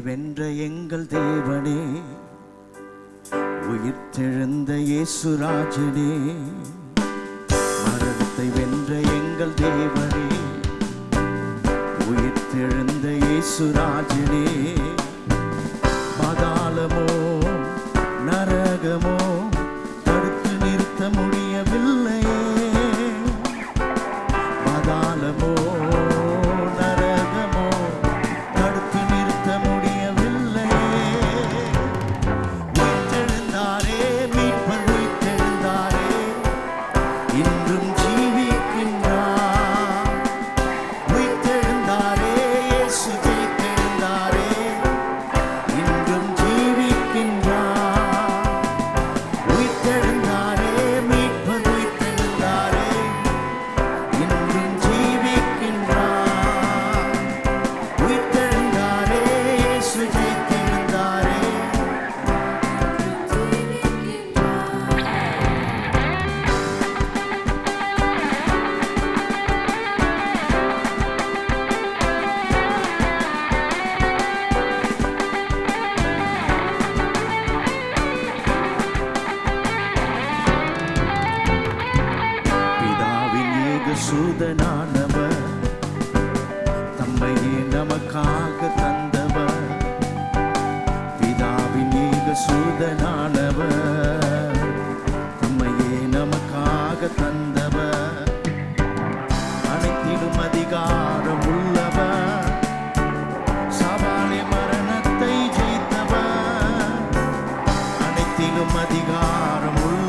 வென்ற எங்கள் தேவனே, உயிர்த்தெழுந்த இயேசுராஜனே, மரணத்தை வென்ற எங்கள் தேவனே, உயிர்த்தெழுந்த இயேசுராஜனே, பாதாளமோ நரகமோ தடுத்து நிறுத்த முடியவில்லையே, பாதாளமோ சூதனானவர், தம்மையே நமக்காக தந்தவர், பிதாவின் ஏக சூதனானவர், தம்மையே நமக்காக தந்தவர், அனைத்திலும் அதிகாரம் உள்ளவர், சவாலே மரணத்தை ஜெயித்தவர், அனைத்திலும் அதிகாரம் உள்ளவர்,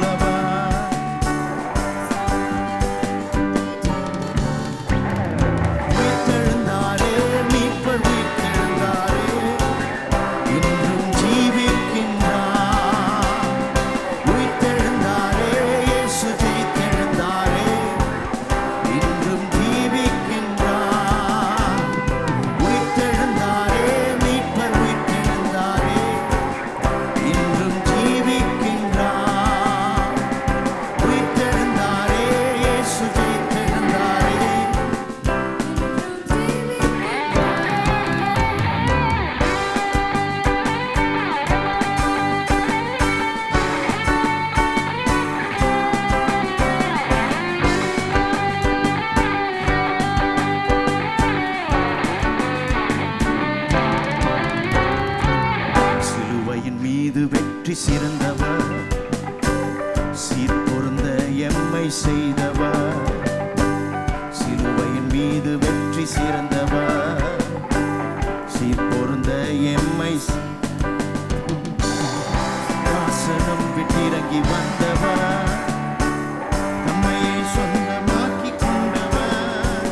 வெற்றி சிறந்தவர், சீர் பொருந்த எம்மை செய்தவர், சிலுவையின் மீது வெற்றி சிறந்தவர், சீர் பொருந்த எம்மை ஆசனம் விட்டிறங்கி வந்தவர், தம்மையை சொந்தமாக்கி கொண்டவர்,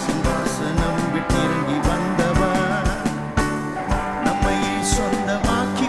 சிங்காசனம் விட்டிறங்கி வந்தவர், நம்மையை சொந்தமாக்கி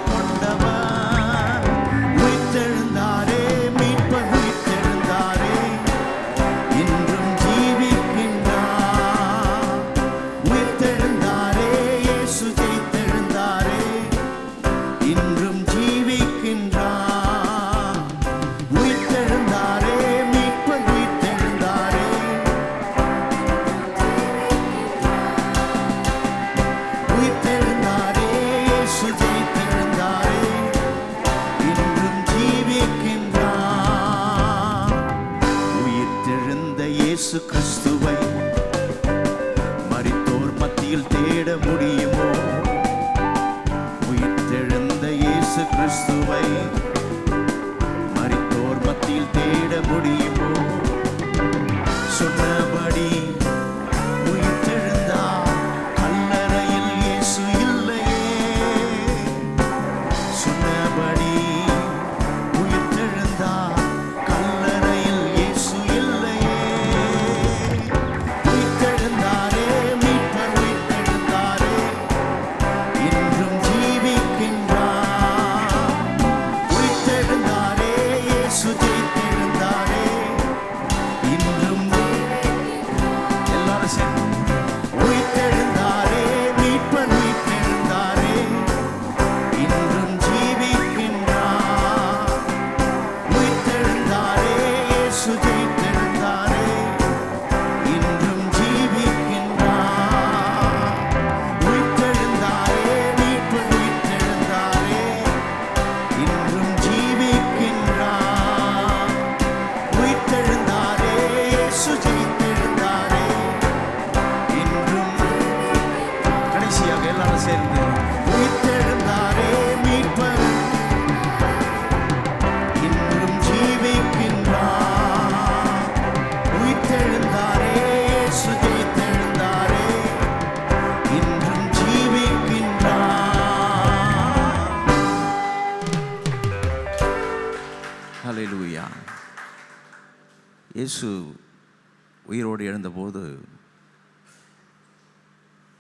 இயேசு கிறிஸ்துவை மரித்தோர் மத்தியில் தேட முடியுமோ? உயிர்த்தெழுந்த இயேசு கிறிஸ்துவை மரித்தோர் மத்தியில் தேட முடியுமோ? சொன்னபடி உயிர்த்தெழுந்தார், கல்லறையில் இயேசு இல்லையே. சொன்னபடி உயிர்த்தெழுந்தார், கல்லறையில் இயேசு இல்லையே. சேர்ந்து உயிர்த்தெழுந்தாரே மீட்பர் இன்றும் ஜீவிக்கின்றார். உயிர்த்தெழுந்தாரே இயேசு ஜெயித்தெழுந்தாரே இன்றும் ஜீவிக்கின்றார். ஹல்லேலூயா. இயேசு உயிரோடு எழுந்தபோது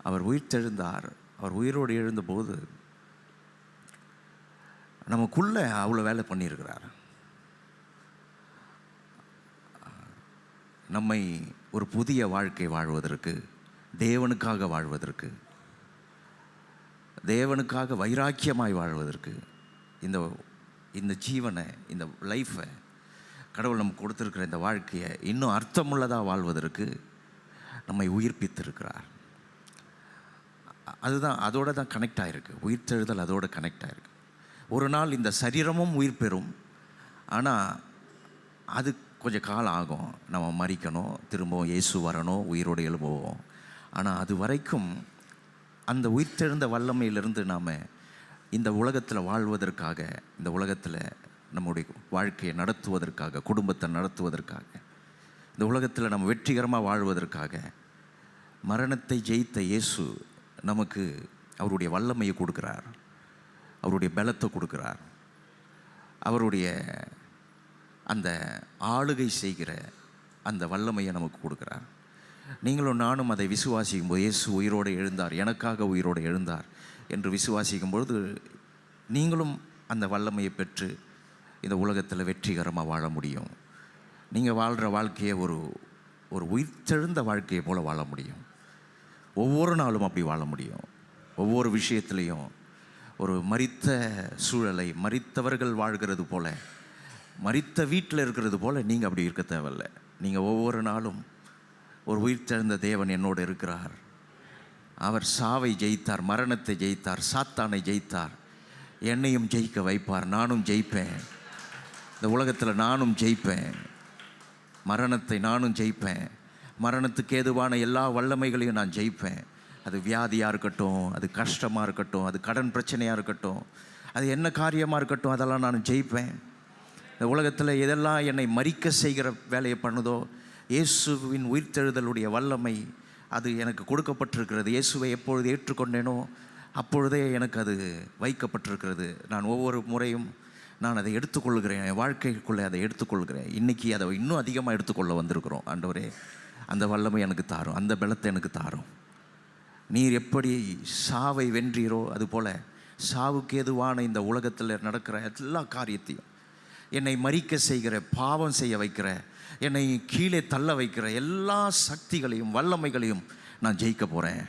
அவர் உயிர்த்தெழுந்தார். அவர் உயிரோடு எழுந்தபோது நமக்குள்ள அவ்வளோ வேலை பண்ணியிருக்கிறார். நம்மை ஒரு புதிய வாழ்க்கை வாழ்வதற்கு, தேவனுக்காக வாழ்வதற்கு, தேவனுக்காக வைராக்கியமாய் வாழ்வதற்கு, இந்த ஜீவனை, இந்த லைஃப்பை, கடவுள் நமக்கு கொடுத்துருக்கிற இந்த வாழ்க்கையை இன்னும் அர்த்தமுள்ளதாக வாழ்வதற்கு நம்மை உயிர்ப்பித்திருக்கிறார். அதுதான், அதோடு தான் கனெக்ட் ஆகிருக்கு. உயிர்த்தெழுதல் அதோடு கனெக்ட் ஆகிருக்கு. ஒரு நாள் இந்த சரீரமும் உயிர் பெறும். ஆனால் அது கொஞ்சம் காலம் ஆகும். நம்ம மரிக்கணும், திரும்பவும் இயேசு வரணும், உயிரோடு எழும்புவோம். ஆனால் அது வரைக்கும் அந்த உயிர்த்தெழுந்த வல்லமையிலிருந்து நாம் இந்த உலகத்தில் வாழ்வதற்காக, இந்த உலகத்தில் நம்முடைய வாழ்க்கையை நடத்துவதற்காக, குடும்பத்தை நடத்துவதற்காக, இந்த உலகத்தில் நம்ம வெற்றிகரமாக வாழ்வதற்காக மரணத்தை ஜெயித்த இயேசு நமக்கு அவருடைய வல்லமையை கொடுக்குறார், அவருடைய பலத்தை கொடுக்குறார், அவருடைய அந்த ஆளுகை செய்கிற அந்த வல்லமையை நமக்கு கொடுக்குறார். நீங்களும் நானும் அதை விசுவாசிக்கும் போது, இயேசு உயிரோடு எழுந்தார், எனக்காக உயிரோடு எழுந்தார் என்று விசுவாசிக்கும் பொழுது நீங்களும் அந்த வல்லமையை பெற்று இந்த உலகத்தில் வெற்றிகரமாக வாழ முடியும். நீங்கள் வாழ்கிற வாழ்க்கையை ஒரு உயிர்த்தெழுந்த வாழ்க்கையை போல் வாழ முடியும். ஒவ்வொரு நாளும் அப்படி வாழ முடியும். ஒவ்வொரு விஷயத்துலேயும் ஒரு மரித்த சூழலை, மரித்தவர்கள் வாழ்கிறது போல், மரித்த வீட்டில் இருக்கிறது போல் நீங்கள் அப்படி இருக்க தேவையில்லை. நீங்கள் ஒவ்வொரு நாளும் ஒரு உயிர்த்தெழுந்த தேவன் என்னோடு இருக்கிறார், அவர் சாவை ஜெயித்தார், மரணத்தை ஜெயித்தார், சாத்தானை ஜெயித்தார், என்னையும் ஜெயிக்க வைப்பார், நானும் ஜெயிப்பேன், இந்த உலகத்தில் நானும் ஜெயிப்பேன், மரணத்தை நானும் ஜெயிப்பேன், மரணத்துக்கு ஏதுவான எல்லா வல்லமைகளையும் நான் ஜெயிப்பேன். அது வியாதியாக இருக்கட்டும், அது கஷ்டமாக இருக்கட்டும், அது கடன் பிரச்சனையாக இருக்கட்டும், அது என்ன காரியமாக இருக்கட்டும், அதெல்லாம் நான் ஜெயிப்பேன். இந்த உலகத்தில் எதெல்லாம் என்னை மரிக்க செய்கிற வேலையை பண்ணுதோ, இயேசுவின் உயிர்த்தெழுதலுடைய வல்லமை அது எனக்கு கொடுக்கப்பட்டிருக்கிறது. இயேசுவை எப்பொழுது ஏற்றுக்கொண்டேனோ அப்பொழுதே எனக்கு அது வைக்கப்பட்டிருக்கிறது. நான் ஒவ்வொரு முறையும் நான் அதை எடுத்துக்கொள்கிறேன், என் வாழ்க்கைக்குள்ளே அதை எடுத்துக்கொள்கிறேன். இன்றைக்கி அதை இன்னும் அதிகமாக எடுத்துக்கொள்ள வந்திருக்கிறோம். ஆண்டவரே, அந்த வல்லமை எனக்கு தாரும், அந்த பலத்தை எனக்கு தாரும். நீர் எப்படி சாவை வென்றீரோ அதுபோல் சாவுக்கு ஏதுவான இந்த உலகத்தில் நடக்கிற எல்லா காரியத்தையும், என்னை மரிக்க செய்கிற, பாவம் செய்ய வைக்கிற, என்னை கீழே தள்ள வைக்கிற எல்லா சக்திகளையும் வல்லமைகளையும் நான் ஜெயிக்க போகிறேன்.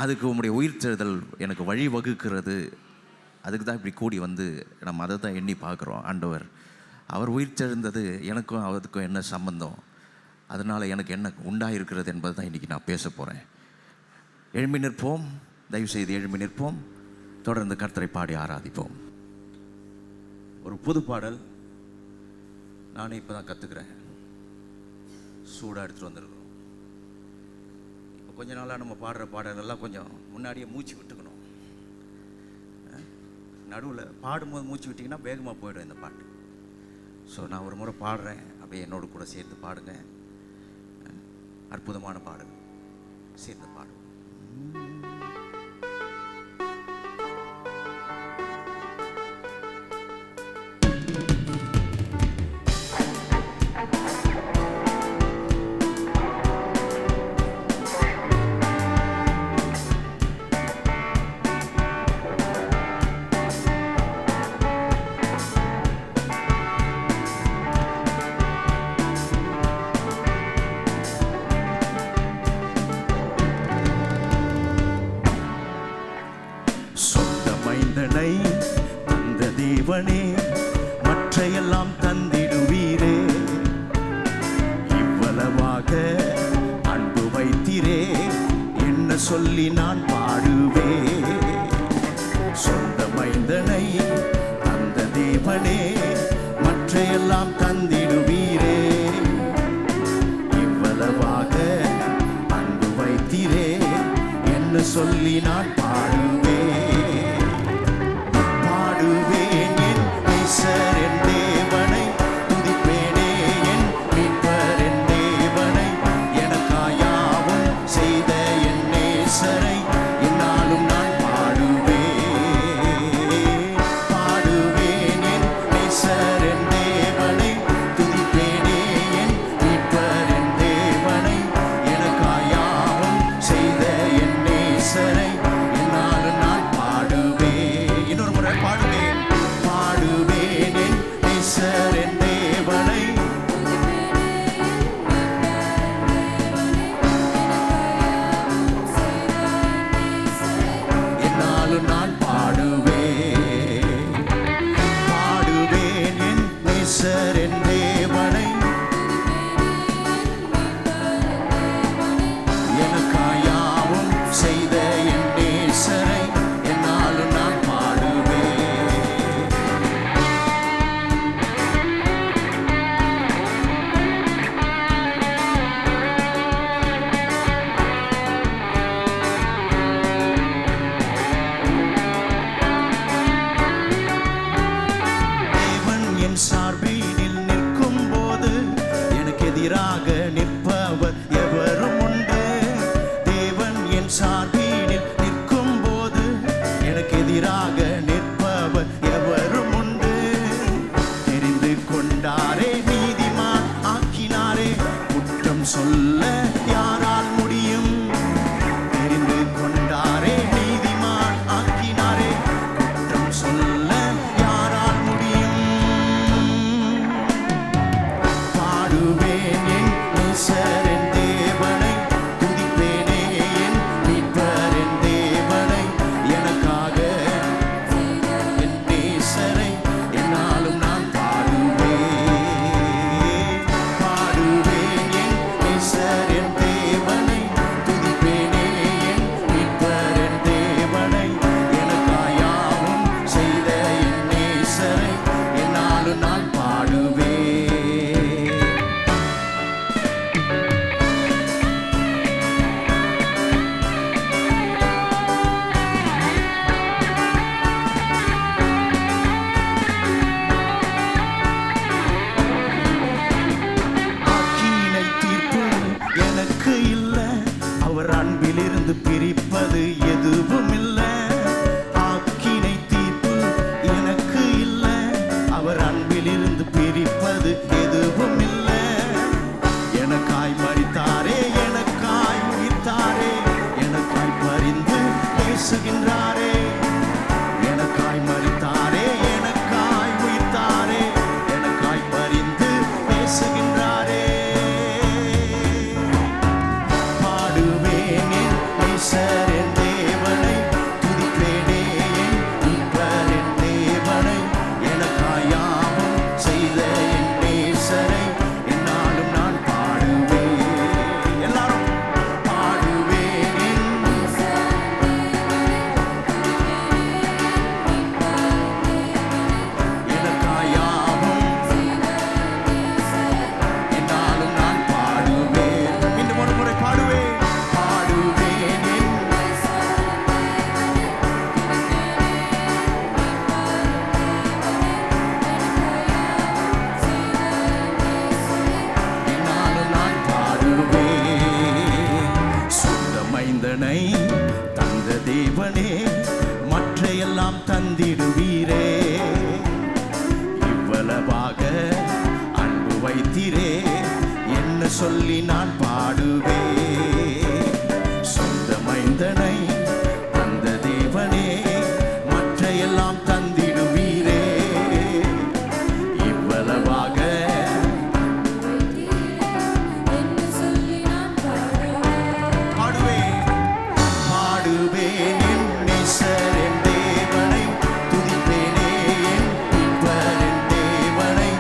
அதுக்கு உம்முடைய உயிர்த்தெழுதல் எனக்கு வழி வகுக்கிறது. அதுக்கு தான் இப்படி கூடி வந்து நம்ம அதை தான் எண்ணி பார்க்குறோம். ஆண்டவர் அவர் உயிர்த்தெழுந்தது எனக்கும் அதுக்கும் என்ன சம்பந்தம், அதனால் எனக்கு என்ன உண்டாயிருக்கிறது என்பது தான் இன்றைக்கி நான் பேச போகிறேன். எழும்பி நிற்போம், தயவுசெய்து எழும்பி நிற்போம். தொடர்ந்து கர்த்தரை பாடி ஆராதிப்போம். ஒரு புது பாடல் நானே இப்போ தான் கற்றுக்கிறேன், சூடாக எடுத்துகிட்டு வந்துருக்கிறோம். இப்போ கொஞ்ச நாளாக நம்ம பாடுற பாடலெல்லாம் கொஞ்சம் முன்னாடியே மூச்சு விட்டுக்கணும். நடுவில் பாடும்போது மூச்சு விட்டிங்கன்னா வேகமாக போயிடும் இந்த பாட்டு. ஸோ நான் ஒரு முறை பாடுறேன், அப்படியே என்னோடு கூட சேர்த்து பாடுங்க. அற்புதமான பாடல், சேர்ந்து பாடுங்க. தந்த தேவனே, மற்றையெல்லாம் தந்திடுவீரே, இவ்வளவாக அன்பு வைத்தீரே, என்ன சொல்லி நான் பாடுவே. சொந்த மைந்தனை தந்த தேவனே, மற்றையெல்லாம் தந்திடுவீரே, இவ்வளவாக அன்பு வைத்தீரே, என்ன சொல்லி நான் பாடுவேன். பாடுவேன் என் நேசர் என் தேவனை, துதிப்பேனே என் மீட்பர் என் தேவனை, எனக்காயாவும் செய்த என் நேசரை என்னாலும் நான் பாடுவேன். பாடுவேன் என் நேசர் என் தேவனை, துதிப்பேனே என் மீட்பர் என் தேவனை, எனக்காயாவும் செய்த என் நேசரை என்னாலும் நான் பாடுவேன். இன்னொரு முறை பாடுவேன். பாடுவேன் என் நேசர் என் தேவனை, என்னாலும் நான் பாடுவேன். பாடுவேன் என் நேசர் என் தேவனை, எனக்காயாவும் செய்த என் நேசரை என்னாலும் நான் பாடுவேன். தேவன் என் சார்பினில் நிற்கும் போது எனக்கு எதிராக நிற்பவர் எவரும் உண்டு. தேவன் என் சார்பினில் நிற்கும் போது எனக்கு எதிராக நிற்பவர் எவரும் உண்டு. தெரிந்து கொண்டாரே, நீதிமான் ஆக்கினாரே, குற்றம் சொல்ல யாரால் முடியும்? தெரிந்து கொண்டாரே, நீதிமான் ஆக்கினாரே, குற்றம் சொல்ல யாரால் முடியும்? பாடுவேன் என் நேசர் என் தேவனை, துதிப்பேனே என் மீட்பர் என் தேவனை, எனக்காக என் நேசரை என்னாலும் நான் பாடுவேன். பாடுவேன் என் நேசர் என் தேவனை, துதிப்பேனே என் மீட்பர் என் தேவனை, எனக்காயாவும் செய்த என் நேசரை என்னாலும் நான் பாடுவேன். ஆக்கினை தீர்ப்பு எனக்கு இல்ல, அவர் அன்பிலிருந்து பிரிப்பது எதுவும் இல்ல. ஆக்கினை தீர்ப்பு எனக்கு இல்ல, அவர் அன்பிலிருந்து பிரிப்பது எதுவும் இல்ல. எனக்காய் மரித்தாரே, எனக்காய் உயிர்த்தாரே, எனக்காய் பரிந்து பேசுகின்றாரே. எனக்காய் மரித்தாரே, எனக்காய் உயிர்த்தாரே, எனக்காய் பரிந்து பேசுகின்றாரே. பாடுவேன் என் நேசர் என் தேவனை, துதிப்பேனே என் மீட்பர் என் தேவனை, எனக்காயாவும் செய்த என் நேசரை என்னாலும் நான் பாடுவேன். எல்லாரும் பாடுவேன் என் எனக்காயாவும் என்னாலும் நான் பாடுவேன். இன்னும் ஒரு முறை பாடுவேன். பாடுவேன் என் என்னாலும் நான் பாடுவேன். சொந்த மைந்தனை தந்த தேவனே, மற்றையெல்லாம் தந்திடுவீரே. இவ்வளவாக அன்பு வைத்தீரே, என்ன சொல்லி நான் பாடுவேன். சொந்த மைந்தனை தந்த தேவனே, மற்றையெல்லாம் தந்திடுவீரே. இவ்வளவாக பாடுவேன். பாடுவேன் என் நேசர் என் தேவனை, துதிப்பேனே என் மீட்பர் என் தேவனை,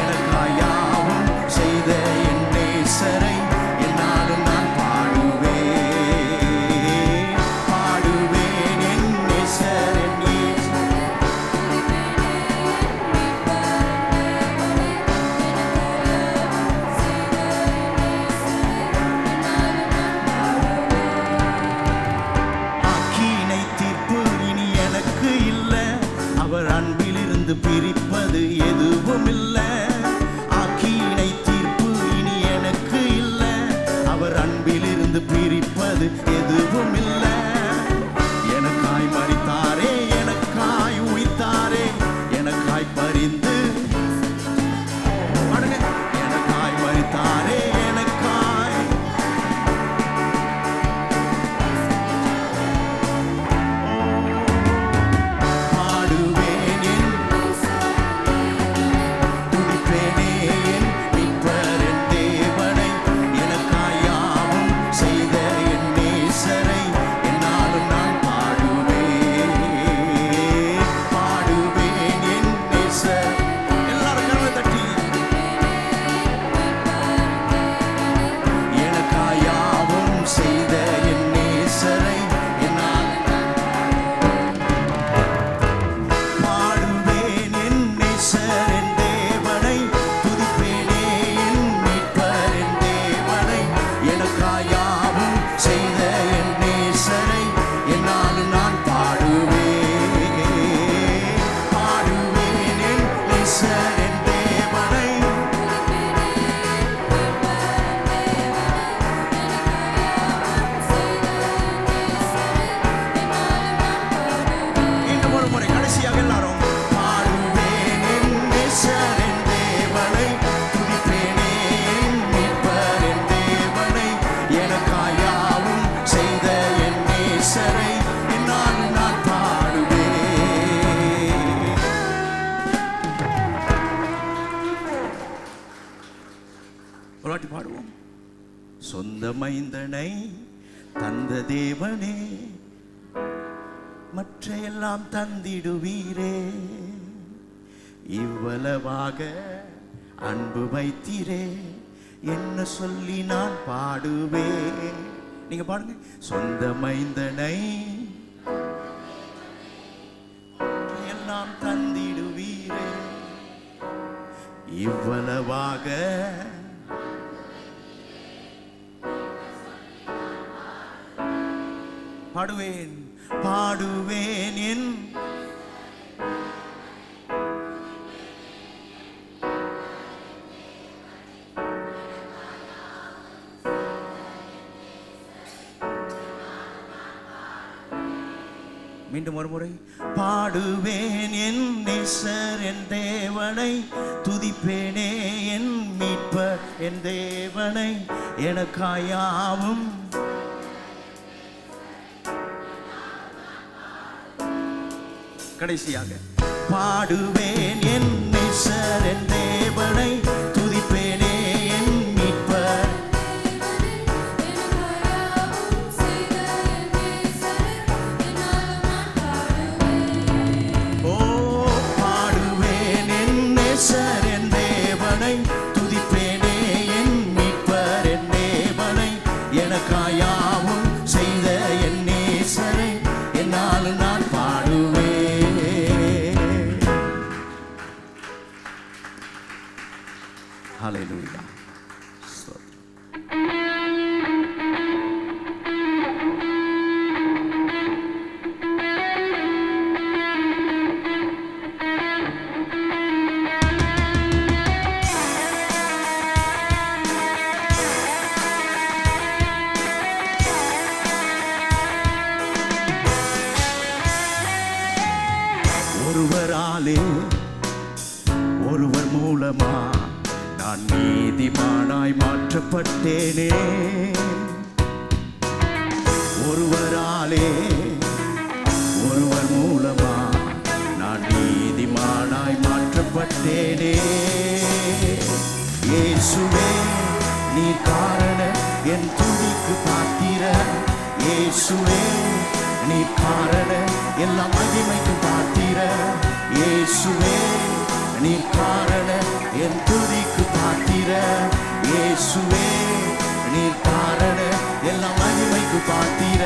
எனக்காயாவும் செய்த என் நேசரை என்னாலும் நான் பாடுவேன். சொந்த மைந்தனை தந்த தேவனே, மற்ற எல்லாம் தந்திடுவீரே. இவ்வளவாக அன்பு வைத்தீரே, என்ன சொல்லி நான் பாடுவேன்? நீங்க பாடுங்க. சொந்த மைந்தனை எல்லாம் தந்திடுவீரே, இவ்வளவாக பாடுவேன் பாடுவேன் என் மீண்டும் ஒரு முறை. பாடுவேன் என் நேசர் என் தேவனை, துதிப்பேனே என் மீட்பர் என் தேவனை, எனக்காயாவும் கடைசியாக. பாடுவேன் என் நேசர் என் தேவனை, துதிப்பேனே என் மீட்பர். ஓ பாடுவேன் என் நேசர் என் தேவனை, துதிப்பேனே என் மீட்பர் என் தேவனை, எனக்காயாவும் செய்த என் நேசரை என்னால் நான் பாடுவேன். Hallelujah. ஒருவராலே ஒருவர் மூலமா நான் நீதிமானாய் மாற்றப்பட்டேனே. ஒருவராலே ஒருவர் மூலமா நான் நீதிமானாய் மாற்றப்பட்டேனே. இயேசுவே நீ காரண என் துதிக்கு பாத்திர. இயேசுவே நீ காரண எல்லா மகிமைக்கு பாத்திர. இயேசுவே நீ காரண என் துதிக்கு பாத்திர. இயேசுவே நீ காரண எல்லா மகிமைக்கு பாத்திர.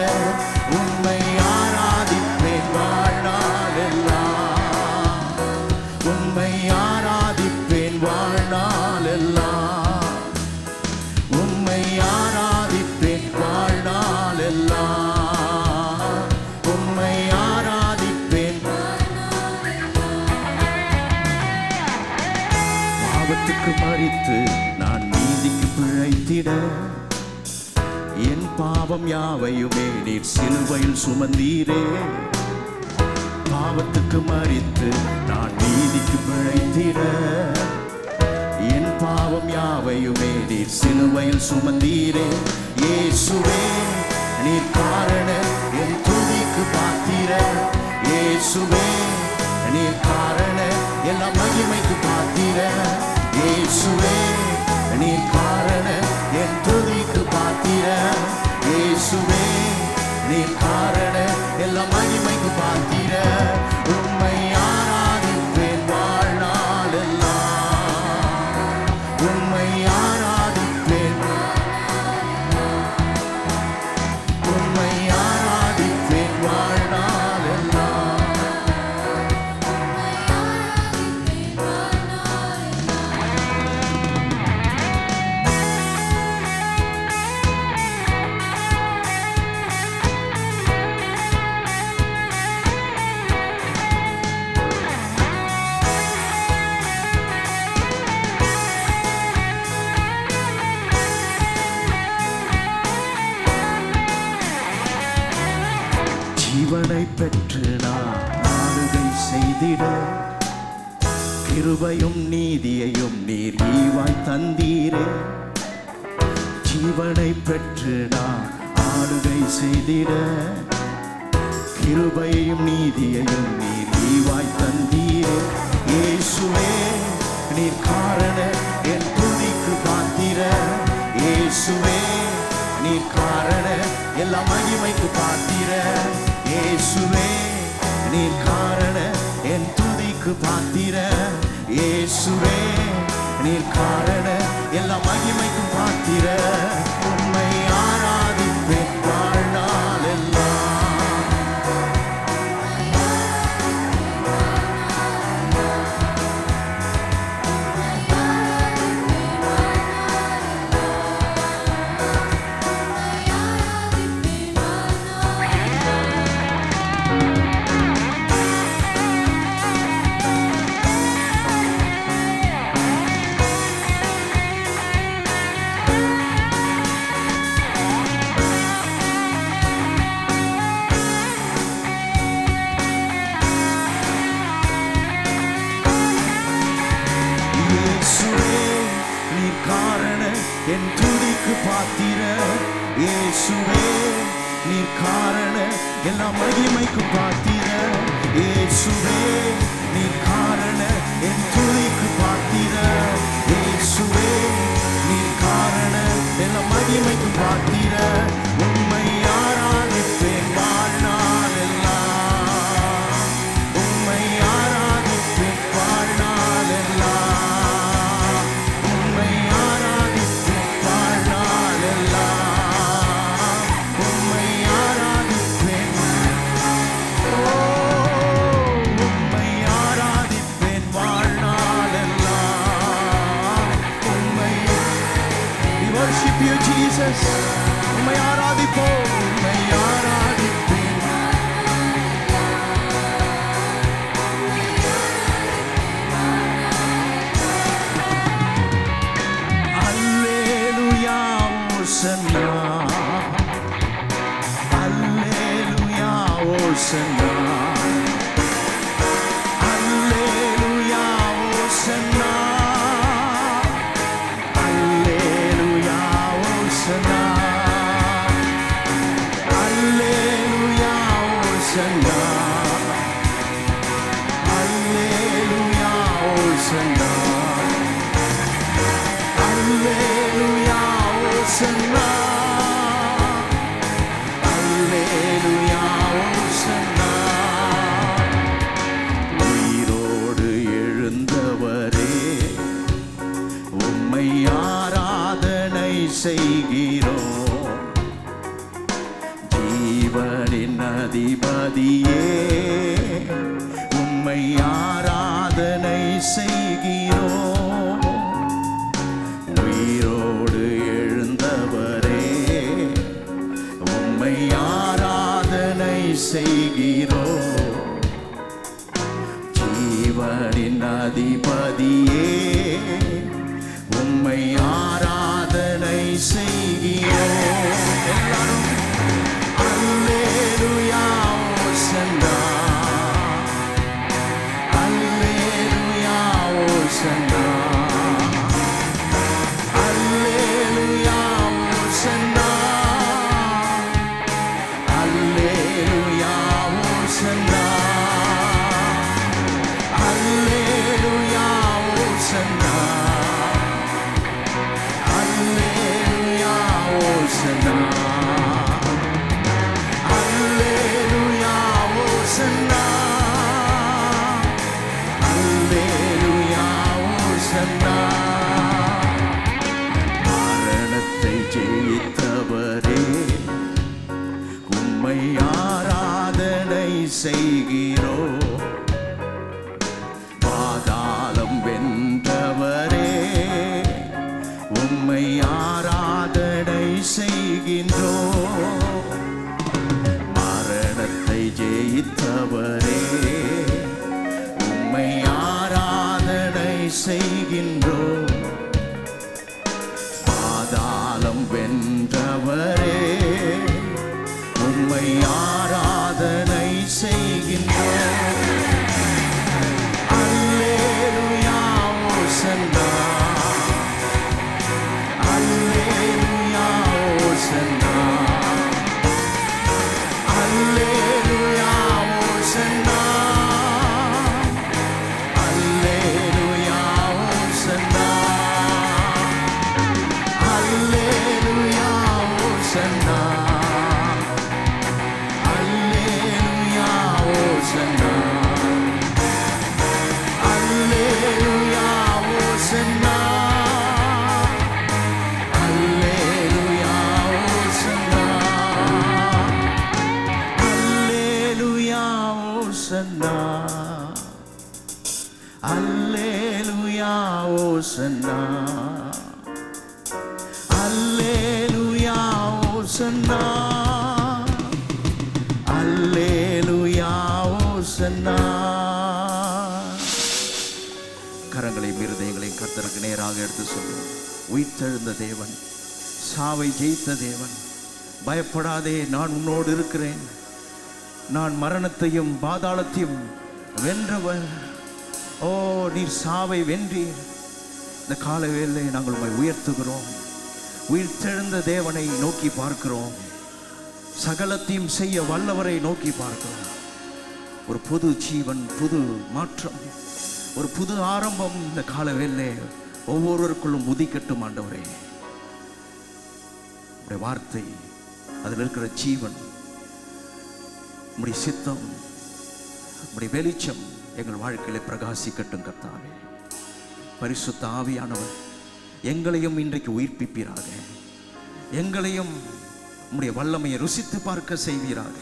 உம்மை ஆராதிப்பேன் வாழ்நாள் எல்லாம், உம்மை ஆராதிப்பேன் வாழ்நாள் எல்லாம், உம்மை ஆராதிப்பேன் வாழ்நாள் எல்லாம், உம்மை ஆராதிப்பேன். பாவத்துக்கு மரித்து நான் நீதிக்கு பிழைத்திட, என் பாவம் யாவையுமே நீர் சிலுவையில் சுமந்தீரே. பாவத்துக்கு மரித்து நான் நீதிக்கு பிழைத்திட, என் பாவம் யாவையுமே நீர் சிலுவையில் சுமந்தீரே. இயேசுவே நீர் காரண என் துதிக்கு பாத்திர. இயேசுவே நீர் காரண எல்லா மகிமைக்கு பாத்திர. இயேசுவே நீர் காரண என் துதிக்கு பாத்திர. இயேசுவே நீர் காரண எல்லா மகிமைக்கு பாத்திர. உம்மை ஆராதிப்பேன் வாழ்நாள் எல்லாம், உம்மை ஆராதிப்பேன், உம்மை ஆராதிப்பேன் வாழ்நாள் எல்லாம். ஜீவனை பெற்று நான் ஆளுகை செய்திட, கிருபையும் நீதியையும் நீர் ஈவாய் தந்தீரே. ஜீவனை பெற்று நான் ஆளுகை செய்திட, கிருபையும் நீதியையும் நீர் ஈவாய் தந்தீரே. இயேசுவே நீர் காரண என் துதிக்கு பாத்திர. இயேசுவே நீர் காரண எல்லா மகிமைக்கு பாத்திர. இயேசுவே நீர் காரண என் துதிக்கு பாத்திர. இயேசுவே நீர் காரண எல்லா மகிமைக்கு பாத்திர. உம்மை ஆராதிப்பேன் வாழ்நாள் எல்லாம். என் துதிக்கு பாத்திர. இயேசுவே நீர் காரண எல்லா மகிமைக்கு பாத்திர. இயேசுவே நீர் காரண என் துதிக்கு பாத்திர. இயேசுவே நீர் காரண எல்லா மகிமைக்கு பாத்திர. உம்மை ஆராதிப்பேன் வாழ்நாள் எல்லாம். உம்மை ஆராதிப்பேன் வாழ்நாள் எல்லாம். உம்மை Jesus, உம்மை ஆராதிப்போம், உம்மை ஆராதிப்பேன். அல்லேலூயா ஓசன்னா, அல்லேலூயா ஓசன்னா, அல்லேலூயா ஓசன்னா. உயிரோடு எழுந்தவரே உம்மை ஆராதனை செய்கிறோம். ஜீவனின் அதிபதியே உம்மை ஆராதனை செய்கிறோம். உயிரோடு எழுந்தவரே உம்மை ஆராதனை செய்கிறோம். ஜீவனின் அதிபதியே உம்மை ஆராதனை செய்கிறோம். எல்லாரும் அல்லேலூயா ஓசன்னா, அல்லேலூயா ஓசன்னா, அல்லேலூயா ஓசன்னா, அல்லேலூயா ஓசன்னா, அல்லேலூயா ஓசன்னா, அல்லேலூயா ஓசன்னா, அல்லேலூயா ஓசன்னா, அல்லேலூயா ஓசன்னா. மரணத்தை ஜெயித்தவரே உம்மை ஆராதனை செய்கிறோம். பாதாளம் வென்றவரே உம்மை ஆராதனை செய்கின்றோம். மரணத்தை ஜெயித்தவரே உம்மை ஆராதனை செய்கின்றோம். பாதாளம் வென்றவரே உம்மை ஆராதனை செய்கின்றோம். அல்லேலூயா ஓசன்னா, அல்லேலூயா ஓசன்னா, அல்லேலூயா ஓசன்னா, அல்லேலூயா ஓசன்னா, அல்லேலூயா ஓசன்னா. ஓசன்னா, அல்லேலூயா ஓசன்னா, அல்லேலூயா ஓசன்னா, அல்லேலூயா ஓசன்னா. கரங்களை இருதயங்களை கர்த்தருக்கு நேராக எடுத்து சொல்லும். உயிர்த்தெழுந்த தேவன், சாவை ஜெயித்த தேவன், பயப்படாதே, நான் உன்னோடு இருக்கிறேன். நான் மரணத்தையும் பாதாளத்தையும் வென்றவன். ஓ, நீர் சாவை வென்றீர். இந்த கால வேளை நாங்கள் உம்மை உயர்த்துகிறோம். உயிர்த்தெழுந்த தேவனை நோக்கி பார்க்கிறோம். சகலத்தையும் செய்ய வல்லவரை நோக்கி பார்க்கிறோம். ஒரு புது ஜீவன், புது மாற்றம், ஒரு புது ஆரம்பம் இந்த கால வேளை ஒவ்வொருவருக்குள்ளும் உதிக்கட்டும் ஆண்டவரே. உடைய வார்த்தை, அதில் இருக்கிற ஜீவன், உடைய சித்தம், உடைய வெளிச்சம் எங்கள் வாழ்க்கையிலே பிரகாசிக்கட்டும் கர்த்தாவே. பரிசுத்த ஆவியானவர் எங்களையும் இன்றைக்கு உயிர்ப்பிப்பீராக. எங்களையும் உம்முடைய வல்லமையை ருசித்து பார்க்க செய்வீராக.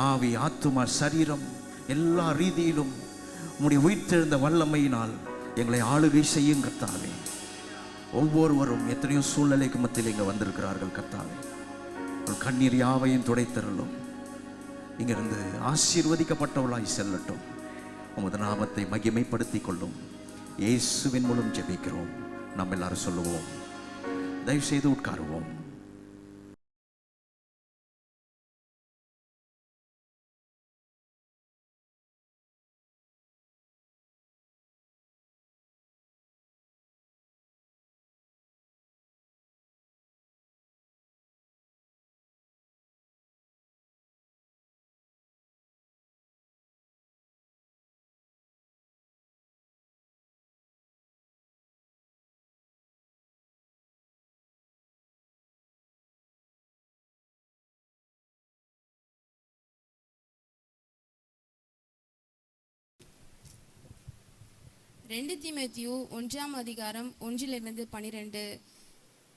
ஆவி, ஆத்துமா, சரீரம் எல்லா ரீதியிலும் உம்முடைய உயிர்த்தெழுந்த வல்லமையினால் எங்களை ஆளுகை செய்யும் கர்த்தாவே. ஒவ்வொருவரும் எத்தனையோ சூழ்நிலைக்கு மத்தியில் இங்கே வந்திருக்கிறார்கள் கர்த்தாவே. ஒரு கண்ணீர் யாவையும் துடைத்தரலும். இங்கிருந்து ஆசீர்வதிக்கப்பட்டவளாய் செல்லட்டும். உமது நாமத்தை மகிமைப்படுத்திக் கொள்ளும். இயேசுவின் மூலம் ஜெபிக்கிறோம். நம்ம எல்லாரும் சொல்லுவோம். தயவு செய்து உட்காருவோம். ரெண்டு தீமோத்தேயு 1:1-12.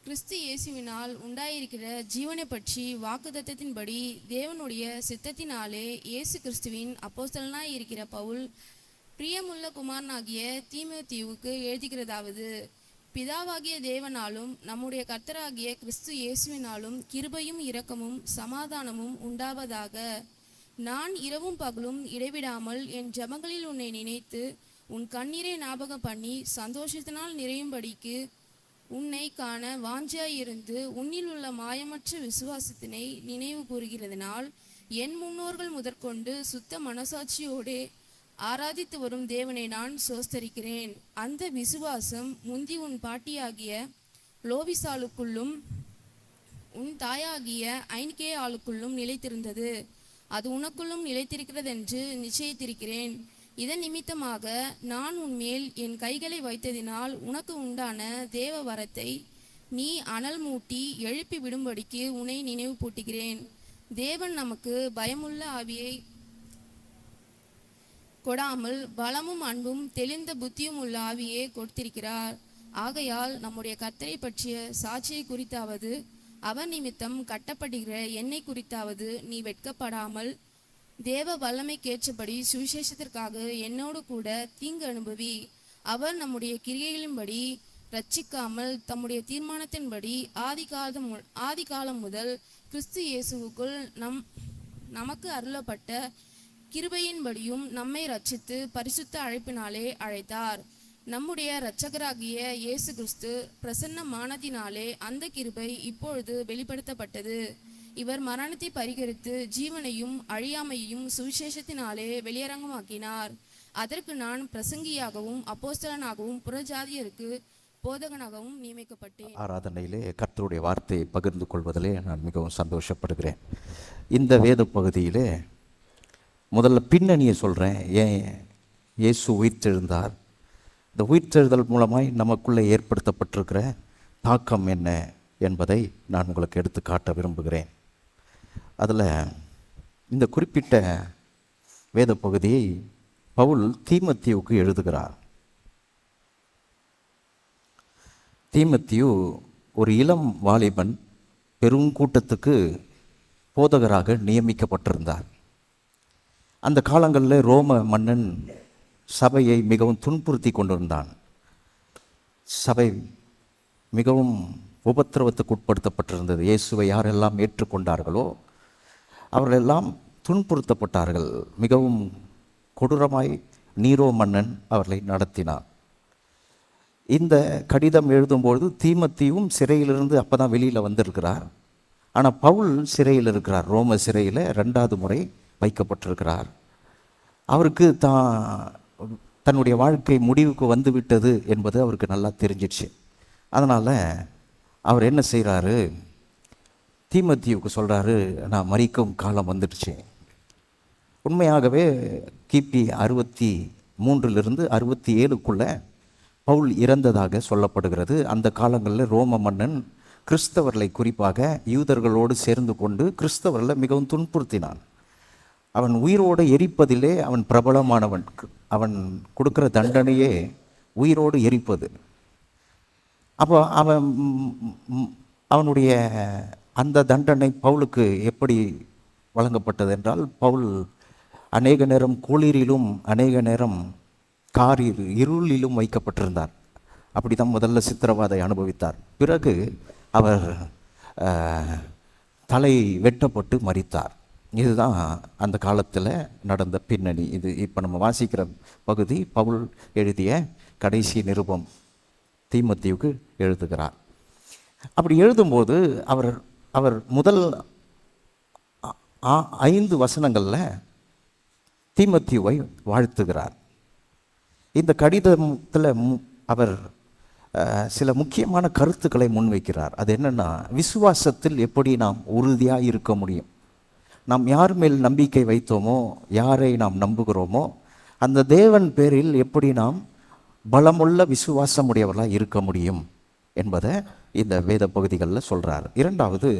கிறிஸ்து இயேசுவினால் உண்டாயிருக்கிற ஜீவனை பற்றி வாக்குத்தத்தத்தின்படி தேவனுடைய சித்தத்தினாலே இயேசு கிறிஸ்துவின் அப்போஸ்தலனாய் இருக்கிற பவுல், பிரியமுள்ள குமாரனாகிய தீமோத்தேயுவுக்கு எழுதுகிறதாவது: பிதாவாகிய தேவனாலும் நம்முடைய கர்த்தராகிய கிறிஸ்து இயேசுவினாலும் கிருபையும் இரக்கமும் சமாதானமும் உண்டாவதாக. நான் இரவும் பகலும் இடைவிடாமல் என் ஜெபங்களில் உன்னை நினைத்து உன் கண்ணீரை ஞாபகம் பண்ணி சந்தோஷத்தினால் நிறையும்படிக்கு உன்னை காண வாஞ்சியாயிருந்து உன்னில் உள்ள மாயமற்ற விசுவாசத்தினை நினைவு கூறுகிறதுனால் என் முன்னோர்கள் முதற்கொண்டு சுத்த மனசாட்சியோடே ஆராதித்து வரும் தேவனை நான் சோஸ்தரிக்கிறேன். அந்த விசுவாசம் முந்தி உன் பாட்டியாகிய லோவிசாளுக்குள்ளும் உன் தாயாகிய ஐன்கே ஆளுக்குள்ளும் நிலைத்திருந்தது. அது உனக்குள்ளும் நிலைத்திருக்கிறதென்று நிச்சயித்திருக்கிறேன். இதன் நிமித்தமாக நான் உன்மேல் என் கைகளை வைத்ததினால் உனக்கு உண்டான தேவ வரத்தை நீ அனல் மூட்டி எழுப்பி விடும்படிக்கு உன்னை நினைவு பூட்டுகிறேன். தேவன் நமக்கு பயமுள்ள ஆவியை கொடாமல் பலமும் அன்பும் தெளிந்த புத்தியும் உள்ள ஆவியை கொடுத்திருக்கிறார். ஆகையால் நம்முடைய கர்த்தரை பற்றிய சாட்சியை குறித்தாவது அவர் நிமித்தம் கட்டப்படுகிற என்னை குறித்தாவது நீ வெட்கப்படாமல் தேவ வல்லமைக்கேற்றபடி சுவிசேஷத்திற்காக என்னோடு கூட தீங்கு அனுபவி. அவர் நம்முடைய கிரியைகளின்படி ரட்சிக்காமல் தம்முடைய தீர்மானத்தின்படி ஆதி காலம் முதல் கிறிஸ்து இயேசுவுக்குள் நமக்கு அருளப்பட்ட கிருபையின்படியும் நம்மை ரட்சித்து பரிசுத்த அழைப்பினாலே அழைத்தார். நம்முடைய இரட்சகராகிய இயேசு கிறிஸ்து பிரசன்னமானதினாலே அந்த கிருபை இப்பொழுது வெளிப்படுத்தப்பட்டது. இவர் மரணத்தை பரிகரித்து ஜீவனையும் அழியாமையையும் சுவிசேஷத்தினாலே வெளியரங்கமாக்கினார். அதற்கு நான் பிரசங்கியாகவும் அப்போஸ்தலனாகவும் புறஜாதியருக்கு போதகனாகவும் நியமிக்கப்பட்டேன். ஆராதனையிலே கர்த்தருடைய வார்த்தையை பகிர்ந்து கொள்வதிலே நான் மிகவும் சந்தோஷப்படுகிறேன். இந்த வேத பகுதியிலே முதல்ல பின்னணியை சொல்கிறேன். ஏன் இயேசு உயிர்த்தெழுந்தார், இந்த உயிர்த்தெழுதல் மூலமாய் நமக்குள்ளே ஏற்படுத்தப்பட்டிருக்கிற தாக்கம் என்ன என்பதை நான் உங்களுக்கு எடுத்து காட்ட விரும்புகிறேன். அதில் இந்த குறிப்பிட்ட வேத பகுதியை பவுல் தீமோத்தேயுவுக்கு எழுதுகிறார். தீமோத்தேயு ஒரு இளம் வாலிபன், பெரும் கூட்டத்துக்கு போதகராக நியமிக்கப்பட்டிருந்தார். அந்த காலங்களில் ரோம மன்னன் சபையை மிகவும் துன்புறுத்தி கொண்டிருந்தான். சபை மிகவும் உபத்திரவத்துக்கு உட்படுத்தப்பட்டிருந்தது. இயேசுவை யாரெல்லாம் ஏற்றுக்கொண்டார்களோ அவர்களெல்லாம் துன்புறுத்தப்பட்டார்கள். மிகவும் கொடூரமாய் நீரோ மன்னன் அவர்களை நடத்தினார். இந்த கடிதம் எழுதும்போது தீமோத்தேயும் சிறையிலிருந்து அப்போ தான் வெளியில் வந்திருக்கிறார். ஆனால் பவுல் சிறையில் இருக்கிறார். ரோம சிறையில் 2வது முறை வைக்கப்பட்டிருக்கிறார். அவருக்கு தன்னுடைய வாழ்க்கை முடிவுக்கு வந்து விட்டது என்பது அவருக்கு நல்லா தெரிஞ்சிடுச்சு. அதனால் அவர் என்ன செய்கிறாரு, தீமோத்தேயுவுக்கு சொல்கிறாரு, நான் மரிக்கும் காலம் வந்துடுச்சு. உண்மையாகவே கிபி 63 67 பவுல் இறந்ததாக சொல்லப்படுகிறது. அந்த காலங்களில் ரோம மன்னன் கிறிஸ்தவர்களை, குறிப்பாக யூதர்களோடு சேர்ந்து கொண்டு கிறிஸ்தவர்களை மிகவும் துன்புறுத்தினான். அவன் உயிரோடு எரிப்பதிலே அவன் பிரபலமானவன். அவன் கொடுக்குற தண்டனையே உயிரோடு எரிப்பது. அப்போ அவனுடைய அந்த தண்டனை பவுலுக்கு எப்படி வழங்கப்பட்டது என்றால், பவுல் அநேக நேரம் குளிரிலும் அநேக நேரம் இருளிலும் வைக்கப்பட்டிருந்தார். அப்படி தான் முதல்ல சித்திரவதை அனுபவித்தார். பிறகு அவர் தலை வெட்டப்பட்டு மரித்தார். இதுதான் அந்த காலத்தில் நடந்த பின்னணி. இது இப்போ நம்ம வாசிக்கிற பகுதி பவுல் எழுதிய கடைசி நிருபம் தீமோத்தேயுவுக்கு எழுதுகிறார். அப்படி எழுதும்போது அவர் முதல் 5 வசனங்களில் தீமோத்தேயுவை வாழ்த்துகிறார். இந்த கடிதத்தில் அவர் சில முக்கியமான கருத்துக்களை முன்வைக்கிறார். அது என்னென்னா, விசுவாசத்தில் எப்படி நாம் உறுதியாக இருக்க முடியும், நாம் யார் மேல் நம்பிக்கை வைத்தோமோ, யாரை நாம் நம்புகிறோமோ அந்த தேவன் பேரில் எப்படி நாம் பலமுள்ள விசுவாசமுடையவர்களாக இருக்க முடியும் என்பதை இந்த வேத பகுதிகளில் சொல்கிறார். 2வது,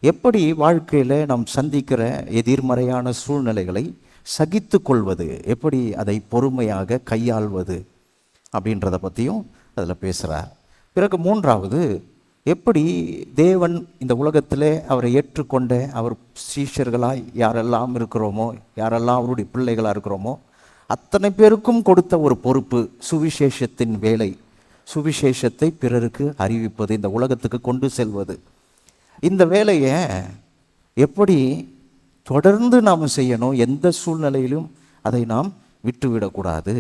எப்படி வாழ்க்கையில் நாம் சந்திக்கிற எதிர்மறையான சூழ்நிலைகளை சகித்து கொள்வது, எப்படி அதை பொறுமையாக கையாள்வது அப்படின்றத பற்றியும் அதில் பேசுகிறார். பிறகு 3வது, எப்படி தேவன் இந்த உலகத்தில் அவரை ஏற்றுக்கொண்ட அவர் சீஷர்களாய் யாரெல்லாம் இருக்கிறோமோ, யாரெல்லாம் அவருடைய பிள்ளைகளாக இருக்கிறோமோ அத்தனை பேருக்கும் கொடுத்த ஒரு பொறுப்பு, சுவிசேஷத்தின் வேலை, சுவிசேஷத்தை பிறருக்கு அறிவிப்பது, இந்த உலகத்துக்கு கொண்டு செல்வது. இந்த வேலையை எப்படி தொடர்ந்து நாம் செய்யணும், எந்த சூழ்நிலையிலும் அதை நாம் விட்டுவிடக்கூடாது.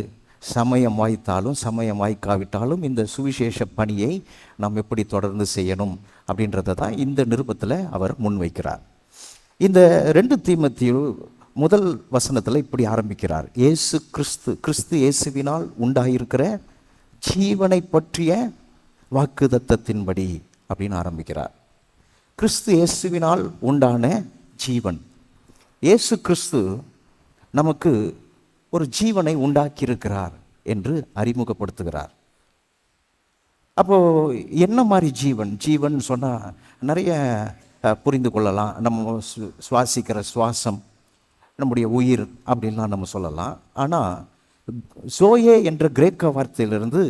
சமயம் வாய்த்தாலும் சமயம் வாய்க்காவிட்டாலும் இந்த சுவிசேஷ பணியை நாம் எப்படி தொடர்ந்து செய்யணும் அப்படின்றத தான் இந்த நிருபத்தில் அவர் முன்வைக்கிறார். இந்த 2 தீமோத்தேயு முதல் வசனத்தில் இப்படி ஆரம்பிக்கிறார். கிறிஸ்து இயேசுவினால் உண்டாயிருக்கிற ஜீவனை பற்றிய வாக்குத்தத்தத்தின்படி அப்படின்னு ஆரம்பிக்கிறார். கிறிஸ்து இயேசுவினால் உண்டான ஜீவன். இயேசு கிறிஸ்து நமக்கு ஒரு ஜீவனை உண்டாக்கியிருக்கிறார் என்று அறிமுகப்படுத்துகிறார். அப்போது என்ன மாதிரி ஜீவன் சொன்னால் நிறைய புரிந்து கொள்ளலாம். நம்ம சுவாசிக்கிற சுவாசம், நம்முடைய உயிர் அப்படின்லாம் நம்ம சொல்லலாம். ஆனால் ஜோயே என்ற கிரேக்க வார்த்தையிலிருந்து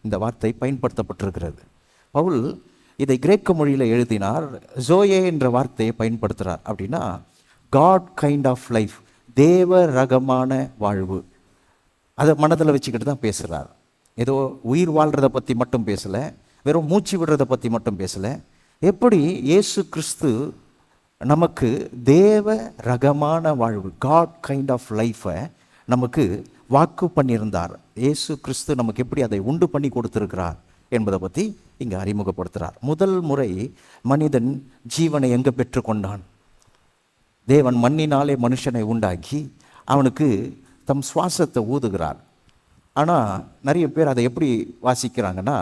இந்த வார்த்தை பயன்படுத்தப்பட்டிருக்கிறது. பவுல் இதை கிரேக்க மொழியில் எழுதினார். ஜோயே என்ற வார்த்தையை பயன்படுத்துகிறார். அப்படின்னா காட் கைண்ட் ஆஃப் லைஃப், தேவ ரகமான வாழ்வு. அதை மனதில் வச்சுக்கிட்டு தான் பேசுகிறார். ஏதோ உயிர் வாழ்கிறத பற்றி மட்டும் பேசலை, வெறும் மூச்சு விடுறதை பற்றி மட்டும் பேசலை. எப்படி இயேசு கிறிஸ்து நமக்கு தேவ ரகமான வாழ்வு, காட் கைண்ட் ஆஃப் லைஃப்பை நமக்கு வாக்கு பண்ணியிருந்தார். இயேசு கிறிஸ்து நமக்கு எப்படி அதை உண்டு பண்ணி கொடுத்துருக்கிறார் என்பதை பற்றி இங்கே அறிமுகப்படுத்துகிறார். முதல் முறை மனிதன் ஜீவனை எங்கே பெற்றுக்கொண்டான்? தேவன் மண்ணினாலே மனுஷனை உண்டாக்கி அவனுக்கு தம் சுவாசத்தை ஊதுகிறார். ஆனால் நிறைய பேர் அதை எப்படி வாசிக்கிறாங்கன்னா,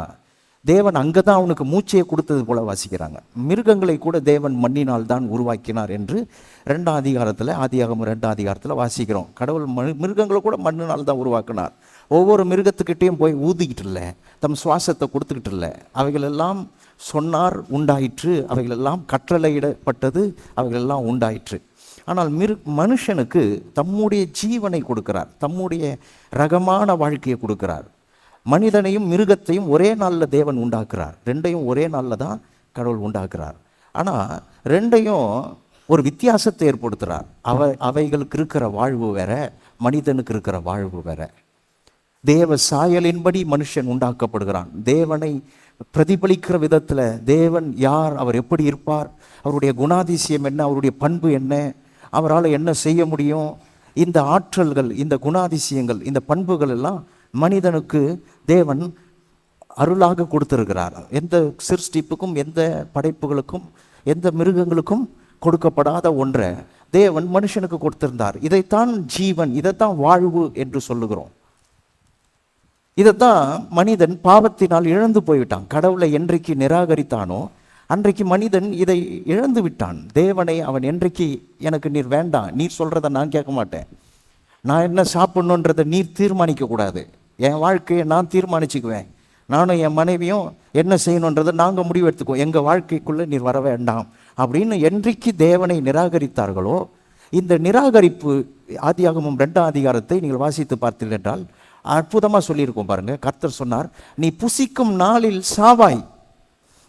தேவன் அங்கே தான் அவனுக்கு மூச்சையை கொடுத்தது போல வாசிக்கிறாங்க. மிருகங்களை கூட தேவன் மண்ணினால் தான் உருவாக்கினார் என்று 2ஆம் அதிகாரத்தில், ஆதியாகமம் 2ஆம் அதிகாரத்தில் வாசிக்கிறோம். கடவுள் மிருகங்களை கூட மண்ணினால் தான் உருவாக்கினார். ஒவ்வொரு மிருகத்துக்கிட்டேயும் போய் ஊதிக்கிட்டு இல்லை, தம் சுவாசத்தை கொடுத்துக்கிட்டு இல்லை. அவைகளெல்லாம் சொன்னார், உண்டாயிற்று. அவைகளெல்லாம் கட்டளையிடப்பட்டது, அவைகளெல்லாம் உண்டாயிற்று. ஆனால் மனுஷனுக்கு தம்முடைய ஜீவனை கொடுக்கிறார், தம்முடைய ரகமான வாழ்க்கையை கொடுக்கிறார். மனிதனையும் மிருகத்தையும் ஒரே நாளில் தேவன் உண்டாக்குறார். 2ஐயும் ஒரே நாளில் தான் கடவுள் உண்டாக்குறார். ஆனால் 2ஐயும் ஒரு வித்தியாசத்தை ஏற்படுத்துகிறார். அவைகளுக்கு இருக்கிற வாழ்வு வேற, மனிதனுக்கு இருக்கிற வாழ்வு வேற. தேவ சாயலின்படி மனுஷன் உண்டாக்கப்படுகிறான். தேவனை பிரதிபலிக்கிற விதத்தில் தேவன் யார், அவர் எப்படி இருப்பார், அவருடைய குணாதிசயம் என்ன, அவருடைய பண்பு என்ன, அவரால் என்ன செய்ய முடியும், இந்த ஆற்றல்கள், இந்த குணாதிசயங்கள், இந்த பண்புகள் எல்லாம் மனிதனுக்கு தேவன் அருளாக கொடுத்திருக்கிறார். எந்த சிருஷ்டிப்புக்கும், எந்த படைப்புகளுக்கும், எந்த மிருகங்களுக்கும் கொடுக்கப்படாத ஒன்றை தேவன் மனுஷனுக்கு கொடுத்திருந்தார். இதைத்தான் ஜீவன், இதைத்தான் வாழ்வு என்று சொல்லுகிறோம். இதைத்தான் மனிதன் பாவத்தினால் இழந்து போய்விட்டான். கடவுளை என்றைக்கு நிராகரித்தானோ அன்றைக்கு மனிதன் இதை இழந்து விட்டான். தேவனை அவன் என்றைக்கு எனக்கு நீர் வேண்டாம், நீர் சொல்கிறத நான் கேட்க மாட்டேன், நான் என்ன சாப்பிட்ணுன்றதை நீர் தீர்மானிக்க கூடாது, என் வாழ்க்கையை நான் தீர்மானிச்சுக்குவேன், நானும் என் மனைவியும் என்ன செய்யணுன்றதை நாங்கள் முடிவு எடுத்துக்குவோம், எங்கள் வாழ்க்கைக்குள்ளே நீர் வர வேண்டாம் அப்படின்னு என்றைக்கு தேவனை நிராகரித்தார்களோ, இந்த நிராகரிப்பு ஆதியாகமம் 2ஆம் அதிகாரத்தை நீங்கள் வாசித்து பார்த்தீர்கள் என்றால் அற்புதமாக சொல்லியிருக்கோம் பாருங்க. கர்த்தர் சொன்னார், நீ புசிக்கும் நாளில் சாவாய்.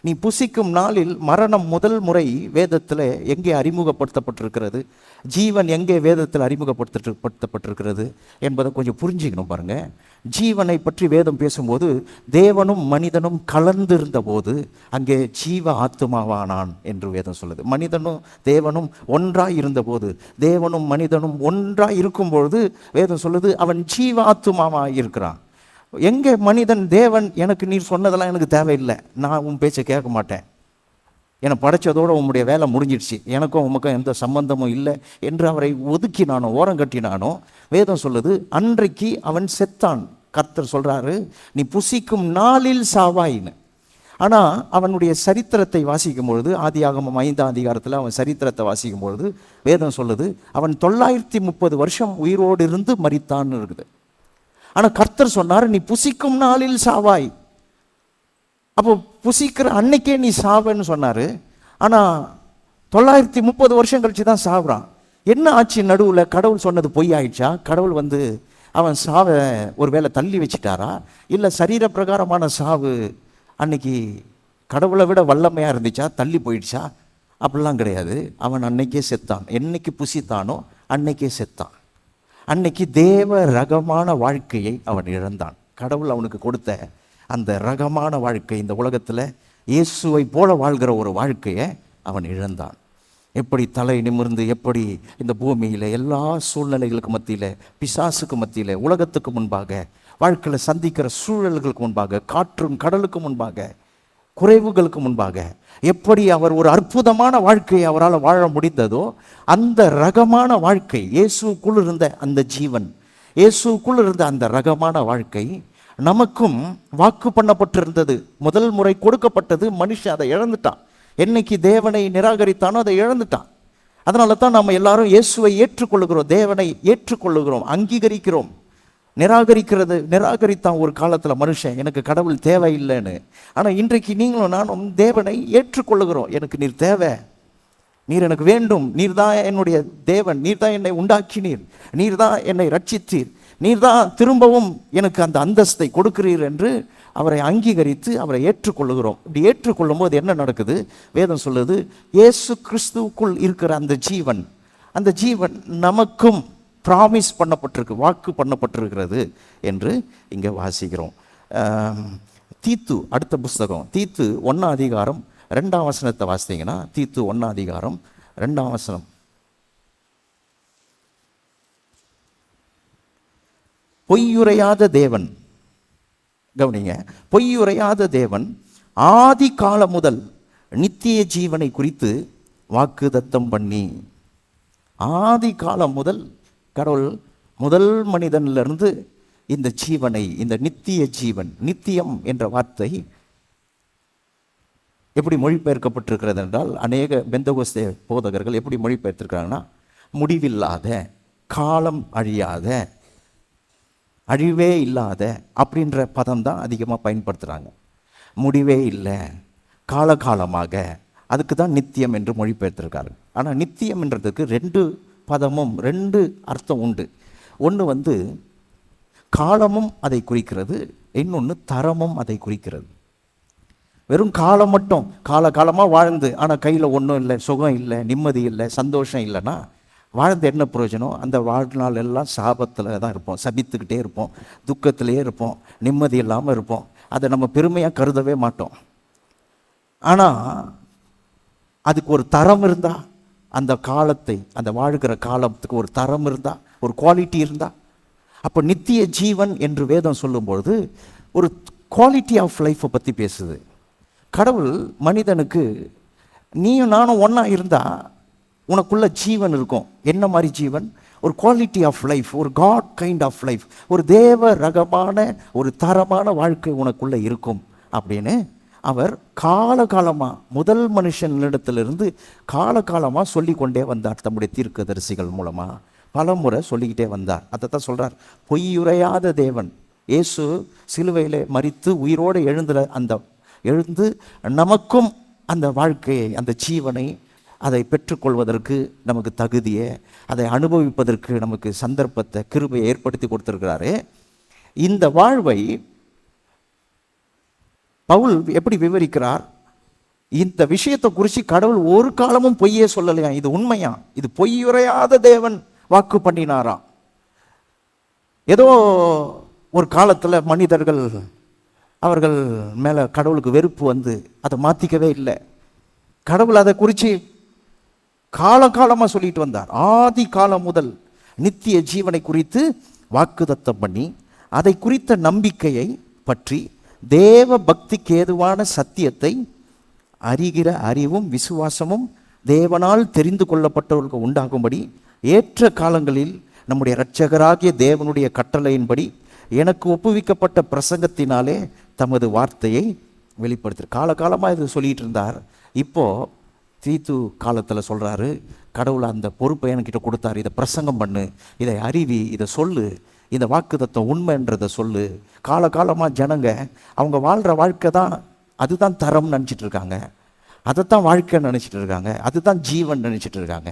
நீ புசிக்கும் நாளில் மரணம் முதல் முறை வேதத்தில் எங்கே அறிமுகப்படுத்தப்பட்டிருக்கிறது, ஜீவன் எங்கே வேதத்தில் அறிமுகப்படுத்தப்பட்டிருக்கிறது என்பதை கொஞ்சம் புரிஞ்சுக்கணும் பாருங்க. ஜீவனை பற்றி வேதம் பேசும்போது தேவனும் மனிதனும் கலந்திருந்த போது அங்கே ஜீவ ஆத்துமாவானான் என்று வேதம் சொல்லுது. மனிதனும் தேவனும் ஒன்றாய் இருந்தபோது, தேவனும் மனிதனும் ஒன்றாய் இருக்கும்பொழுது வேதம் சொல்லுது அவன் ஜீவ ஆத்துமாவாக இருக்கிறான். எங்கே மனிதன் தேவன் எனக்கு நீர் சொன்னதெல்லாம் எனக்கு தேவையில்லை, நான் உன் பேச்சை கேட்க மாட்டேன், என்னை படைச்சதோடு உன்னுடைய வேலை முடிஞ்சிடுச்சு, எனக்கும் உமக்கும் எந்த சம்பந்தமும் இல்லை என்று அவரை ஒதுக்கினானோ, ஓரங்கட்டினானோ, வேதம் சொல்லுது அன்றைக்கு அவன் செத்தான். கர்த்தர் சொல்கிறாரு, நீ புசிக்கும் நாளில் சாவாயின்னு. ஆனால் அவனுடைய சரித்திரத்தை வாசிக்கும் பொழுது, ஆதியாகமம் 5ஆம் அதிகாரத்தில் அவன் சரித்திரத்தை வாசிக்கும் பொழுது வேதம் சொல்லுது அவன் 930 வருஷம் உயிரோடு இருந்து மரித்தான்னு இருக்குது. ஆனால் கர்த்தர் சொன்னார், நீ புசிக்கும் நாளில் சாவாய். அப்போ புசிக்கிற அன்னைக்கே நீ சாவன்னு சொன்னார். ஆனால் 930 வருஷம் கழிச்சு தான் சாவுறான். என்ன ஆச்சு நடுவில்? கடவுள் சொன்னது பொய் ஆயிடுச்சா? கடவுள் அவன் சாவை ஒரு வேளை தள்ளி வச்சிட்டாரா? இல்லை சரீர பிரகாரமான சாவு அன்னைக்கு கடவுளை விட வல்லமையாக இருந்துச்சா, தள்ளி போயிடுச்சா? அப்படிலாம் கிடையாது. அவன் அன்னைக்கே செத்தான். என்னைக்கு புசித்தானோ அன்னைக்கே செத்தான். அன்னைக்கு தேவ ரகமான வாழ்க்கையை அவன் இழந்தான். கடவுள் அவனுக்கு கொடுத்த அந்த ரகமான வாழ்க்கை, இந்த உலகத்தில் இயேசுவை போல வாழ்கிற ஒரு வாழ்க்கையை அவன் இழந்தான். எப்படி தலை நிமிர்ந்து, எப்படி இந்த பூமியில் எல்லா சூழ்நிலைகளுக்கு மத்தியில், பிசாசுக்கு மத்தியில், உலகத்துக்கு முன்பாக, வாழ்க்கையில் சந்திக்கிற சூழல்களுக்கு முன்பாக, காற்றும் கடலுக்கு முன்பாக, குறைவுகளுக்கு முன்பாக எப்படி அவர் ஒரு அற்புதமான வாழ்க்கையை அவரால் வாழ முடிந்ததோ, அந்த ரகமான வாழ்க்கை, இயேசுக்குள் இருந்த அந்த ஜீவன், இயேசுக்குள் இருந்த அந்த ரகமான வாழ்க்கை நமக்கும் வாக்கு பண்ணப்பட்டிருந்தது. முதல் முறை கொடுக்கப்பட்டது. மனுஷன் அதை இழந்துட்டான். என்னைக்கு தேவனை நிராகரித்தானோ அதை இழந்துட்டான். அதனால தான் நம்ம எல்லாரும் இயேசுவை ஏற்றுக்கொள்ளுகிறோம், தேவனை ஏற்றுக்கொள்ளுகிறோம், அங்கீகரிக்கிறோம். நிராகரித்தான் ஒரு காலத்தில் மனுஷன், எனக்கு கடவுள் தேவையில்லைன்னு. ஆனால் இன்றைக்கு நீங்களும் நானும் தேவனை ஏற்றுக்கொள்ளுகிறோம். எனக்கு நீர் தேவை, நீர் எனக்கு வேண்டும், நீர் தான் என்னுடைய தேவன், நீர் தான் என்னை உண்டாக்கினீர், நீர் தான் என்னை ரட்சித்தீர், நீர் தான் திரும்பவும் எனக்கு அந்த அந்தஸ்தை கொடுக்கிறீர் என்று அவரை அங்கீகரித்து அவரை ஏற்றுக்கொள்ளுகிறோம். இப்படி ஏற்றுக்கொள்ளும் போது என்ன நடக்குது? வேதம் சொல்லுது, இயேசு கிறிஸ்துவுக்குள் இருக்கிற அந்த ஜீவன் நமக்கும் ப்ராமிஸ் பண்ணப்பட்டிருக்கு, வாக்கு பண்ணப்பட்டிருக்கிறது என்று இங்கே வாசிக்கிறோம். தீத்து, அடுத்த புஸ்தகம் தீத்து 1ஆம் அதிகாரம் 2ஆம் வசனத்தை வாசித்தீங்கன்னா, தீத்து 1ஆம் அதிகாரம் 2ஆம் வசனம். பொய்யுரையாத தேவன், கவனிங்க, பொய்யுரையாத தேவன் ஆதி காலம் முதல் நித்திய ஜீவனை குறித்து வாக்குதத்தம் பண்ணி, ஆதி காலம் முதல் கடவுள் முதல் மனிதனிலிருந்து இந்த ஜீவனை, இந்த நித்திய ஜீவன், நித்தியம் என்ற வார்த்தை எப்படி மொழிபெயர்க்கப்பட்டிருக்கிறது என்றால், அநேக பெந்தகோஸ்தே போதகர்கள் எப்படி மொழிபெயர்த்திருக்கிறாங்கன்னா, முடிவில்லாத, காலம் அழியாத, அழிவே இல்லாத அப்படின்ற பதம் தான் அதிகமாக பயன்படுத்துகிறாங்க. முடிவே இல்லை, காலகாலமாக, அதுக்கு தான் நித்தியம் என்று மொழிபெயர்த்திருக்காரு. ஆனால் நித்தியம் என்றதுக்கு 2 பதமும் 2 அர்த்தம் உண்டு. ஒன்று காலமும் அதை குறிக்கிறது, இன்னொன்று தரமும் அதை குறிக்கிறது. வெறும் காலம் மட்டும் காலமாக வாழ்ந்து ஆனால் கையில் ஒன்றும் இல்லை, சுகம் இல்லை, நிம்மதி இல்லை, சந்தோஷம் இல்லைன்னா வாழ்ந்து என்ன பிரயோஜனம்? அந்த வாழ்நாள் எல்லாம் சாபத்தில் தான் இருப்போம், சபித்துக்கிட்டே இருப்போம், துக்கத்திலே இருப்போம், நிம்மதி இல்லாமல் இருப்போம். அதை நம்ம பெருமையாக கருதவே மாட்டோம். ஆனால் அதுக்கு ஒரு தரம் இருந்தால், அந்த காலத்தை, அந்த வாழ்கிற காலத்துக்கு ஒரு தரம் இருந்தால், ஒரு குவாலிட்டி இருந்தால், அப்போ நித்திய ஜீவன் என்று வேதம் சொல்லும்பொழுது ஒரு குவாலிட்டி ஆஃப் லைஃப்பை பற்றி பேசுது. கடவுள் மனிதனுக்கு நீயும் நானும் ஒன்றா இருந்தால் உனக்குள்ள ஜீவன் இருக்கும். என்ன மாதிரி ஜீவன்? ஒரு குவாலிட்டி ஆஃப் லைஃப், ஒரு காட் கைண்ட் ஆஃப் லைஃப், ஒரு தேவ ரகமான ஒரு தரமான வாழ்க்கை உனக்குள்ளே இருக்கும் அப்படின்னு அவர் காலகாலமாக முதல் மனுஷனிடத்திலிருந்து காலகாலமாக சொல்லி கொண்டே வந்தார். தம்முடைய தீர்க்கதரிசிகள் மூலமாக பல முறை சொல்லிக்கிட்டே வந்தார். அதை தான் சொல்கிறார், பொய்யுரையாத தேவன். இயேசு சிலுவையில் மரித்து உயிரோடு எழுந்து நமக்கும் அந்த வாழ்க்கையை, அந்த ஜீவனை, அதை பெற்றுக்கொள்வதற்கு நமக்கு தகுதியை, அதை அனுபவிப்பதற்கு நமக்கு சந்தர்ப்பத்தை, கிருபையை ஏற்படுத்தி கொடுத்துருக்கிறாரு. இந்த வாழ்வை பவுல் எப்படி விவரிக்கிறார்? இந்த விஷயத்தை குறித்து கடவுள் ஒரு காலமும் பொய்யே சொல்லலையா, இது உண்மையா, இது பொய்யுரையாத தேவன் வாக்கு பண்ணினாராம். ஏதோ ஒரு காலத்தில் மனிதர்கள் அவர்கள் மேலே கடவுளுக்கு வெறுப்பு வந்து அதை மாற்றிக்கவே இல்லை. கடவுள் அதை குறித்து காலகாலமாக சொல்லிட்டு வந்தார். ஆதி காலம் முதல் நித்திய ஜீவனை குறித்து வாக்குத்தத்தம் பண்ணி, அதை குறித்த நம்பிக்கையை பற்றி, தேவ பக்திக்கு ஏதுவான சத்தியத்தை அறிகிற அறிவும் விசுவாசமும் தேவனால் தெரிந்து கொள்ளப்பட்டவர்களுக்கு உண்டாகும்படி ஏற்ற காலங்களில் நம்முடைய இரட்சகராகிய தேவனுடைய கட்டளையின்படி எனக்கு ஒப்புவிக்கப்பட்ட பிரசங்கத்தினாலே தமது வார்த்தையை வெளிப்படுத்து. காலகாலமாக இது சொல்லிகிட்டு இருந்தார். இப்போது தீத்து காலத்தில் சொல்கிறாரு, கடவுள் அந்த பொறுப்பை என்கிட்ட கொடுத்தாரு, இதை பிரசங்கம் பண்ணு, இதை அறிவி, இதை சொல்லு, இந்த வாக்குத்தத்தம் உண்மைன்றதை சொல்லு. காலகாலமாக ஜனங்க அவங்க வாழ்கிற வாழ்க்கை தான், அதுதான் தரம்னு நினச்சிட்டு இருக்காங்க, அதைத்தான் வாழ்க்கைன்னு நினச்சிட்டு இருக்காங்க, அதுதான் ஜீவன் நினச்சிட்டு இருக்காங்க,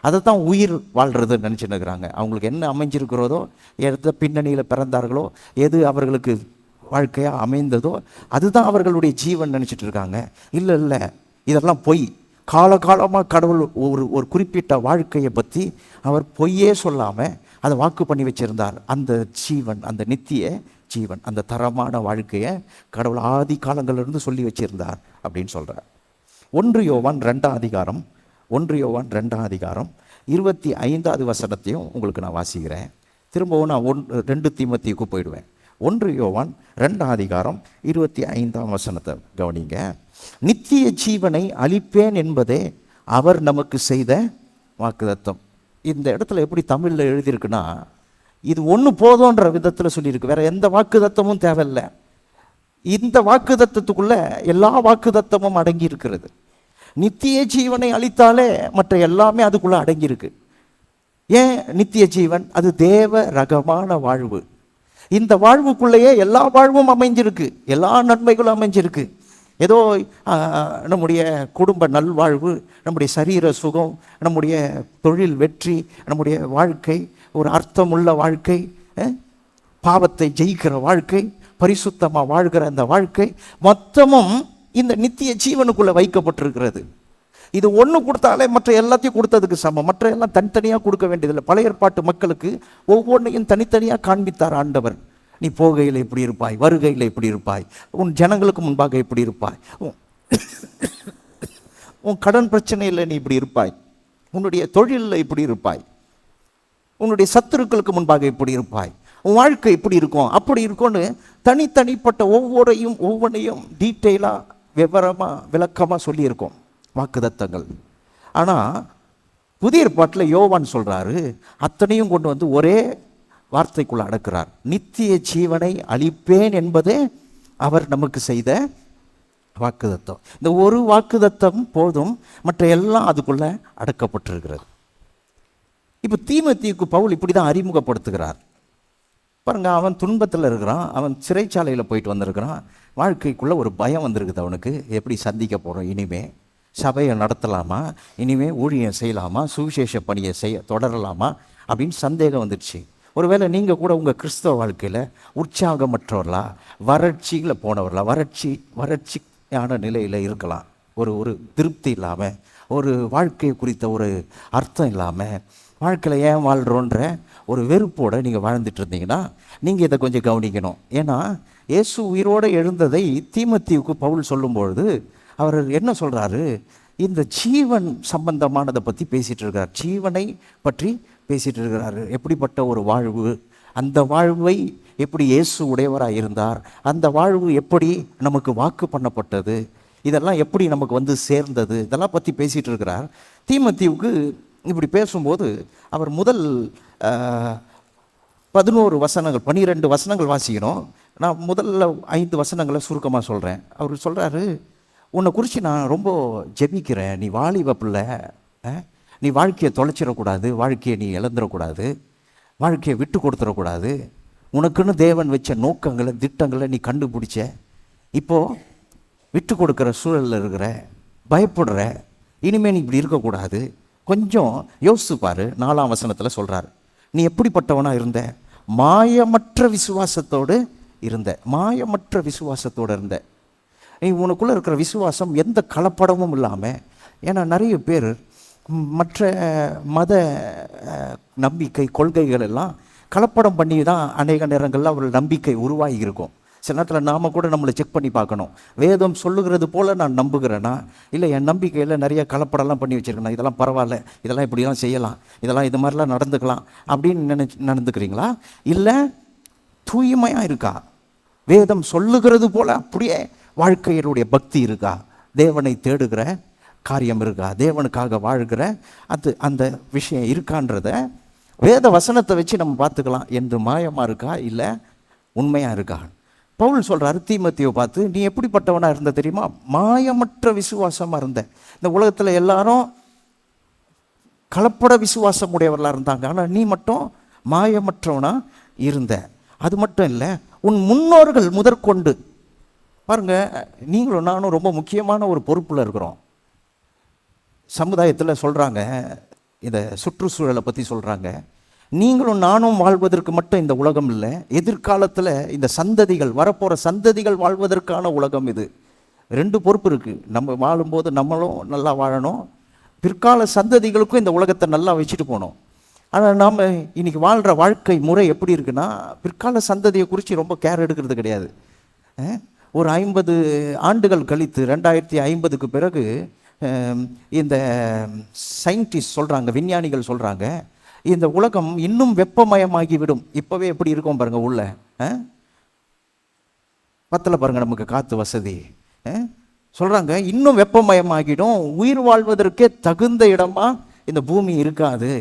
அதை தான் உயிர் வாழ்கிறதுன்னு நினச்சிட்டு இருக்கிறாங்க. அவங்களுக்கு என்ன அமைஞ்சிருக்கிறதோ, எந்த பின்னணியில் பிறந்தார்களோ, எது அவர்களுக்கு வாழ்க்கையாக அமைந்ததோ அதுதான் அவர்களுடைய ஜீவன் நினச்சிட்டு இருக்காங்க. இல்லை, இதெல்லாம் பொய். காலகாலமாக கடவுள் ஒரு குறிப்பிட்ட வாழ்க்கையை பற்றி அவர் பொய்யே சொல்லாமல் அதை வாக்கு பண்ணி வச்சுருந்தார். அந்த ஜீவன், அந்த நித்திய ஜீவன், அந்த தரமான வாழ்க்கையை கடவுள் ஆதி காலங்களிலிருந்து சொல்லி வச்சுருந்தார் அப்படின்னு சொல்கிறார். 1 யோவான் 2ஆம் அதிகாரம் 25வது வசனத்தையும் உங்களுக்கு நான் வாசிக்கிறேன். திரும்பவும் நான் 2 தீமோத்தேயுக்கு போயிடுவேன். 1 யோவான் 2ஆம் அதிகாரம் 25ஆம் வசனத்தை கவனிங்க. நித்திய ஜீவனை அளிப்பேன் என்பதே அவர் நமக்கு செய்த வாக்குத்தத்தம். இந்த இடத்துல எப்படி தமிழில் எழுதியிருக்குன்னா, இது ஒன்று போதுன்ற விதத்தில் சொல்லியிருக்கு. வேற எந்த வாக்குத்தத்தமும் தேவையில்லை. இந்த வாக்குத்தத்தத்துக்குள்ள எல்லா வாக்குத்தத்தமும் அடங்கி இருக்கிறது. நித்திய ஜீவனை அளித்தாலே மற்ற எல்லாமே அதுக்குள்ள அடங்கியிருக்கு. ஏன் நித்திய ஜீவன்? அது தேவ ரகமான வாழ்வு. இந்த வாழ்வுக்குள்ளேயே எல்லா வாழ்வும் அமைஞ்சிருக்கு, எல்லா நன்மைகளும் அமைஞ்சிருக்கு. ஏதோ நம்முடைய குடும்ப நல்வாழ்வு, நம்முடைய சரீர சுகம், நம்முடைய தொழில் வெற்றி, நம்முடைய வாழ்க்கை ஒரு அர்த்தமுள்ள வாழ்க்கை, பாவத்தை ஜெயிக்கிற வாழ்க்கை, பரிசுத்தமாக வாழ்கிற அந்த வாழ்க்கை மொத்தமும் இந்த நித்திய ஜீவனுக்குள்ளே வைக்கப்பட்டிருக்கிறது. இது ஒன்று கொடுத்தாலே மற்ற எல்லாத்தையும் கொடுத்ததுக்கு சமம். மற்ற எல்லாம் தனித்தனியாக கொடுக்க வேண்டியதில்லை. பழைய ஏற்பாட்டு மக்களுக்கு ஒவ்வொன்றையும் தனித்தனியாக காண்பித்தார் ஆண்டவர். நீ போகையில் எப்படி இருப்பாய், வருகையில் எப்படி இருப்பாய், உன் ஜனங்களுக்கு முன்பாக எப்படி இருப்பாய், உன் கடன் பிரச்சனையில் நீ இப்படி இருப்பாய், உன்னுடைய தொழிலில் இப்படி இருப்பாய், உன்னுடைய சத்துருக்களுக்கு முன்பாக எப்படி இருப்பாய், உன் வாழ்க்கை இப்படி இருக்கும், அப்படி இருக்கும்னு தனித்தனிப்பட்ட ஒவ்வொன்றையும் டீட்டெயிலாக விவரமாக விளக்கமாக சொல்லியிருக்கோம் வாக்குத்தத்தங்கள். ஆனால் புதிய ஏற்பாட்டில் யோவான் சொல்கிறாரு, அத்தனையும் கொண்டு வந்து ஒரே வார்த்தைக்குள்ள அடக்கிறார். நித்திய ஜீவனை அளிப்பேன் என்பதே அவர் நமக்கு செய்த வாக்குத்தத்தம். இந்த ஒரு வாக்குத்தத்தம் போதும், மற்ற எல்லாம் அதுக்குள்ள அடக்கப்பட்டிருக்கிறது. இப்போ தீமோத்தேயுக்கு பவுல் இப்படி தான் அறிமுகப்படுத்துகிறார். பாருங்க, அவன் துன்பத்தில் இருக்கிறான், அவன் சிறைச்சாலையில் போயிட்டு வந்திருக்கிறான், வாழ்க்கைக்குள்ளே ஒரு பயம் வந்திருக்குது அவனுக்கு. எப்படி சந்திக்க போகிறோம், இனிமே சபையை நடத்தலாமா, இனிமே ஊழியம் செய்யலாமா, சுவிசேஷ பணியை தொடரலாமா அப்படின்னு சந்தேகம் வந்துடுச்சு. ஒருவேளை நீங்கள் கூட உங்கள் கிறிஸ்தவ வாழ்க்கையில் உற்சாகமற்றவர்களா, வறட்சியில் போனவர்களா, வறட்சி யான நிலையில் இருக்கலாம். ஒரு ஒரு திருப்தி இல்லாமல், ஒரு வாழ்க்கை குறித்த ஒரு அர்த்தம் இல்லாமல், வாழ்க்கையில் ஏன் வாழ்கிறோன்ற ஒரு வெறுப்போடு நீங்கள் வாழ்ந்துட்டு இருந்தீங்கன்னா நீங்கள் இதை கொஞ்சம் கவனிக்கணும். ஏன்னா இயேசு உயிரோடு எழுந்ததை தீமோத்தேயுவுக்கு பவுல் சொல்லும்பொழுது அவர் என்ன சொல்கிறாரு, இந்த ஜீவன் சம்பந்தமானதை பற்றி பேசிகிட்டு இருக்கிறார். ஜீவனை பற்றி பேசிகிட்டு இருக்கிறாரு. எப்படிப்பட்ட ஒரு வாழ்வு, அந்த வாழ்வை எப்படி இயேசு உடையவராக இருந்தார், அந்த வாழ்வு எப்படி நமக்கு வாக்கு பண்ணப்பட்டது, இதெல்லாம் எப்படி நமக்கு வந்து சேர்ந்தது, இதெல்லாம் பற்றி பேசிகிட்டு இருக்கிறார். தீமோத்தேயுவுக்கு இப்படி பேசும்போது அவர் முதல் 11 வசனங்கள் 12 வசனங்கள் வாசிக்கணும். நான் முதல்ல 5 வசனங்களை சுருக்கமாக சொல்கிறேன். அவர் சொல்கிறாரு, உன்னை குறித்து நான் ரொம்ப ஜெபிக்கிறேன். நீ வாலிப பிள்ளை, நீ வாழ்க்கையை தொலைச்சிடக்கூடாது, வாழ்க்கையை நீ இழந்துடக்கூடாது, வாழ்க்கையை விட்டு கொடுத்துடக்கூடாது. உனக்குன்னு தேவன் வச்ச நோக்கங்களை திட்டங்களை நீ கண்டுபிடிச்ச, இப்போது விட்டு கொடுக்குற சூழலில் இருக்கிற, பயப்படுற, இனிமேல் நீ இப்படி இருக்கக்கூடாது. கொஞ்சம் யோசித்து பாரு. 4ஆம் வசனத்தில் சொல்கிறார், நீ எப்படிப்பட்டவனாக இருந்த, மாயமற்ற விசுவாசத்தோடு இருந்த, மாயமற்ற விசுவாசத்தோடு இருந்த. நீ உனக்குள்ளே இருக்கிற விசுவாசம் எந்த கலப்படமும் இல்லாமல், ஏன்னா நிறைய பேர் மற்ற மத நம்பிக்கை கொள்கைகள் எல்லாம் கலப்படம் பண்ணி தான் அநேக நேரங்களில் ஒரு நம்பிக்கை உருவாகி இருக்கும். சில நேரத்தில் நாம் கூட நம்மளை செக் பண்ணி பார்க்கணும். வேதம் சொல்லுகிறது போல் நான் நம்புகிறேன்னா, இல்லை என் நம்பிக்கையில் நிறைய கலப்படம்லாம் பண்ணி வச்சுருக்கேன், இதெல்லாம் பரவாயில்ல, இதெல்லாம் இப்படிலாம் செய்யலாம், இதெல்லாம் இது மாதிரிலாம் நடந்துக்கலாம் அப்படின்னு நடந்துக்கிறீங்களா? இல்லை தூய்மையாக இருக்கா? வேதம் சொல்லுகிறது போல் அப்படியே வாழ்க்கையினுடைய பக்தி இருக்கா? தேவனை தேடுகிற காரியம் இருக்கா? தேவனுக்காக வாழ்கிற அந்த விஷயம் இருக்கான்றத வேத வசனத்தை வச்சு நம்ம பார்த்துக்கலாம். என்று மாயமாக இருக்கா இல்லை உண்மையாக இருக்கா? பவுல் சொல்கிறார் தீமோத்தேயுவை பார்த்து, நீ எப்படிப்பட்டவனாக இருந்த தெரியுமா? மாயமற்ற விசுவாசமாக இருந்த. இந்த உலகத்தில் எல்லாரும் கலப்பட விசுவாசம் உடையவர்களாக இருந்தாங்க, ஆனால் நீ மட்டும் மாயமற்றவனாக இருந்த. அது மட்டும் இல்லை, உன் முன்னோர்கள் முதற்கொண்டு பாருங்கள், நீங்களும் நானும் ரொம்ப முக்கியமான ஒரு பொறுப்பில் இருக்கிறோம். சமுதாயத்தில் சொல்கிறாங்க, இந்த சுற்றுச்சூழலை பற்றி சொல்கிறாங்க, நீங்களும் நானும் வாழ்வதற்கு மட்டும் இந்த உலகம் இல்லை, எதிர்காலத்தில் இந்த சந்ததிகள், வரப்போகிற சந்ததிகள் வாழ்வதற்கான உலகம் இது. 2 பொறுப்பு இருக்குது. நம்ம வாழும்போது நம்மளும் நல்லா வாழணும், பிற்கால சந்ததிகளுக்கும் இந்த உலகத்தை நல்லா வச்சுட்டு போகணும். ஆனால் நாம் இன்றைக்கி வாழ்கிற வாழ்க்கை முறை எப்படி இருக்குன்னா, பிற்கால சந்ததியை குறித்து ரொம்ப கேர் எடுக்கிறது கிடையாது. ஒரு 50 ஆண்டுகள் கழித்து 2050க்கு பிறகு இந்த சயின்டிஸ்ட் சொல்கிறாங்க, விஞ்ஞானிகள் சொல்கிறாங்க, இந்த உலகம் இன்னும் வெப்பமயமாகிவிடும். இப்போவே எப்படி இருக்கும் பாருங்கள், உள்ள பத்தில் பாருங்கள் நமக்கு காற்று வசதி. சொல்கிறாங்க இன்னும் வெப்பமயமாகிடும், உயிர் வாழ்வதற்கே தகுந்த இடமா இந்த பூமி இருக்காது.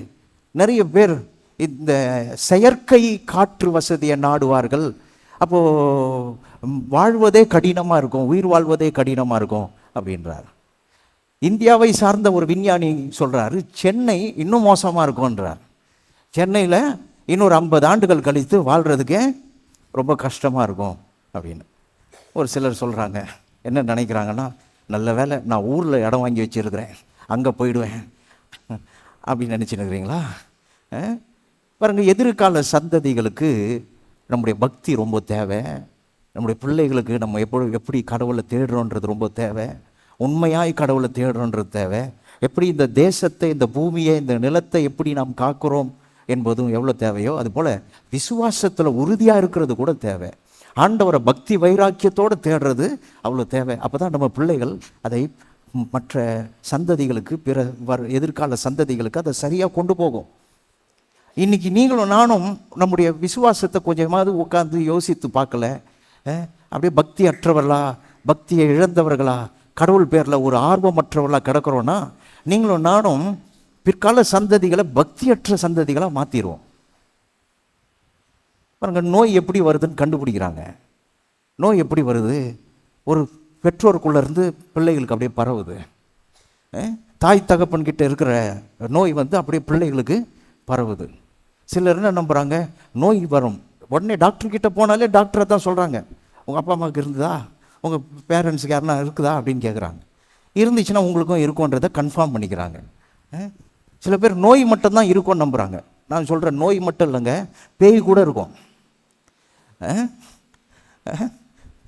நிறைய பேர் இந்த செயற்கை காற்று வசதியை நாடுவார்கள். அப்போது வாழ்வதே கடினமாக இருக்கும், உயிர் வாழ்வதே கடினமாக இருக்கும் அப்படின்றார். இந்தியாவை சார்ந்த ஒரு விஞ்ஞானி சொல்கிறாரு, சென்னை இன்னும் மோசமாக இருக்கும்ன்றார். சென்னையில் இன்னொரு 50 ஆண்டுகள் கழித்து வாழ்கிறதுக்கே ரொம்ப கஷ்டமாக இருக்கும் அப்படின்னு. ஒரு சிலர் சொல்கிறாங்க, என்ன நினைக்கிறாங்கன்னா, நல்ல வேலை நான் ஊரில் இடம் வாங்கி வச்சுருக்கிறேன், அங்கே போயிடுவேன் அப்படின்னு நினச்சினுக்கிறீங்களா? பாருங்கள், எதிர்கால சந்ததிகளுக்கு நம்முடைய பக்தி ரொம்ப தேவை. நம்முடைய பிள்ளைகளுக்கு நம்ம எப்படி கடவுளை தேடுறோன்றது ரொம்ப தேவை. உண்மையாய் கடவுளை தேடுறோன்றது தேவை. எப்படி இந்த தேசத்தை, இந்த பூமியை, இந்த நிலத்தை எப்படி நாம் காக்கிறோம் என்பதும் எவ்வளோ தேவையோ, அதுபோல் விசுவாசத்தில் உறுதியாக இருக்கிறது கூட தேவை. ஆண்டவரை பக்தி வைராக்கியத்தோடு தேடுறது அவ்வளோ தேவை. அப்போ தான் நம்ம பிள்ளைகள் அதை மற்ற சந்ததிகளுக்கு, பிற எதிர்கால சந்ததிகளுக்கு அதை சரியாக கொண்டு போகும். இன்றைக்கி நீங்களும் நானும் நம்முடைய விசுவாசத்தை கொஞ்சமாவது உட்காந்து யோசித்து பார்க்கல. அப்படியே பக்தி அற்றவர்களா, பக்தியை இழந்தவர்களா, கடவுள் பேரில் ஒரு ஆர்வமற்றவர்களாக கிடக்கிறோன்னா, நீங்களும் நானும் பிற்கால சந்ததிகளை பக்தியற்ற சந்ததிகளாக மாற்றிடுவோம். பாருங்க, நோய் எப்படி வருதுன்னு கண்டுபிடிக்கிறாங்க. நோய் எப்படி வருது? ஒரு பெற்றோருக்குள்ளேருந்து பிள்ளைகளுக்கு அப்படியே பரவுது. தாய் தகப்பன்கிட்ட இருக்கிற நோய் அப்படியே பிள்ளைகளுக்கு பரவுது. சிலர் என்ன நம்புகிறாங்க, நோய் வரும் உடனே டாக்டர்கிட்ட போனாலே டாக்டரை தான் சொல்கிறாங்க, உங்கள் அப்பா அம்மாவுக்கு இருந்ததா, உங்கள் பேரண்ட்ஸுக்கு யாருன்னா இருக்குதா அப்படின்னு கேட்குறாங்க. இருந்துச்சுன்னா உங்களுக்கும் இருக்கும்ன்றதை கன்ஃபார்ம் பண்ணிக்கிறாங்க. சில பேர் நோய் மட்டும்தான் இருக்கும்னு நம்புகிறாங்க. நான் சொல்கிறேன், நோய் மட்டும் இல்லைங்க, பேய் கூட இருக்கும்.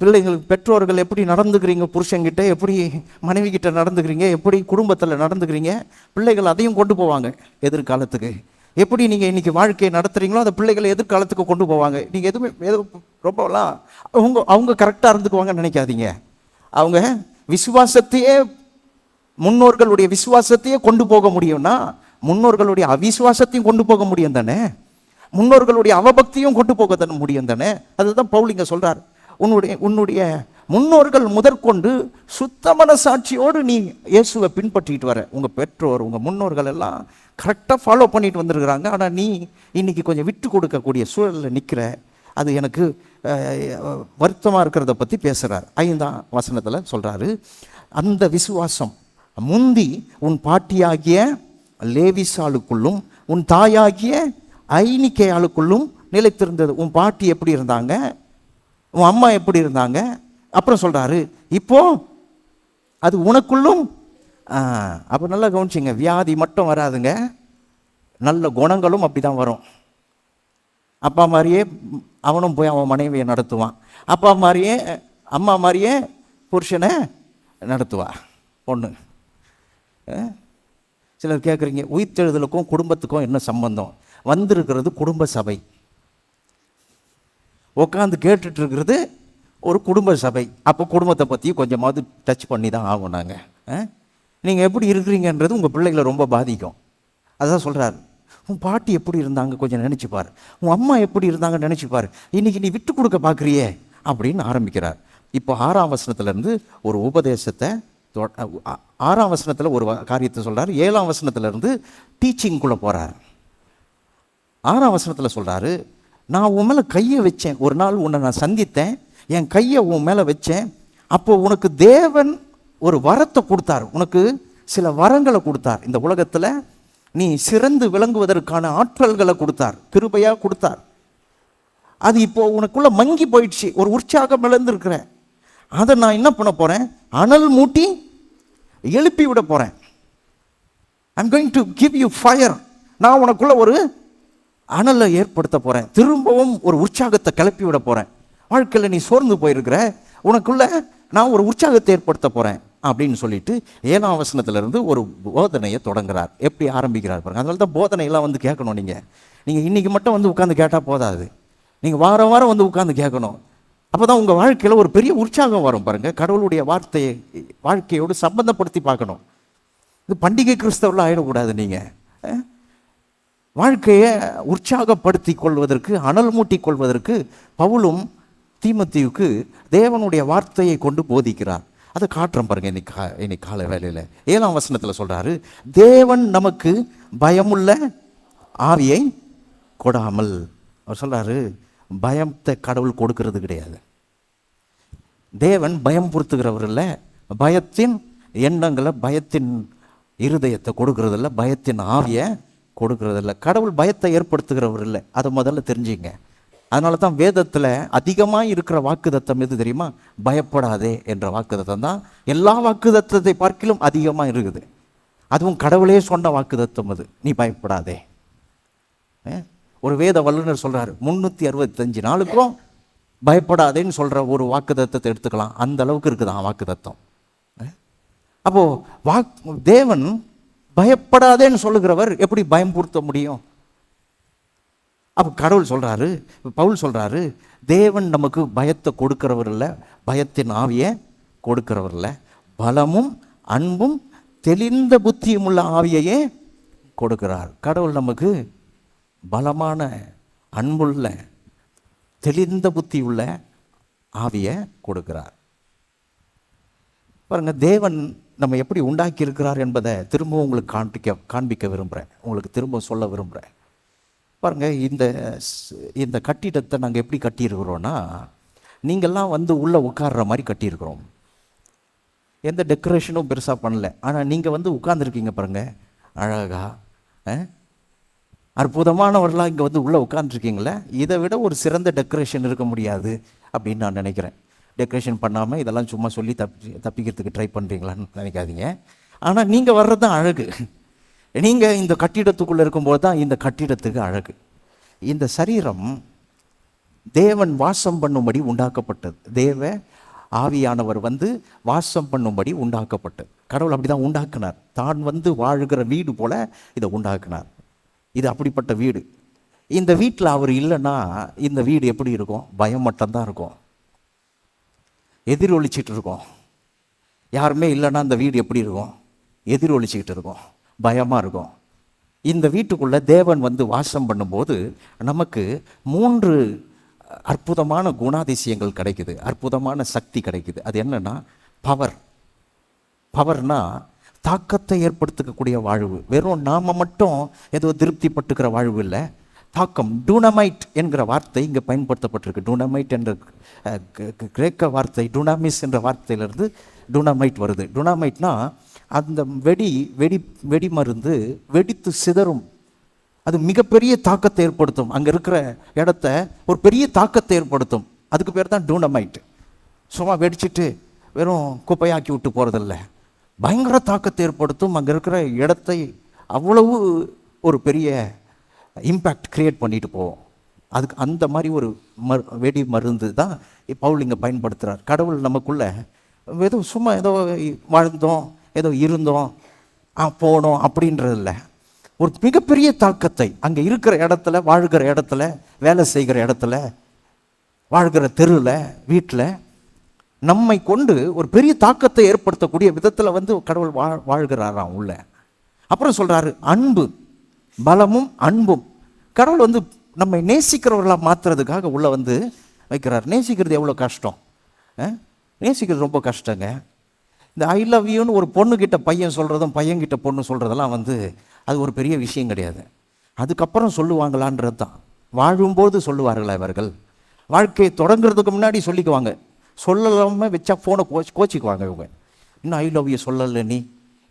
பிள்ளைங்களுக்கு பெற்றோர்கள் எப்படி நடந்துக்கிறீங்க, புருஷங்கிட்ட எப்படி மனைவி கிட்ட நடந்துக்கிறீங்க, எப்படி குடும்பத்தில் நடந்துக்கிறீங்க, பிள்ளைகள் அதையும் கொண்டு போவாங்க எதிர்காலத்துக்கு. எப்படி நீங்கள் இன்றைக்கி வாழ்க்கையை நடத்துகிறீங்களோ அந்த பிள்ளைகளை எதிர்காலத்துக்கு கொண்டு போவாங்க. நீங்கள் ரொம்பலாம் அவங்க கரெக்டாக இருந்துக்குவாங்கன்னு நினைக்காதீங்க. அவங்க விசுவாசத்தையே, முன்னோர்களுடைய விசுவாசத்தையே கொண்டு போக முடியும்னா முன்னோர்களுடைய அவிசுவாசத்தையும் கொண்டு போக முடியும் தானே, முன்னோர்களுடைய அவபக்தியும் கொண்டு போக முடியும் தானே. அதுதான் பவுல் இங்கே சொல்கிறார். உன்னுடைய முன்னோர்கள் முதற்கொண்டு சுத்த மனசாட்சியோடு நீ இயேசுவை பின்பற்றிட்டு வர. உங்கள் பெற்றோர், உங்கள் முன்னோர்கள் எல்லாம் கரெக்டாக ஃபாலோ பண்ணிட்டு வந்துருக்குறாங்க. ஆனால் நீ இன்னைக்கு கொஞ்சம் விட்டு கொடுக்கக்கூடிய சூழலில் நிற்கிற. அது எனக்கு வருத்தமாக இருக்கிறத பற்றி பேசுகிறார். 5ஆம் வசனத்தில் சொல்கிறாரு, அந்த விசுவாசம் முந்தி உன் பாட்டியாகிய லேவிசாளுக்குள்ளும் உன் தாயாகிய ஐனிக்கேயாளுக்குள்ளும் நிலைத்திருந்தது. உன் பாட்டி எப்படி இருந்தாங்க, உன் அம்மா எப்படி இருந்தாங்க. அப்புறம் சொல்கிறாரு, இப்போ அது உனக்குள்ளும். அப்போ நல்லா கவனிச்சிங்க, வியாதி மட்டும் வராதுங்க, நல்ல குணங்களும் அப்படி தான் வரும். அப்பா மாதிரியே அவனும் போய் அவன் மனைவியை நடத்துவான், அப்பா மாதிரியே அம்மா மாதிரியே புருஷனை நடத்துவா பொண்ணு. சிலர் கேட்குறீங்க, உயிர்த்தெழுதலுக்கும் குடும்பத்துக்கும் என்ன சம்பந்தம்? வந்திருக்கிறது குடும்ப சபை, உட்காந்து கேட்டுட்டு இருக்கிறது ஒரு குடும்ப சபை. அப்போ குடும்பத்தை பற்றி கொஞ்சமாவது டச் பண்ணி தான் ஆகும். நாங்கள் நீங்கள் எப்படி இருக்கிறீங்கன்றது உங்கள் பிள்ளைகளை ரொம்ப பாதிக்கும். அதான் சொல்கிறார், உன் பாட்டி எப்படி இருந்தாங்க கொஞ்சம் நினச்சிப்பார், உன் அம்மா எப்படி இருந்தாங்கன்னு நினச்சிப்பார், இன்றைக்கி நீ விட்டு கொடுக்க பார்க்குறியே அப்படின்னு ஆரம்பிக்கிறார். இப்போ 6ஆம் வசனத்துலேருந்து ஒரு உபதேசத்தை, 6ஆம் வசனத்தில் ஒரு காரியத்தை சொல்கிறார், 7ஆம் வசனத்துலேருந்து டீச்சிங்குள்ளே போகிறார். 6ஆம் வசனத்தில் சொல்கிறாரு, நான் உன் மேலே கையை வச்சேன், ஒரு நாள் உன்னை நான் சந்தித்தேன், என் கையை உன் மேலே வச்சேன், அப்போது உனக்கு தேவன் ஒரு வரத்தை கொடுத்தார், உனக்கு சில வரங்களை கொடுத்தார், இந்த உலகத்தில் நீ சிறந்து விளங்குவதற்கான ஆற்றல்களை கொடுத்தார், கிருபையாக கொடுத்தார். அது இப்போது உனக்குள்ளே மங்கி போயிடுச்சு, ஒரு உற்சாகம் இழந்திருக்கிற. அதை நான் என்ன பண்ண போகிறேன், அனல் மூட்டி எழுப்பி விட போகிறேன். I'm going to give you fire. நான் உனக்குள்ள ஒரு அனலை ஏற்படுத்த போகிறேன், திரும்பவும் ஒரு உற்சாகத்தை கிளப்பி விட போகிறேன். வாழ்க்கையில் நீ சோர்ந்து போயிருக்கிற, உனக்குள்ள நான் ஒரு உற்சாகத்தை ஏற்படுத்த போகிறேன் அப்படின்னு சொல்லிட்டு 7ஆம் வசனத்திலிருந்து ஒரு போதனையை தொடங்குறார். எப்படி ஆரம்பிக்கிறார் பாருங்க. அதனால தான் போதனையெல்லாம் வந்து கேட்கணும். நீங்கள் இன்றைக்கி மட்டும் வந்து உட்காந்து கேட்டால் போதாது, நீங்கள் வாரம் வாரம் வந்து உட்காந்து கேட்கணும். அப்போ தான் உங்கள் வாழ்க்கையில் ஒரு பெரிய உற்சாகம் வரும் பாருங்கள். கடவுளுடைய வார்த்தையை வாழ்க்கையோடு சம்பந்தப்படுத்தி பார்க்கணும். இது பண்டிகை கிறிஸ்தவர்களாக ஆகிடக்கூடாது. நீங்கள் வாழ்க்கையை உற்சாகப்படுத்தி கொள்வதற்கு, அனல் மூட்டி கொள்வதற்கு பவுலும் தீமோத்தேயுவுக்கு தேவனுடைய வார்த்தையை கொண்டு போதிக்கிறார். அதை காட்டுறோம் பாருங்க. இன்னைக்கு காலை வேளையில் 7ஆம் வசனத்தில் சொல்கிறாரு, தேவன் நமக்கு பயமுள்ள ஆவியை கொடாமல். அவர் சொல்கிறாரு, பயத்தை கடவுள் கொடுக்கறது கிடையாது. தேவன் பயம் பொறுத்துகிறவர் இல்லை, பயத்தின் எண்ணங்களை, பயத்தின் இருதயத்தை கொடுக்கறதில்ல, பயத்தின் ஆவியை கொடுக்கறதில்ல. கடவுள் பயத்தை ஏற்படுத்துகிறவர் இல்லை, அதை முதல்ல தெரிஞ்சுங்க. அதனால தான் வேதத்தில் அதிகமாக இருக்கிற வாக்குதத்தம் எது தெரியுமா? பயப்படாதே என்ற வாக்குதத்தம் தான் எல்லா வாக்குதத்தத்தை பார்க்கிலும் அதிகமாக இருக்குது. அதுவும் கடவுளே சொன்ன வாக்குதத்தம் அது, நீ பயப்படாதே. ஒரு வேத வல்லுநர் சொல்கிறார், 365 நாளுக்கும் பயப்படாதேன்னு சொல்கிற ஒரு வாக்குதத்தத்தை எடுத்துக்கலாம், அந்த அளவுக்கு இருக்குதான் வாக்குதத்தம். அப்போது தேவன் பயப்படாதேன்னு சொல்லுகிறவர் எப்படி பயம் பொருத்த முடியும்? அப்போ கடவுள் சொல்கிறாரு, பவுல் சொல்கிறாரு, தேவன் நமக்கு பயத்தை கொடுக்கிறவர் இல்லை, பயத்தின் ஆவியை கொடுக்கிறவர் இல்லை, பலமும் அன்பும் தெளிந்த புத்தியும் உள்ள ஆவியையே கொடுக்கிறார். கடவுள் நமக்கு பலமான, அன்புள்ள, தெளிந்த புத்தி உள்ள ஆவியை கொடுக்கிறார். பாருங்க, தேவன் நம்ம எப்படி உண்டாக்கி இருக்கிறார் என்பதை திரும்பவும் உங்களுக்கு காண்பிக்க விரும்புகிறேன், உங்களுக்கு திரும்ப சொல்ல விரும்புகிறேன். பாருங்கள், இந்த கட்டிடத்தை நாங்கள் எப்படி கட்டியிருக்கிறோன்னா, நீங்கள்லாம் வந்து உள்ளே உட்கார்ற மாதிரி கட்டியிருக்கிறோம். எந்த டெக்கரேஷனும் பெருசாக பண்ணல, ஆனால் நீங்கள் வந்து உட்காந்துருக்கீங்க பாருங்கள், அழகாக அற்புதமானவர்களாக இங்கே வந்து உள்ளே உட்காந்துருக்கீங்களே. இதை விட ஒரு சிறந்த டெக்கரேஷன் இருக்க முடியாது அப்படின்னு நான் நினைக்கிறேன். டெக்கரேஷன் பண்ணாமல் இதெல்லாம் சும்மா சொல்லி தப்பிக்கிறதுக்கு ட்ரை பண்ணுறீங்களான்னு நினைக்காதீங்க. ஆனால் நீங்கள் வர்றது தான் அழகு. நீங்கள் இந்த கட்டிடத்துக்குள்ளே இருக்கும்போது தான் இந்த கட்டிடத்துக்கு அழகு. இந்த சரீரம் தேவன் வாசம் பண்ணும்படி உண்டாக்கப்பட்டது. தேவ ஆவியானவர் வந்து வாசம் பண்ணும்படி உண்டாக்கப்பட்டது. கடவுள் அப்படிதான் உண்டாக்குனார். தான் வந்து வாழ்கிற வீடு போல இதை உண்டாக்குனார். இது அப்படிப்பட்ட வீடு. இந்த வீட்டில் அவர் இல்லைன்னா இந்த வீடு எப்படி இருக்கும்? பயம் மட்டும்தான் இருக்கும், எதிரொலிச்சிட்டு இருக்கும். யாருமே இல்லைன்னா அந்த வீடு எப்படி இருக்கும்? எதிரொலிச்சிக்கிட்டு இருக்கும், பயமாக இருக்கும். இந்த வீட்டுக்குள்ளே தேவன் வந்து வாசம் பண்ணும்போது நமக்கு 3 அற்புதமான குணாதிசயங்கள் கிடைக்குது, அற்புதமான சக்தி கிடைக்குது. அது என்னன்னா பவர்னா தாக்கத்தை ஏற்படுத்தக்கூடிய வாழ்வு. வெறும் நாம மட்டும் ஏதோ திருப்தி பட்டுக்கிற வாழ்வு இல்லை, தாக்கம். டூனமைட் என்கிற வார்த்தை இங்கே பயன்படுத்தப்பட்டிருக்கு. டூனமைட் என்ற கிரேக்க வார்த்தை டூனாமிஸ் என்ற வார்த்தையிலிருந்து டூனமைட் வருது. டூனமைட்னா அந்த வெடி மருந்து வெடித்து சிதறும். அது மிகப்பெரிய தாக்கத்தை ஏற்படுத்தும். அங்கே இருக்கிற இடத்த ஒரு பெரிய தாக்கத்தை ஏற்படுத்தும். அதுக்கு பேர் தான் டூனமைட். சும்மா வெடிச்சிட்டு வெறும் குப்பையாக்கி விட்டு போகிறதில்ல, பயங்கர தாக்கத்தை ஏற்படுத்தும். அங்கே இருக்கிற இடத்தை அவ்வளவு ஒரு பெரிய இம்பேக்ட் கிரியேட் பண்ணிட்டு போவோம். அதுக்கு அந்த மாதிரி ஒரு வெடி மருந்து தான் பவுல் இங்கே பயன்படுத்துகிறார். கடவுள் நமக்குள்ள ஏதோ சும்மா ஏதோ வாழ்ந்தோம், ஏதோ இருந்தோம், போனோம் அப்படின்றதில்ல. ஒரு மிகப்பெரிய தாக்கத்தை அங்கே இருக்கிற இடத்துல, வாழ்கிற இடத்துல, வேலை செய்கிற இடத்துல, வாழ்கிற தெருவில், வீட்டில் நம்மை கொண்டு ஒரு பெரிய தாக்கத்தை ஏற்படுத்தக்கூடிய விதத்தில் வந்து கடவுள் வாழ்கிறாராம் உள்ள. அப்புறம் சொல்கிறாரு அன்பு, பலமும் அன்பும். கடவுள் வந்து நம்மை நேசிக்கிறவர்களாக மாற்றுறதுக்காக உள்ள வந்து வைக்கிறார். நேசிக்கிறது எவ்வளோ கஷ்டம், நேசிக்கிறது ரொம்ப கஷ்டங்க. இந்த ஐ லவ் யூன்னு ஒரு பொண்ணுக்கிட்ட பையன் சொல்கிறதும் பையன்கிட்ட பொண்ணு சொல்கிறதெல்லாம் வந்து அது ஒரு பெரிய விஷயம் கிடையாது. அதுக்கப்புறம் சொல்லுவாங்களான்றது தான். வாழும்போது சொல்லுவார்களா இவர்கள்? வாழ்க்கையை தொடங்குறதுக்கு முன்னாடி சொல்லிக்குவாங்க. சொல்லலாமல் வச்சா ஃபோனை கோச்சிக்குவாங்க இவங்க. இன்னும் ஐ லவ் யூ சொல்லலை நீ,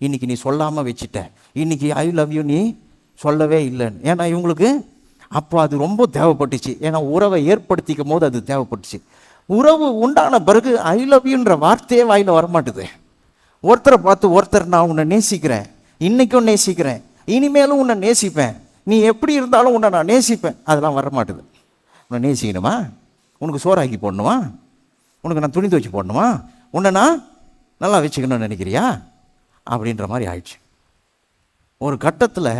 இன்றைக்கி நீ சொல்லாமல் வச்சுட்ட, இன்றைக்கி ஐ லவ் யூ நீ சொல்லவே இல்லைன்னு. ஏன்னா இவங்களுக்கு அப்போ அது ரொம்ப தேவைப்பட்டுச்சு. ஏன்னா உறவை ஏற்படுத்திக்கும் போது அது தேவைப்பட்டுச்சு. உறவு உண்டான பிறகு ஐ லவ் யூன்ற வார்த்தையே வாயில் வரமாட்டுது. ஒருத்தரை பார்த்து ஒருத்தர் நான் உன்னை நேசிக்கிறேன், இன்றைக்கும் நேசிக்கிறேன், இனிமேலும் உன்னை நேசிப்பேன், நீ எப்படி இருந்தாலும் உன்னை நான் நேசிப்பேன், அதெல்லாம் வரமாட்டுது. உன்னை நேசிக்கணுமா? உனக்கு சோறாக்கி போடணுமா? உனக்கு நான் துணி துவச்சி போடணுமா? உன்னை நான் நல்லா வச்சுக்கணும்னு நினைக்கிறியா? அப்படின்ற மாதிரி ஆயிடுச்சு. ஒரு கட்டத்தில்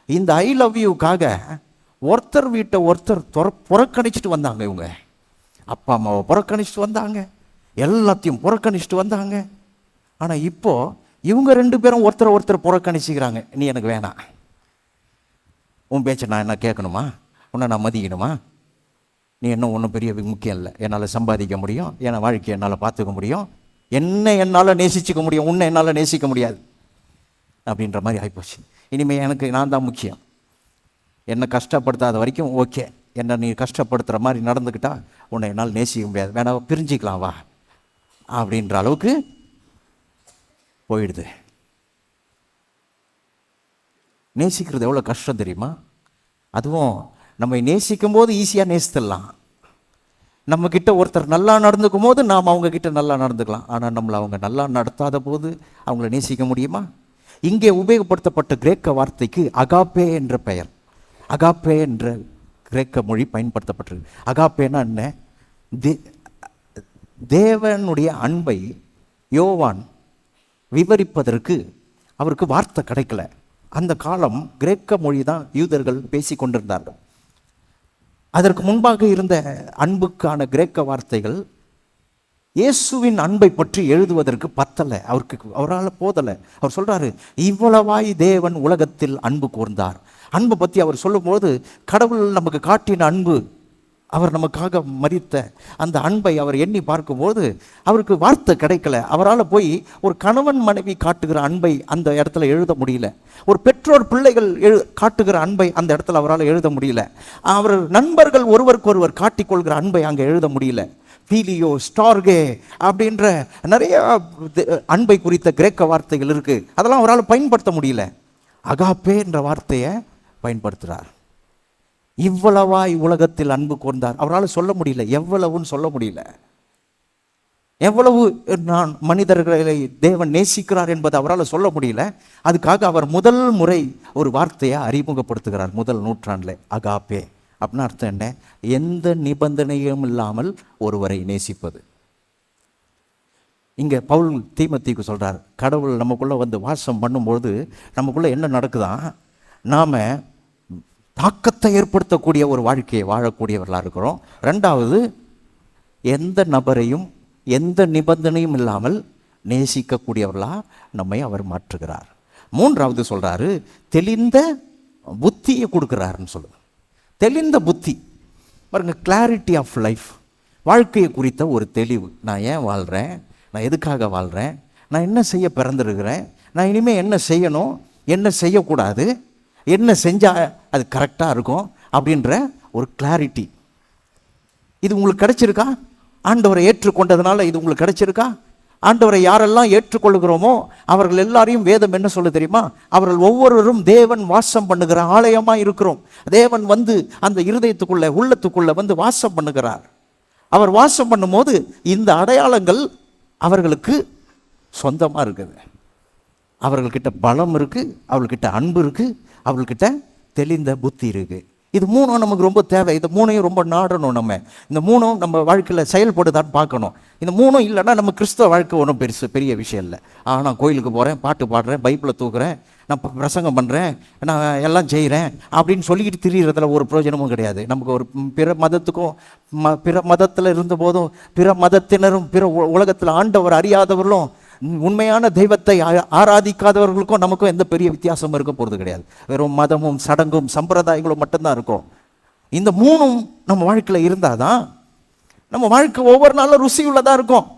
இந்த ஐ லவ் யூக்காக ஒருத்தர் வீட்டை ஒருத்தர் புறக்கணிச்சிட்டு வந்தாங்க. இவங்க அப்பா அம்மாவை புறக்கணிச்சிட்டு வந்தாங்க, எல்லாத்தையும் புறக்கணிச்சிட்டு வந்தாங்க. ஆனால் இப்போது இவங்க 2 பேரும் ஒருத்தர் புறக்கணிச்சிக்கிறாங்க. நீ எனக்கு வேணாம், உன் பேச்சை நான் என்ன கேட்கணுமா? உன்னை நான் மதிக்கணுமா? நீ என்ன ஒன்றும் பெரிய முக்கியம் இல்லை, என்னால் சம்பாதிக்க முடியும், என் வாழ்க்கையை என்னால் பார்த்துக்க முடியும், என்னால் நேசிச்சுக்க முடியும், உன்னை என்னால் நேசிக்க முடியாது அப்படின்ற மாதிரி ஆகிப்போச்சு. இனிமேல் எனக்கு நான் தான் முக்கியம், என்னை கஷ்டப்படுத்தாத வரைக்கும் ஓகே, என்னை நீ கஷ்டப்படுத்துகிற மாதிரி நடந்துக்கிட்டா உன்னை என்னால் நேசிக்க முடியாது, வேணா பிரிஞ்சிக்கலாம் வா அப்படின்ற அளவுக்கு போயிடுது. நேசிக்கிறது எவ்வளோ கஷ்டம் தெரியுமா? அதுவும் நம்மை நேசிக்கும் போது ஈஸியாக நேசித்துடலாம். நம்மக்கிட்ட ஒருத்தர் நல்லா நடந்துக்கும் போது நாம் அவங்கக்கிட்ட நல்லா நடந்துக்கலாம். ஆனால் நம்மளை அவங்க நல்லா நடத்தாத போது அவங்கள நேசிக்க முடியுமா? இங்கே உபயோகப்படுத்தப்பட்ட கிரேக்க வார்த்தைக்கு அகாப்பே என்ற பெயர். அகாப்பே என்ற கிரேக்க மொழி பயன்படுத்தப்பட்டிருக்கு. அகாப்பேனா என்ன? தேவனுடைய அன்பை யோவான் விவரிப்பதற்கு அவருக்கு வார்த்தை கிடைக்கல. அந்த காலம் கிரேக்க மொழி தான் யூதர்கள் பேசி கொண்டிருந்தார்கள். அதற்கு முன்பாக இருந்த அன்புக்கான கிரேக்க வார்த்தைகள் இயேசுவின் அன்பை பற்றி எழுதுவதற்கு பத்தலை, அவரால் போதலை. அவர் சொல்கிறாரு, இவ்வளவாய் தேவன் உலகத்தில் அன்பு கூர்ந்தார். அன்பை பற்றி அவர் சொல்லும்போது கடவுள் நமக்கு காட்டின அன்பு, அவர் நமக்காக மரித்த அந்த அன்பை அவர் எண்ணி பார்க்கும்போது அவருக்கு வார்த்தை கிடைக்கல. அவரால் போய் ஒரு கணவன் மனைவி காட்டுகிற அன்பை அந்த இடத்துல எழுத முடியல. ஒரு பெற்றோர் பிள்ளைகள் காட்டுகிற அன்பை அந்த இடத்துல அவரால் எழுத முடியல. அவர் நண்பர்கள் ஒருவருக்கொருவர் காட்டிக்கொள்கிற அன்பை அங்கே எழுத முடியல. பீலியோ, ஸ்டார்கே அப்படின்ற நிறைய அன்பை குறித்த கிரேக்க வார்த்தைகள் இருக்குது, அதெல்லாம் அவரால் பயன்படுத்த முடியல. அகாப்பே என்ற வார்த்தையை பயன்படுத்துகிறார். இவ்வளவாய் உலகத்தில் அன்பு கூர்ந்தார். அவரால் சொல்ல முடியல, எவ்வளவுன்னு சொல்ல முடியல. எவ்வளவு நான் மனிதர்களை தேவன் நேசிக்கிறார் என்பதை அவரால் சொல்ல முடியல. அதுக்காக அவர் முதல் முறை ஒரு வார்த்தையை அறிமுகப்படுத்துகிறார் முதல் நூற்றாண்டில். அகாப்பே அப்படின்னா அர்த்தம் என்ன? எந்த நிபந்தனையும் இல்லாமல் ஒருவரை நேசிப்பது. இங்கே பவுல் தீமோத்தேயுக்கு சொல்கிறார், கடவுள் நமக்குள்ளே வந்து வாசம் பண்ணும்போது நமக்குள்ளே என்ன நடக்குதான், நாம் தாக்கத்தை ஏற்படுத்தக்கூடிய ஒரு வாழ்க்கையை வாழக்கூடியவர்களாக இருக்கிறோம். ரெண்டாவது, எந்த நபரையும் எந்த நிபந்தனையும் இல்லாமல் நேசிக்கக்கூடியவர்களாக நம்மை அவர் மாற்றுகிறார். மூன்றாவது சொல்கிறாரு, தெளிந்த புத்தியை கொடுக்குறாருன்னு சொல்லுது. தெளிந்த புத்தி பாருங்க, கிளாரிட்டி ஆஃப் லைஃப், வாழ்க்கையை குறித்த ஒரு தெளிவு. நான் ஏன் வாழ்கிறேன், நான் எதுக்காக வாழ்கிறேன், நான் என்ன செய்ய பிறந்திருக்கிறேன், நான் இனிமேல் என்ன செய்யணும், என்ன செய்யக்கூடாது, என்ன செஞ்சால் அது கரெக்டாக இருக்கும் அப்படின்ற ஒரு கிளாரிட்டி. இது உங்களுக்கு கிடைச்சிருக்கா? ஆண்டவரை ஏற்றுக்கொண்டதுனால இது உங்களுக்கு கிடைச்சிருக்கா? ஆண்டவரை யாரெல்லாம் ஏற்றுக்கொள்கிறோமோ அவர்கள் எல்லாரையும் வேதம் என்ன சொல்ல தெரியுமா? அவர்கள் ஒவ்வொருவரும் தேவன் வாசம் பண்ணுகிற ஆலயமாக இருக்கிறோம். தேவன் வந்து அந்த இருதயத்துக்குள்ள உள்ளத்துக்குள்ள வந்து வாசம் பண்ணுகிறார். அவர் வாசம் பண்ணும்போது இந்த அடையாளங்கள் அவர்களுக்கு சொந்தமாக இருக்குது. அவர்கள்கிட்ட பலம் இருக்குது, அவர்கள்கிட்ட அன்பு இருக்குது, அவர்கள்கிட்ட தெளிந்த புத்தி இருக்குது. இது மூணும் நமக்கு ரொம்ப தேவை. இந்த மூணையும் ரொம்ப நாடணும். நம்ம இந்த மூணும் நம்ம வாழ்க்கையில் செயல்படுதான்னு பார்க்கணும். இந்த மூணும் இல்லைன்னா நம்ம கிறிஸ்தவ வாழ்க்கை ஒன்றும் பெரிய விஷயம் இல்லை. நான் கோயிலுக்கு போகிறேன், பாட்டு பாடுறேன், பைபிளை தூக்குறேன், நான் பிரசங்கம் பண்ணுறேன், நான் எல்லாம் செய்கிறேன் அப்படின்னு சொல்லிக்கிட்டு திரிகிறதுல ஒரு பிரயோஜனமும் கிடையாது. நமக்கு ஒரு பிற மதத்துக்கும் பிற மதத்தில் இருந்தபோதும் பிற மதத்தினரும் பிற உலகத்தில் ஆண்டவர் அறியாதவர்களும் உண்மையான தெய்வத்தை ஆராதிக்காதவர்களுக்கும் நமக்கும் எந்த பெரிய வித்தியாசமும் இருக்க போகிறது கிடையாது. வெறும் மதமும் சடங்கும் சம்பிரதாயங்களும் மட்டும்தான் இருக்கும். இந்த மூணும் நம்ம வாழ்க்கையில் இருந்தால் தான் நம்ம வாழ்க்கை ஒவ்வொரு நாளும் ருசி உள்ளதாக இருக்கும்.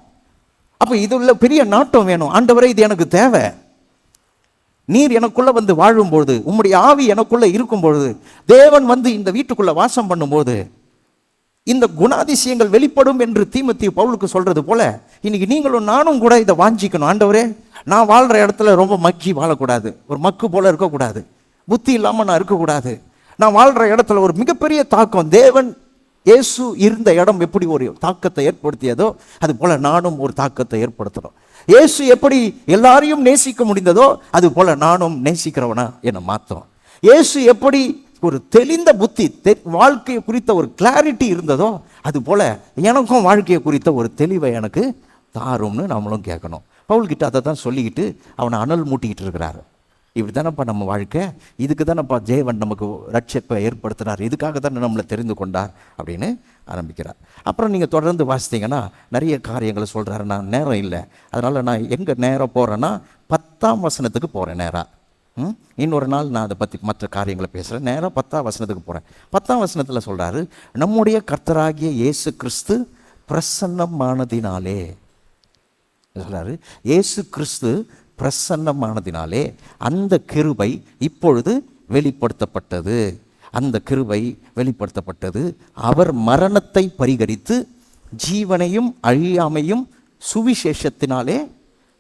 அப்போ இதுல பெரிய நாட்டம் வேணும். ஆண்டவரே, இது எனக்கு தேவை, நீர் எனக்குள்ளே வந்து வாழும்பொழுது, உம்முடைய ஆவி எனக்குள்ளே இருக்கும்பொழுது, தேவன் வந்து இந்த வீட்டுக்குள்ளே வாசம் பண்ணும்போது இந்த குணாதிசயங்கள் வெளிப்படும் என்று தீமோத்தேயு பவுலுக்கு சொல்றது போல, இன்னைக்கு நீங்களும் நானும் கூட இதை வாஞ்சிக்கணும். ஆண்டவரே, நான் வாழ்கிற இடத்துல ரொம்ப மக்கி வாழக்கூடாது, ஒரு மக்கு போல இருக்கக்கூடாது, புத்தி இல்லாமல் நான் இருக்கக்கூடாது. நான் வாழ்கிற இடத்துல ஒரு மிகப்பெரிய தாக்கம், தேவன் இயேசு இருந்த இடம் எப்படி ஒரு தாக்கத்தை ஏற்படுத்தியதோ அது போல நானும் ஒரு தாக்கத்தை ஏற்படுத்தணும். இயேசு எப்படி எல்லாரையும் நேசிக்க முடிந்ததோ அது போல நானும் நேசிக்கிறவனா என்னை மாற்றும். இயேசு எப்படி ஒரு தெளிந்த புத்தி, வாழ்க்கையை குறித்த ஒரு கிளாரிட்டி இருந்ததோ அது போல எனக்கும் வாழ்க்கையை குறித்த ஒரு தெளிவை எனக்கு தாரும்னு நம்மளும் கேட்கணும். பவுல்கிட்ட அதை தான் சொல்லிக்கிட்டு அவனை அனல் மூட்டிக்கிட்டு இருக்கிறாரு. இப்படி தானேப்பா நம்ம வாழ்க்கை, இதுக்கு தானேப்பா தேவன் நமக்கு ரட்சிப்பை ஏற்படுத்தினார், இதுக்காக தானே நம்மளை தெரிந்து கொண்டார் அப்படின்னு ஆரம்பிக்கிறார். அப்புறம் நீங்கள் தொடர்ந்து வாசித்தீங்கன்னா நிறைய காரியங்களை சொல்கிறாரு. நான் நேரம் இல்லை, அதனால் நான் எங்கே நேரம் போகிறேன்னா 10ஆம் வசனத்துக்கு போகிறேன் நேராக. இன்னொரு நாள் நான் அதை பற்றி மற்ற காரியங்களை பேசுகிறேன். நேராக 10ஆம் வசனத்துக்கு போகிறேன். 10ஆம் வசனத்தில் சொல்கிறாரு, நம்முடைய கர்த்தராகிய இயேசு கிறிஸ்து பிரசன்னமானதினாலே சொல்கிறாரு, இயேசு கிறிஸ்து பிரசன்னமானதினாலே அந்த கிருபை இப்பொழுது வெளிப்படுத்தப்பட்டது. அந்த கிருபை வெளிப்படுத்தப்பட்டது. அவர் மரணத்தை பரிகரித்து ஜீவனையும் அழியாமையும் சுவிசேஷத்தினாலே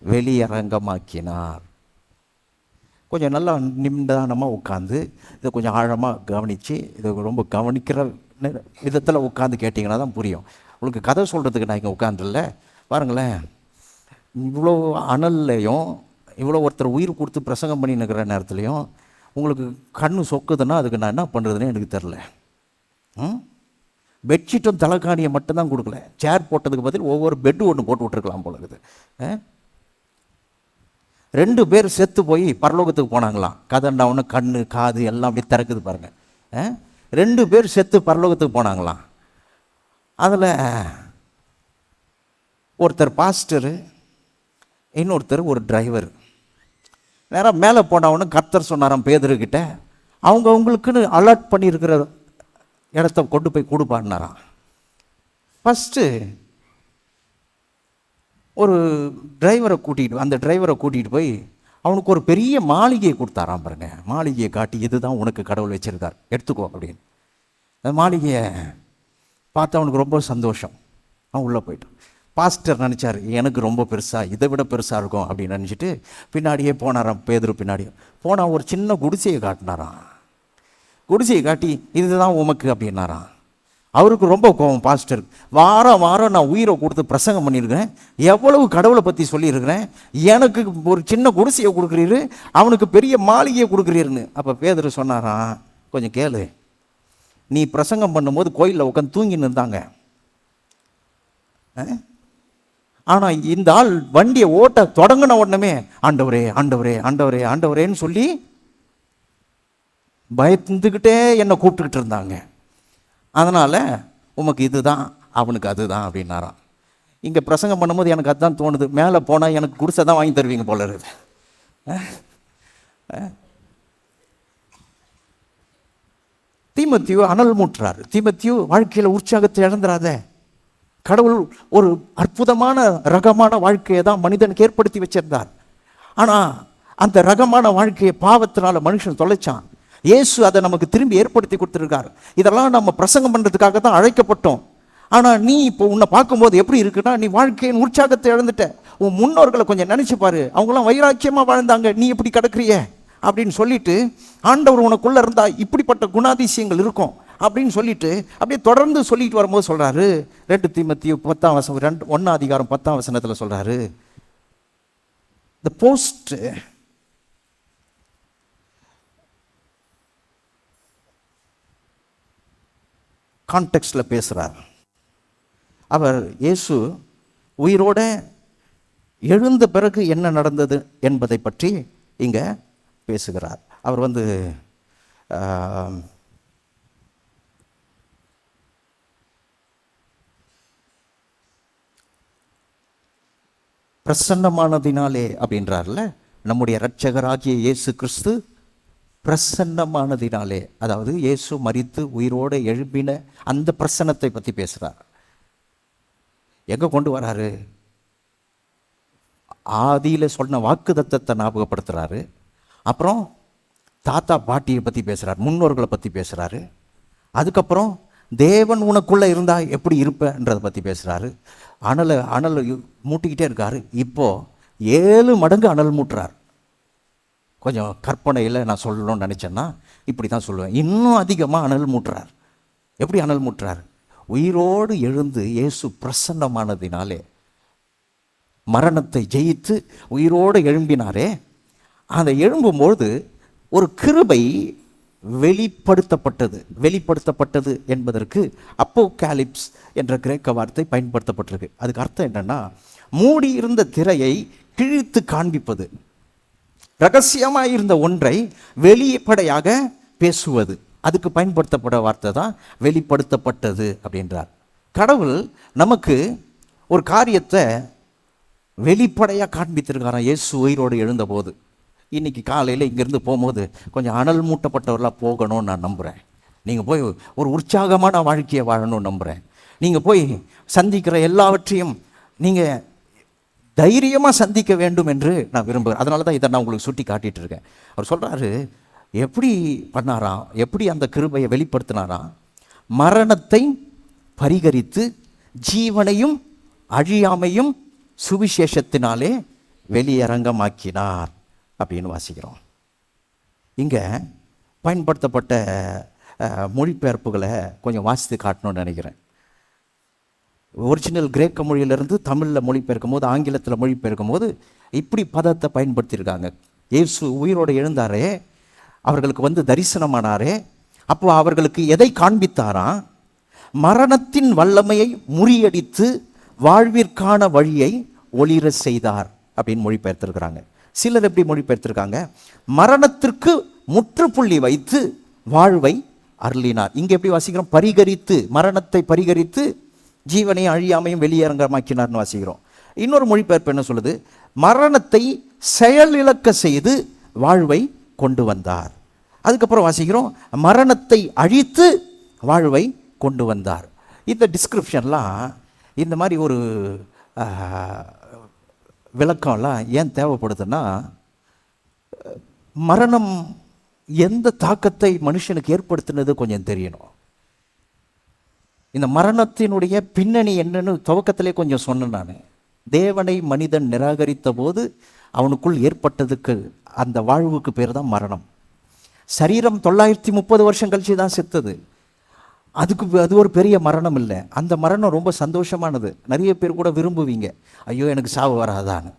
வெளியரங்கமாக்கினார். கொஞ்சம் நல்லா நிமிடானமாக உட்காந்து இதை கொஞ்சம் ஆழமாக கவனித்து, இதை ரொம்ப கவனிக்கிற விதத்தில் உட்காந்து கேட்டிங்கன்னா தான் புரியும். உங்களுக்கு கதை சொல்கிறதுக்கு நான் இங்கே உட்காந்துல பாருங்களேன், இவ்வளோ அனல்லையும் இவ்வளோ ஒருத்தர் உயிர் கொடுத்து பிரசங்கம் பண்ணி நிற்கிற நேரத்துலையும் உங்களுக்கு கண்ணு சொக்குதுன்னா அதுக்கு நான் என்ன பண்ணுறதுன்னு எனக்கு தெரில. பெட்ஷீட்டும் தலைக்காணியை மட்டும்தான் கொடுக்கல, சேர் போட்டதுக்கு பதில் ஒவ்வொரு பெட்டு ஒன்று போட்டு விட்ருக்கலாம் போல இருக்குது. 2 பேர் செத்து போய் பரலோகத்துக்கு போனாங்களாம். கதண்டாவுன்னு கண்ணு காது எல்லாம் அப்படியே திறக்குது பாருங்கள். 2 பேர் செத்து பரலோகத்துக்கு போனாங்களாம். அதில் ஒருத்தர் பாஸ்டரு, இன்னொருத்தர் ஒரு டிரைவர். நேராக மேலே போனவனு கர்த்தர் சொன்னாராம் பேதுருக்கிட்ட, அவங்களுக்குன்னு அலர்ட் பண்ணியிருக்கிற இடத்த கொண்டு போய் கொடுப்பான்னாராம். ஃபஸ்ட்டு ஒரு டிரைவரை கூட்டிகிட்டு, அந்த டிரைவரை கூட்டிகிட்டு போய் அவனுக்கு ஒரு பெரிய மாளிகையை கொடுத்தாராம் பாருங்க. மாளிகையை காட்டி, இதுதான் உனக்கு கடவுள் வச்சுருக்கார், எடுத்துக்கோ அப்படின்னு. அந்த மாளிகையை பார்த்து அவனுக்கு ரொம்ப சந்தோஷம். அவன் உள்ளே போயிட்டான். பாஸ்டர் நினச்சார் எனக்கு ரொம்ப பெருசாக, இதை விட பெருசாக இருக்கும் அப்படின்னு நினச்சிட்டு பின்னாடியே போனாராம். பேதுரு பின்னாடியே போனால் ஒரு சின்ன குடிசையை காட்டினாராம். குடிசையை காட்டி இதுதான் உமக்கு அப்படின்னாராம். அவருக்கு ரொம்ப கோபம் பாஸ்டர். வாரம் வாரம் நான் உயிரை கொடுத்து பிரசங்கம் பண்ணியிருக்கிறேன், எவ்வளவு கடவுளை பற்றி சொல்லியிருக்கிறேன், எனக்கு ஒரு சின்ன குடிசையை கொடுக்குறீரு, அவனுக்கு பெரிய மாளிகையை கொடுக்குறீருன்னு. அப்போ பேதுரு சொன்னாராம், கொஞ்சம் கேளு, நீ பிரசங்கம் பண்ணும்போது கோயிலில் உட்காந்து தூங்கின்னு இருந்தாங்க. ஆனால் இந்த ஆள் வண்டியை ஓட்ட தொடங்கின உடனே ஆண்டவரே ஆண்டவரே ஆண்டவரே ஆண்டவரேன்னு சொல்லி பயந்துக்கிட்டே என்னை கூப்பிட்டுக்கிட்டு இருந்தாங்க. அதனால் உமக்கு இதுதான், அவனுக்கு அதுதான் அப்படின்னாராம். இங்கே பிரசங்கம் பண்ணும்போது எனக்கு அதுதான் தோணுது, மேலே போனால் எனக்கு குடிசை தான் வாங்கி தருவீங்க போல இருக்குது. தீமோத்தேயு அனல் மூட்டுறாரு. தீமோத்தேயு வாழ்க்கையில் உற்சாகத்தை இழந்துடாத. கடவுள் ஒரு அற்புதமான ரகமான வாழ்க்கையை தான் மனிதனுக்கு ஏற்படுத்தி வச்சிருந்தார். ஆனால் அந்த ரகமான வாழ்க்கையை பாவத்தினால மனுஷன் தொலைச்சான். இயேசு அதை நமக்கு திரும்பி ஏற்படுத்தி கொடுத்துருக்கார். இதெல்லாம் நம்ம பிரசங்கம் பண்ணுறதுக்காக தான் அழைக்கப்பட்டோம். ஆனால் நீ இப்போ உன்னை பார்க்கும்போது எப்படி இருக்குன்னா, நீ வாழ்க்கையின் உற்சாகத்தை இழந்துட்ட. உன் முன்னோர்களை கொஞ்சம் நினைச்சு பாரு, அவங்களாம் வைராக்கியமாக வாழ்ந்தாங்க, நீ எப்படி கிடக்குறிய அப்படின்னு சொல்லிட்டு, ஆண்டவர் உனக்குள்ள இருந்தா இப்படிப்பட்ட குணாதிசயங்கள் இருக்கும் அப்படின்னு சொல்லிட்டு அப்படியே தொடர்ந்து சொல்லிட்டு வரும்போது சொல்றாரு, 2 தீமோத்தேயு 1:10 சொல்றாரு, the post கான்டெக்ஸ்டில் பேசுகிறார். அவர் இயேசு உயிரோட எழுந்த பிறகு என்ன நடந்தது என்பதை பற்றி இங்கே பேசுகிறார். அவர் பிரசன்னமானதினாலே அப்படின்றார்ல, நம்முடைய இரட்சகராகிய இயேசு கிறிஸ்து பிரசன்னமானதினாலே, அதாவது இயேசு மரித்து உயிரோடு எழுப்பின அந்த பிரசன்னத்தை பற்றி பேசுகிறார். எங்கே கொண்டு வராரு? ஆதியில் சொன்ன வாக்குத்தத்தத்தை ஞாபகப்படுத்துகிறாரு. அப்புறம் தாத்தா பாட்டியை பற்றி பேசுகிறார், முன்னோர்களை பற்றி பேசுகிறாரு. அதுக்கப்புறம் தேவன் உனக்குள்ளே இருந்தால் எப்படி இருப்பேன்றதை பற்றி பேசுகிறாரு. அனல் மூட்டிக்கிட்டே இருக்காரு. இப்போது 7 மடங்கு அனல் மூட்டுறார். கொஞ்சம் கற்பனையில் நான் சொல்லணும்னு நினச்சேன்னா இப்படி தான் சொல்லுவேன். இன்னும் அதிகமாக அனல் மூட்டுறார். எப்படி அனல் மூட்டுறார்? உயிரோடு எழுந்து இயேசு பிரசன்னமானதினாலே, மரணத்தை ஜெயித்து உயிரோடு எழும்பினாரே, அந்த எழும்பும்போது ஒரு கிருபை வெளிப்படுத்தப்பட்டது என்பதற்கு அப்போகாலிப்ஸ் என்ற கிரேக்க வார்த்தை பயன்படுத்தப்பட்டிருக்கு. அதுக்கு அர்த்தம் என்னன்னா, மூடி இருந்த திரையை கிழித்து காண்பிப்பது, ரகசியமாக இருந்த ஒன்றை வெளிப்படையாக பேசுவது. அதுக்கு பயன்படுத்தப்பட வார்த்தை தான் வெளிப்படுத்தப்பட்டது அப்படின்றார். கடவுள் நமக்கு ஒரு காரியத்தை வெளிப்படையாக காண்பித்திருக்காராம் இயேசு உயிரோடு எழுந்தபோது. இன்றைக்கி காலையில் இங்கேருந்து போகும்போது கொஞ்சம் அனல் மூட்டப்பட்டவர்களாக போகணும்னு நான் நம்புகிறேன். நீங்கள் போய் ஒரு உற்சாகமான வாழ்க்கையை வாழணும்னு நம்புகிறேன். நீங்கள் போய் சந்திக்கிற எல்லாவற்றையும் நீங்கள் தைரியமாக சந்திக்க வேண்டும் என்று நான் விரும்புகிறேன். அதனால தான் இதை நான் உங்களுக்கு சுட்டி காட்டிகிட்டு இருக்கேன். அவர் சொல்கிறாரு, எப்படி பண்ணாராம், எப்படி அந்த கிருபையை வெளிப்படுத்தினாராம்? மரணத்தை பரிகரித்து ஜீவனையும் அழியாமையும் சுவிசேஷத்தினாலே வெளியரங்கமாக்கினார் அப்படின்னு வாசிக்கிறோம். இங்கே பயன்படுத்தப்பட்ட மொழிபெயர்ப்புகளை கொஞ்சம் வாசித்து காட்டணும்னு நினைக்கிறேன். ஒரிஜினல் கிரேக்க மொழியிலிருந்து தமிழில் மொழிபெயர்க்கும் போது, ஆங்கிலத்தில் மொழிபெயர்க்கும் போது இப்படி பதத்தை பயன்படுத்தியிருக்காங்க. இயேசு உயிரோடு எழுந்தாரே, அவர்களுக்கு தரிசனமானாரே, அப்போ அவர்களுக்கு எதை காண்பித்தாராம்? மரணத்தின் வல்லமையை முறியடித்து வாழ்விற்கான வழியை ஒளிர செய்தார் அப்படின்னு மொழிபெயர்த்திருக்கிறாங்க. சிலர் எப்படி மொழிபெயர்த்திருக்காங்க? மரணத்திற்கு முற்றுப்புள்ளி வைத்து வாழ்வை அருளினார். இங்கே எப்படி வாசிக்கிறோம்? பரிகரித்து, மரணத்தை பரிகரித்து ஜீவனையும் அழியாமையும் வெளியரங்கமாக்கினார்னு வாசிக்கிறோம். இன்னொரு மொழிபெயர்ப்பு என்ன சொல்லுது? மரணத்தை செயலிழக்க செய்து வாழ்வை கொண்டு வந்தார். அதுக்கப்புறம் வாசிக்கிறோம், மரணத்தை அழித்து வாழ்வை கொண்டு வந்தார். இந்த டிஸ்கிரிப்ஷன்லாம், இந்த மாதிரி ஒரு விளக்கம்லாம் ஏன் தேவைப்படுதுன்னா, மரணம் எந்த தாக்கத்தை மனுஷனுக்கு ஏற்படுத்தினது கொஞ்சம் தெரியணும். இந்த மரணத்தினுடைய பின்னணி என்னன்னு துவக்கத்திலே கொஞ்சம் சொன்னேன் நான். தேவனை மனிதன் நிராகரித்த போது அவனுக்குள் ஏற்பட்டதுக்கு அந்த வாழ்வுக்கு பேர் தான் மரணம். சரீரம் 930 வருஷம் கழிச்சு தான் செத்தது. அது ஒரு பெரிய மரணம் இல்லை. அந்த மரணம் ரொம்ப சந்தோஷமானது. நிறைய பேர் கூட விரும்புவீங்க, ஐயோ எனக்கு சாவு வராதான்னு.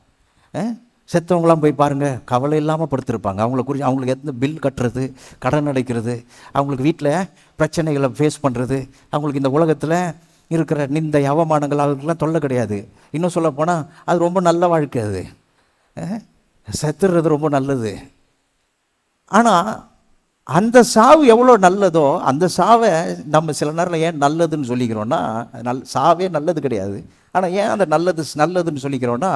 செத்தவங்களாம் போய் பாருங்கள், கவலை இல்லாமல் படுத்திருப்பாங்க. அவங்கள குறித்து அவங்களுக்கு எந்த பில் கட்டுறது, கடன் அடைக்கிறது, அவங்களுக்கு வீட்டில் பிரச்சனைகளை ஃபேஸ் பண்ணுறது, அவங்களுக்கு இந்த உலகத்தில் இருக்கிற நிந்தை அவமானங்கள் அவங்களுக்குலாம் தொல்லை கிடையாது. இன்னும் சொல்லப்போனால் அது ரொம்ப நல்ல வாழ்க்கை. அது செத்துடுறது ரொம்ப நல்லது. ஆனால் அந்த சாவு எவ்வளோ நல்லதோ அந்த சாவை நம்ம சில நேரத்தில் ஏன் நல்லதுன்னு சொல்லிக்கிறோன்னா, சாவே நல்லது கிடையாது. ஆனால் ஏன் அந்த நல்லதுன்னு சொல்லிக்கிறோன்னா,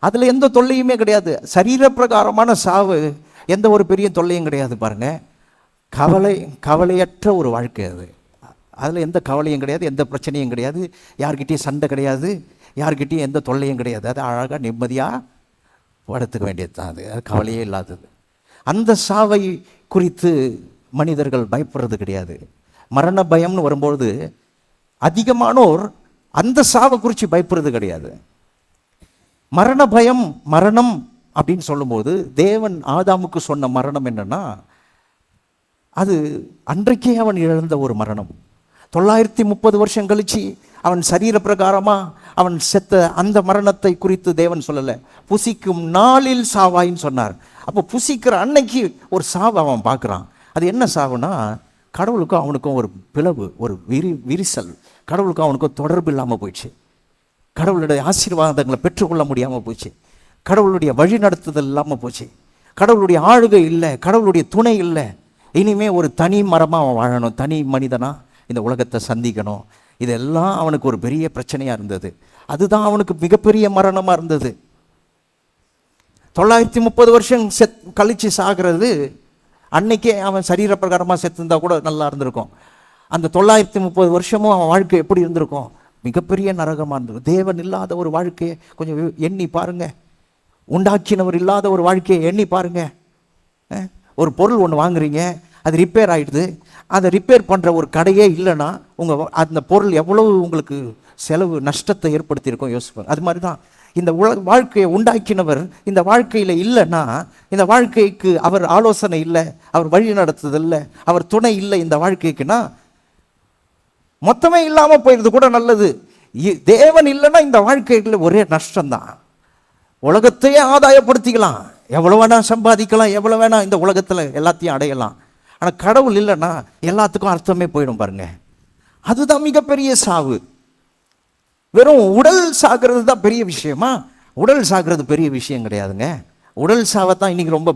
அதில் எந்த தொல்லையுமே கிடையாது. சரீரப்பிரகாரமான சாவு எந்த ஒரு பெரிய தொல்லையும் கிடையாது. பாருங்கள், கவலையற்ற ஒரு வாழ்க்கை அது. அதில் எந்த கவலையும் கிடையாது, எந்த பிரச்சனையும் கிடையாது, யார்கிட்டையும் சண்டை கிடையாது, யார்கிட்டையும் எந்த தொல்லையும் கிடையாது. அது அழகாக நிம்மதியாக படுத்துக்க வேண்டியது தான். அது கவலையே இல்லாதது. அந்த சாவை குறித்து மனிதர்கள் பயப்படுறது கிடையாது. மரண பயம்னு வரும்பொழுது அதிகமானோர் அந்த சாவை குறித்து பயப்படுறது கிடையாது. மரண பயம், மரணம் அப்படின்னு சொல்லும்போது தேவன் ஆதாமுக்கு சொன்ன மரணம் என்னன்னா, அது அன்றைக்கே அவன் இழந்த ஒரு மரணம். 930 வருஷம் கழிச்சு அவன் சரீர பிரகாரமாக அவன் செத்த அந்த மரணத்தை குறித்து தேவன் சொல்லலை. புசிக்கும் நாளில் சாவாயின்னு சொன்னார். அப்போ புசிக்கிற அன்னைக்கு ஒரு சாவு அவன் பார்க்குறான். அது என்ன சாவுனா, கடவுளுக்கும் அவனுக்கும் ஒரு பிளவு, ஒரு விரிசல். கடவுளுக்கும் அவனுக்கும் தொடர்பு இல்லாமல் போயிடுச்சு. கடவுளுடைய ஆசீர்வாதங்களை பெற்றுக்கொள்ள முடியாமல் போச்சு. கடவுளுடைய வழி நடத்துதல் இல்லாமல் போச்சு. கடவுளுடைய ஆளுகை இல்லை, கடவுளுடைய துணை இல்லை. இனிமே ஒரு தனி மரமாக அவன் வாழணும், தனி மனிதனாக இந்த உலகத்தை சந்திக்கணும். இதெல்லாம் அவனுக்கு ஒரு பெரிய பிரச்சனையாக இருந்தது. அதுதான் அவனுக்கு மிகப்பெரிய மரணமாக இருந்தது. 930 வருஷம் கழிச்சு சாகிறது, அன்னைக்கே அவன் சரீர பிரகாரமாக செத்துருந்தா கூட நல்லா இருந்திருக்கும். அந்த 930 வருஷமும் அவன் வாழ்க்கை எப்படி இருந்திருக்கும்? மிகப்பெரிய நரகமாக இருந்திருக்கும். தேவன் இல்லாத ஒரு வாழ்க்கையை கொஞ்சம் எண்ணி பாருங்க. உண்டாக்கினவர் இல்லாத ஒரு வாழ்க்கையை எண்ணி பாருங்க. ஒரு பொருள் ஒன்று வாங்குறீங்க, அது ரிப்பேர் ஆகிடுது. அதை ரிப்பேர் பண்ணுற ஒரு கடையே இல்லைன்னா அந்த பொருள் எவ்வளவு உங்களுக்கு செலவு நஷ்டத்தை ஏற்படுத்தியிருக்கோம் யோசிப்பாங்க. அது மாதிரி தான் இந்த வாழ்க்கையை உண்டாக்கினவர் இந்த வாழ்க்கையில் இல்லைன்னா, இந்த வாழ்க்கைக்கு அவர் ஆலோசனை இல்லை, அவர் வழி நடத்துதல் இல்லை, அவர் துணை இல்லை இந்த வாழ்க்கைக்குன்னா மொத்தமே இல்லாமல் போயிடுறது கூட நல்லது. தேவன் இல்லைன்னா இந்த வாழ்க்கையில் ஒரே நஷ்டம்தான். உலகத்தையே ஆதாயப்படுத்திக்கலாம், எவ்வளோ வேணா சம்பாதிக்கலாம், எவ்வளோ வேணா இந்த உலகத்தில் எல்லாத்தையும் அடையலாம். ஆனால் கடவுள் இல்லைன்னா எல்லாத்துக்கும் அர்த்தமே போயிடும் பாருங்க. அதுதான் மிகப்பெரிய சாவு. வெறும் உடல் சாகிறது தான் பெரிய விஷயமா? உடல் சாகிறது பெரிய விஷயம் கிடையாதுங்க. உடல் சாவை தான் இன்றைக்கி ரொம்ப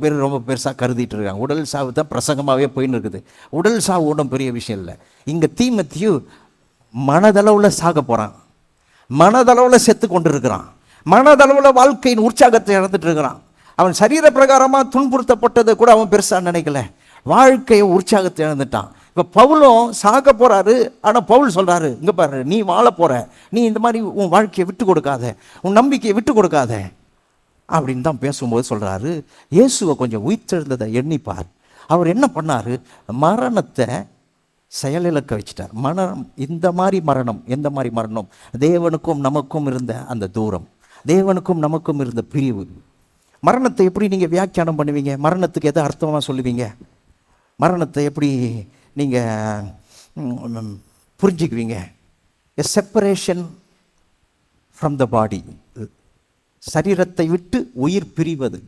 பெருசாக கருதிட்டு இருக்காங்க. உடல் சாவு தான் பிரசங்கமாகவே போயின்னு இருக்குது. உடல் சாவு ஒன்றும் பெரிய விஷயம் இல்லை. இங்கே தீமோத்தேயு மனதளவில் சாக போகிறான், மனதளவில் செத்து கொண்டு இருக்கிறான், மனதளவில் வாழ்க்கையின் உற்சாகத்தை இழந்துட்டு இருக்கிறான். அவன் சரீர பிரகாரமாக துன்புறுத்தப்பட்டதை கூட அவன் பெருசாக நினைக்கல, வாழ்க்கையை உற்சாகத்தை இழந்துட்டான். இப்போ பவுலும் சாக போகிறாரு. ஆனால் பவுல் சொல்கிறாரு, இங்கே பாரு, நீ வாழ போகிற, நீ இந்த மாதிரி உன் வாழ்க்கையை விட்டு கொடுக்காத, உன் நம்பிக்கையை விட்டு கொடுக்காத அப்படின்னு தான் பேசும்போது சொல்கிறாரு. இயேசுவை கொஞ்சம் உயிர்த்தெழுந்ததை எண்ணிப்பார். அவர் என்ன பண்ணார்? மரணத்தை செயலிழக்க வச்சிட்டார். மரணம், இந்த மாதிரி மரணம், எந்த மாதிரி மரணம்? தேவனுக்கும் நமக்கும் இருந்த அந்த தூரம், தேவனுக்கும் நமக்கும் இருந்த பிரிவு. மரணத்தை எப்படி நீங்கள் வியாக்கியானம் பண்ணுவீங்க? மரணத்துக்கு எதை அர்த்தமாக சொல்லுவீங்க? மரணத்தை எப்படி நீங்கள் புரிஞ்சுக்குவீங்க? எ செப்பரேஷன் ஃப்ரம் த பாடி, சரீரத்தை விட்டு உயிர் பிரிவது,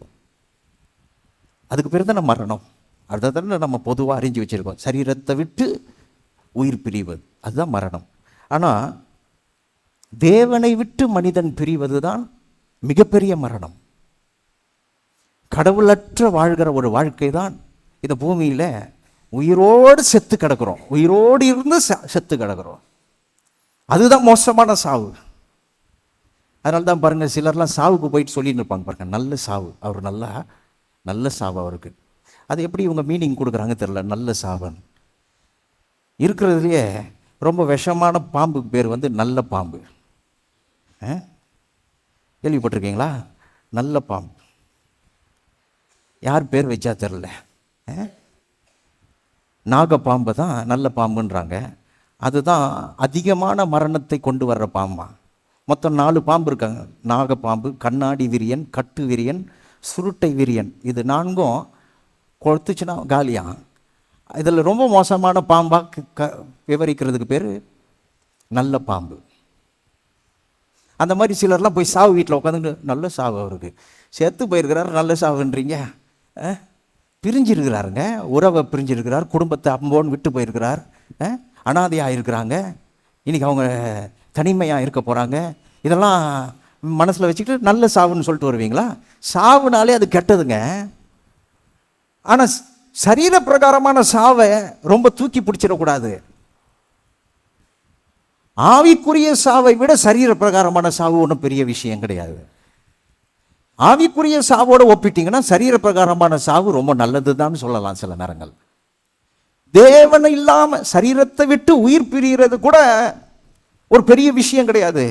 அதுக்கு பேர் தானே மரணம். அதை தானே நம்ம பொதுவாக அறிஞ்சு வச்சுருக்கோம். சரீரத்தை விட்டு உயிர் பிரிவது, அதுதான் மரணம். ஆனால் தேவனை விட்டு மனிதன் பிரிவது தான் மிகப்பெரிய மரணம். கடவுளற்ற வாழ்கிற ஒரு வாழ்க்கை தான் இந்த பூமியில் உயிரோடு செத்து கிடக்கிறோம், உயிரோடு இருந்து செத்து கிடக்கிறோம். அதுதான் மோசமான சாவு. அதனால தான் பாருங்கள், சிலர்லாம் சாவுக்கு போயிட்டு சொல்லிட்டு இருப்பாங்க பாருங்கள், நல்ல சாவு, அவர் நல்ல சாவு அவருக்கு. அது எப்படி இவங்க மீனிங் கொடுக்குறாங்க தெரியல, நல்ல சாவன். இருக்கிறதுலையே ரொம்ப விஷமான பாம்புக்கு பேர் வந்து நல்ல பாம்பு. கேள்விப்பட்டிருக்கீங்களா? நல்ல பாம்பு. யார் பேர் வச்சா தெரில. நாகப்பாம்பை தான் நல்ல பாம்புன்றாங்க. அதுதான் அதிகமான மரணத்தை கொண்டு வர்ற பாம்பா. மொத்தம் 4 பாம்பு இருக்காங்க. நாகப்பாம்பு, கண்ணாடி விரியன், கட்டு விரியன், சுருட்டை விரியன். இது 4ம் கொளுத்துச்சுன்னா காலியாக. இதில் ரொம்ப மோசமான பாம்பாக விவரிக்கிறதுக்கு பேர் நல்ல பாம்பு. அந்த மாதிரி சிலர்லாம் போய் சாவு வீட்டில் உட்காந்துட்டு நல்ல சாவு அவருக்கு, செத்து போயிருக்கிறார், நல்ல சாவுன்றீங்க. பிரிஞ்சிருக்கிறாருங்க, உறவை பிரிஞ்சிருக்கிறார், குடும்பத்தை அம்போன்னு விட்டு போயிருக்கிறார், அனாதையாக இருக்கிறாங்க, இன்றைக்கி அவங்க தனிமையாக இருக்க போகிறாங்க. இதெல்லாம் மனசில் வச்சுக்கிட்டு நல்ல சாவுன்னு சொல்லிட்டு வருவீங்களா? சாவுனாலே அது கெட்டதுங்க. ஆனால் சரீர பிரகாரமான சாவை ரொம்ப தூக்கி பிடிச்சிடக்கூடாது. ஆவிக்குரிய சாவை விட சரீர பிரகாரமான சாவு ஒன்றும் பெரிய விஷயம் கிடையாது. ஆவிக்குரிய சாவோடு ஒப்பிட்டீங்கன்னா சரீர பிரகாரமான சாவு ரொம்ப நல்லது தான் சொல்லலாம். சில நேரங்கள் தேவன் இல்லாமல் சரீரத்தை விட்டு உயிர் பிரிகிறது கூட ஒரு பெரிய விஷயம் கிடையாது.